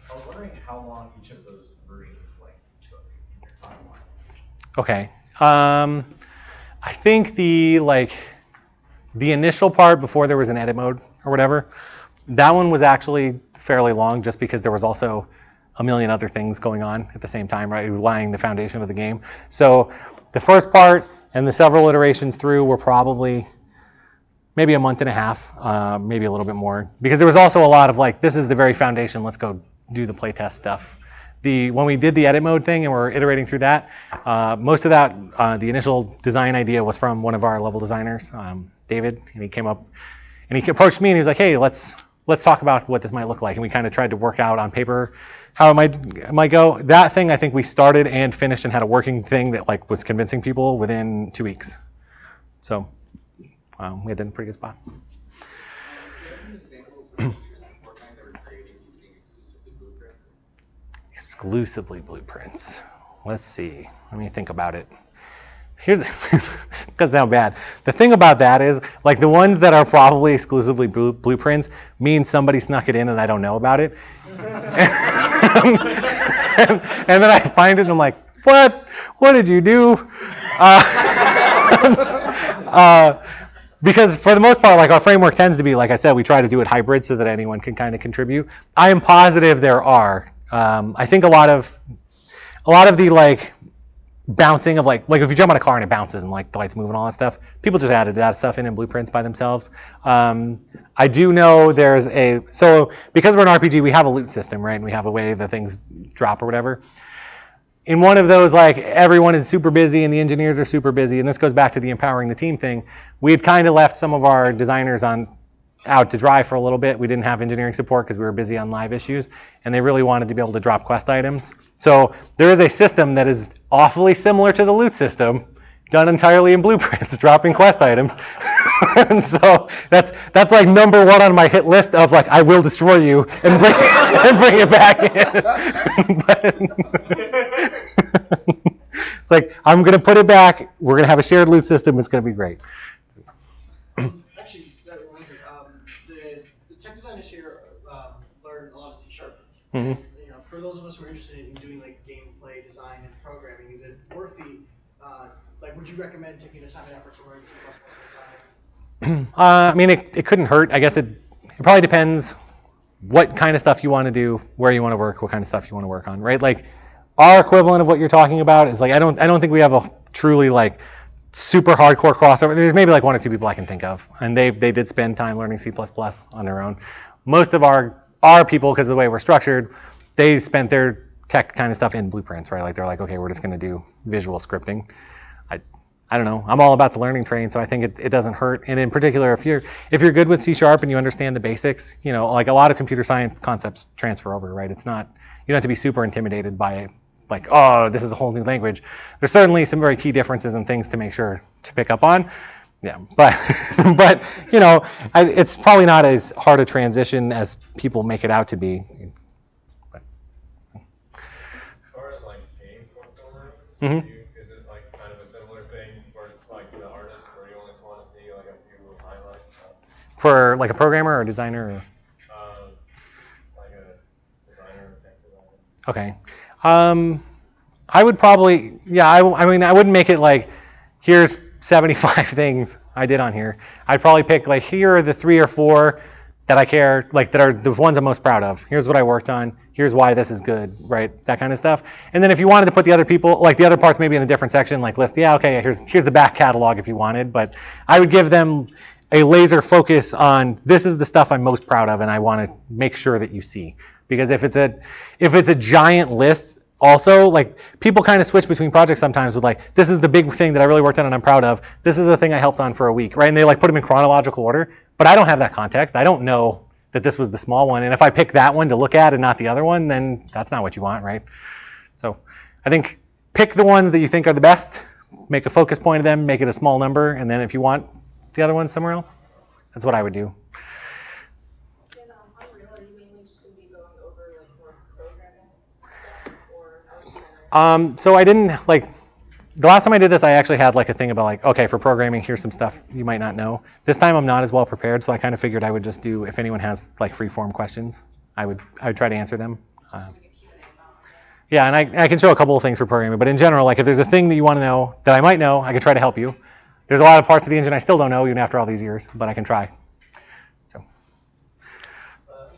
I was wondering how long each of those versions like took in your timeline. Okay. I think the initial part before there was an edit mode or whatever, that one was actually fairly long just because there was also a million other things going on at the same time, right? Laying the foundation of the game. So the first part and the several iterations through were probably maybe a month and a half, maybe a little bit more, because there was also a lot of like, this is the very foundation, let's go do the playtest stuff. When we did the edit mode thing and we're iterating through that, most of that, the initial design idea was from one of our level designers, David, and he came up and he approached me and he was like, hey, let's talk about what this might look like. And we kind of tried to work out on paper how it might go. That thing, I think we started and finished and had a working thing that like was convincing people within 2 weeks. So we had in a pretty good spot. Do you have any examples of features in Fortnite that were created using exclusively blueprints? Exclusively blueprints. Let's see. Let me think about it. Here's this doesn't sound bad. The thing about that is, like, the ones that are probably exclusively blueprints mean somebody snuck it in and I don't know about it. and then I find it and I'm like, what? What did you do? Because for the most part, like, our framework tends to be, like I said, we try to do it hybrid so that anyone can kind of contribute. I am positive there are. I think a lot of the like bouncing of like if you jump on a car and it bounces and like the lights move and all that stuff, people just added that stuff in blueprints by themselves. I do know so because we're an RPG, we have a loot system, right? And we have a way that things drop or whatever. In one of those, like, everyone is super busy and the engineers are super busy, and this goes back to the empowering the team thing. We had kind of left some of our designers out to dry for a little bit. We didn't have engineering support because we were busy on live issues, and they really wanted to be able to drop quest items. So there is a system that is awfully similar to the loot system, done entirely in blueprints, dropping quest items. And so that's like number one on my hit list of like, I will destroy you and bring it back in. It's like, I'm going to put it back. We're going to have a shared loot system. It's going to be great. Actually, that reminds me. The tech designers here learn a lot of C#. Mm-hmm. And, for those of us who are interested in doing like gameplay design and programming, is it worth the would you recommend taking the time and effort to learn C++ design? I mean, it couldn't hurt. I guess it probably depends what kind of stuff you want to do, where you want to work, what kind of stuff you want to work on, right? Like, our equivalent of what you're talking about is like, I don't think we have a truly like super hardcore crossover. There's maybe like one or two people I can think of, and they did spend time learning C++ on their own. Most of our people, because of the way we're structured, they spent their tech kind of stuff in blueprints, right? Like, they're like, okay, we're just going to do visual scripting. I don't know. I'm all about the learning train, so I think it doesn't hurt. And in particular, if you're good with C# and you understand the basics, like a lot of computer science concepts transfer over, right? It's not, you don't have to be super intimidated by it, like, oh, this is a whole new language. There's certainly some very key differences and things to make sure to pick up on. Yeah, but it's probably not as hard a transition as people make it out to be. But. As far as like game fulfillment, Mm-hmm. is it like kind of a similar thing for like the artist, where you always want to see like a few highlights? For like a programmer or a designer? Or? Like a designer or tech designer. Okay. I would probably, I mean, I wouldn't make it like, here's 75 things I did on here. I'd probably pick like, here are the 3 or 4 that I care, like that are the ones I'm most proud of. Here's what I worked on. Here's why this is good, right? That kind of stuff. And then if you wanted to put the other people, like the other parts maybe in a different section, like list, okay, here's the back catalog if you wanted, but I would give them a laser focus on, this is the stuff I'm most proud of and I want to make sure that you see. Because if it's a giant list, also, like, people kind of switch between projects sometimes with like, this is the big thing that I really worked on and I'm proud of. This is a thing I helped on for a week, right? And they like put them in chronological order, but I don't have that context. I don't know that this was the small one. And if I pick that one to look at and not the other one, then that's not what you want, right? So I think pick the ones that you think are the best, make a focus point of them, make it a small number, and then if you want the other ones somewhere else, that's what I would do. So I didn't the last time I did this, I actually had like a thing about like, okay, for programming, here's some stuff you might not know. This time I'm not as well prepared, so I kind of figured I would just do, if anyone has like free form questions, I would try to answer them. Yeah, and I can show a couple of things for programming, but in general, like if there's a thing that you want to know that I might know, I could try to help you. There's a lot of parts of the engine I still don't know, even after all these years, but I can try. So.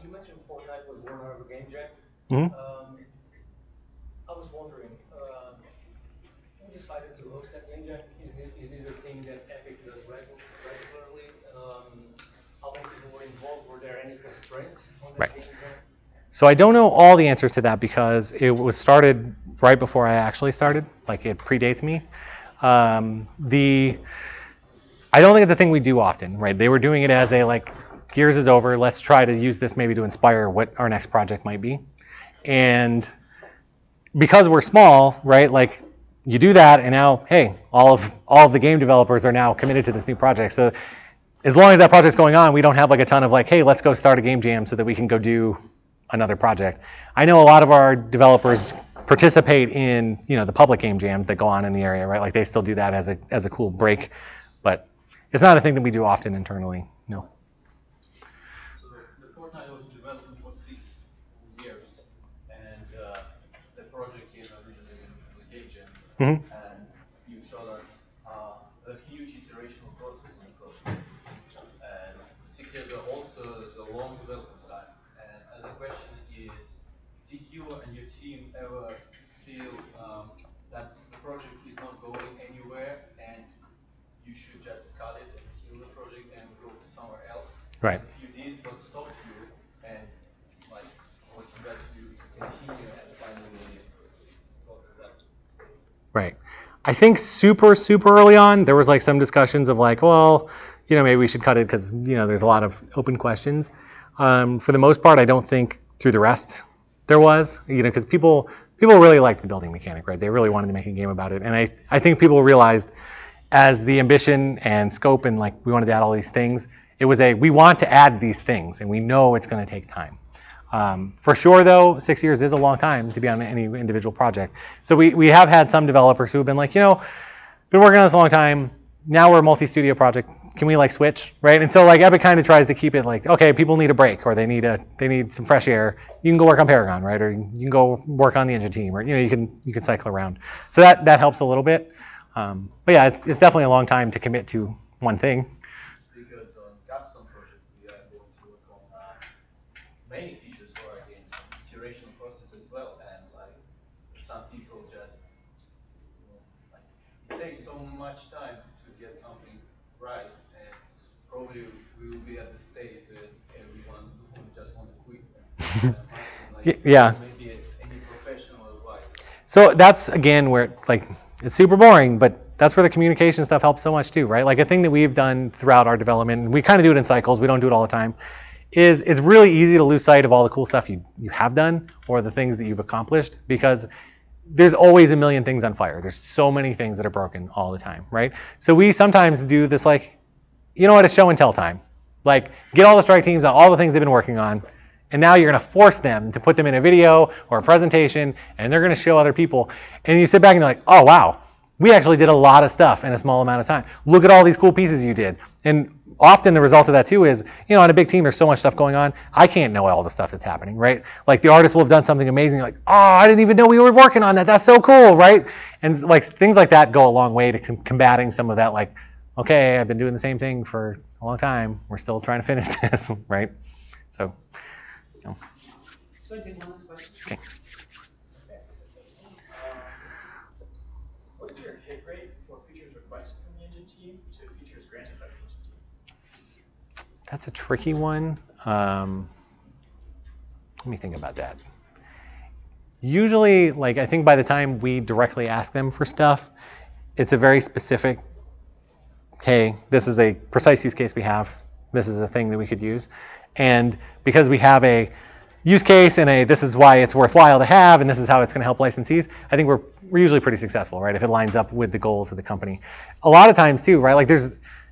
You mentioned Fortnite was born out of a game jam. Mm-hmm. I was wondering, who decided to host that game jam? Is this a thing that Epic does regularly? How many people were involved? Were there any constraints on that game jam? So I don't know all the answers to that because it was started right before I actually started. Like it predates me. I don't think it's a thing we do often, right? They were doing it as a like, Gears is over. Let's try to use this maybe to inspire what our next project might be. And because we're small, right? Like you do that, and now, hey, all of the game developers are now committed to this new project. So as long as that project's going on, we don't have like a ton of like, hey, let's go start a game jam so that we can go do another project. I know a lot of our developers participate in, the public game jams that go on in the area, right? Like they still do that as a cool break, but it's not a thing that we do often internally, no. So the Fortnite was in development for 6 years, and the project came originally in the game jam, and you showed us a huge iterational process in the project. And 6 years also is a long development time. And the question is, did you and your team ever feel that the project is not going anywhere and you should just cut it and kill the project and go to somewhere else? Right. And if you did, what stopped you and like what got you to continue and finally go to that stage? Right. I think super early on, there was like some discussions of like, well, maybe we should cut it because, there's a lot of open questions. For the most part, I don't think through the rest there was, because people really liked the building mechanic, right? They really wanted to make a game about it. And I think people realized as the ambition and scope and like we wanted to add all these things, it was we want to add these things and we know it's going to take time. For sure though, 6 years is a long time to be on any individual project. So we have had some developers who have been like, been working on this a long time. Now we're a multi-studio project. Can we like switch, right? And so like Epic kind of tries to keep it like, okay, people need a break or they need some fresh air. You can go work on Paragon, right? Or you can go work on the engine team, or you can cycle around. So that helps a little bit. But yeah, it's definitely a long time to commit to one thing. Because on Capstone project we are going to work on many features for our games, iteration process as well, and like some people just it takes so much time to get something right, and probably we will be at the stage that everyone just want to quit. Yeah. Maybe any professional advice. So that's again where it's super boring, but that's where the communication stuff helps so much too, right? Like a thing that we've done throughout our development, and we kind of do it in cycles, we don't do it all the time, is it's really easy to lose sight of all the cool stuff you have done or the things that you've accomplished because there's always a million things on fire. There's so many things that are broken all the time, right? So we sometimes do this it's show and tell time. Like get all the strike teams on all the things they've been working on, and now you're going to force them to put them in a video or a presentation, and they're going to show other people. And you sit back and you're like, oh, wow, we actually did a lot of stuff in a small amount of time. Look at all these cool pieces you did. And often the result of that too is, on a big team, there's so much stuff going on. I can't know all the stuff that's happening, right? Like the artist will have done something amazing. You're like, oh, I didn't even know we were working on that. That's so cool, right? And like things like that go a long way to combating some of that. Like, okay, I've been doing the same thing for a long time. We're still trying to finish this, right? So. So I take one last question. Okay. What is your hit rate for features requested from the engine team to features granted by the engine team? That's a tricky one. Let me think about that. Usually, I think by the time we directly ask them for stuff, it's a very specific, hey, this is a precise use case we have. This is a thing that we could use. And because we have a use case and this is why it's worthwhile to have, and this is how it's going to help licensees, I think we're usually pretty successful, right? If it lines up with the goals of the company. A lot of times too, right?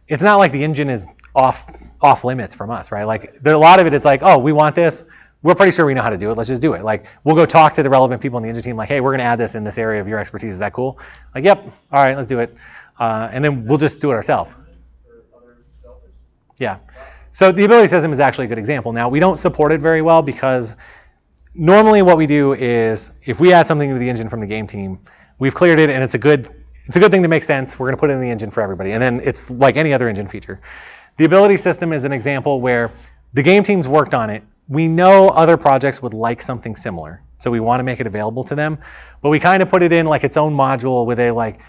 It's not like the engine is off limits from us, right? A lot of it, it's like, oh, we want this. we're pretty sure we know how to do it. Let's just do it. Like, we'll go talk to the relevant people in the engine team, like, hey, we're going to add this in this area of your expertise. Is that cool? Like, yep. All right, let's do it. And then we'll just do it ourselves. Yeah. So the ability system is actually a good example. Now, we don't support it very well because normally what we do is if we add something to the engine from the game team, we've cleared it and it's a good thing that makes sense. We're going to put it in the engine for everybody. And then it's like any other engine feature. The ability system is an example where the game team's worked on it. We know other projects would like something similar, so we want to make it available to them. But we kind of put it in like its own module with a like,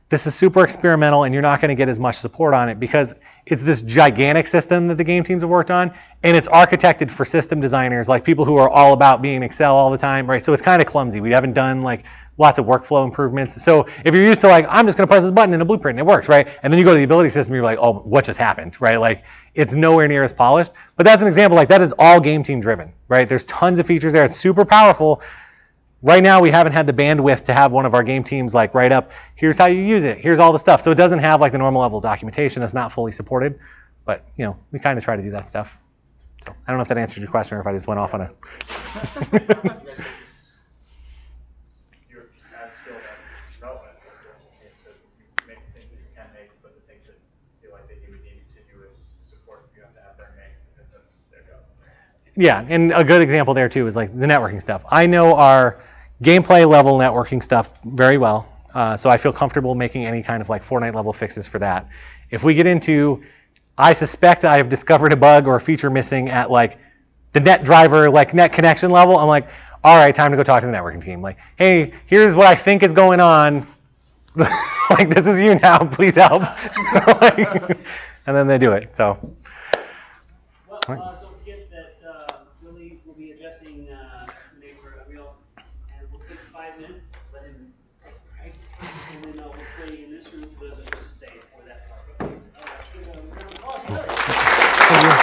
this is super experimental and you're not going to get as much support on it because it's this gigantic system that the game teams have worked on, and it's architected for system designers, like people who are all about being in Excel all the time, right? So it's kind of clumsy. We haven't done like lots of workflow improvements. So if you're used to like, I'm just going to press this button in a blueprint and it works, right? And then you go to the ability system, you're like, oh, what just happened, right? Like, it's nowhere near as polished. But that's an example, like that is all game team driven, right? There's tons of features there. It's super powerful. Right now, we haven't had the bandwidth to have one of our game teams like write up, here's how you use it, here's all the stuff. So it doesn't have like the normal level of documentation. It's not fully supported. But, you know, we kind of try to do that stuff. So I don't know if that answered your question or if I just went off on a... You're just as skilled at development, so you make the things that you can make, but the things that you feel like that you would need continuous support, you have to have them make because that's their job. Yeah, and a good example there too is like the networking stuff. I know our gameplay level networking stuff very well, so I feel comfortable making any kind of like Fortnite level fixes for that. If we get into, I suspect I have discovered a bug or a feature missing at like the net driver, like net connection level, I'm like, all right, time to go talk to the networking team. Like, hey, here's what I think is going on. Like, this is you now, please help. Like, and then they do it, so. Well, don't forget that Willie will be addressing the neighbor Real, and we'll take 5 minutes, let him take a break, and then we'll stay in this room for the stay for that talk. Please, give a round of applause for Willie. Thank you.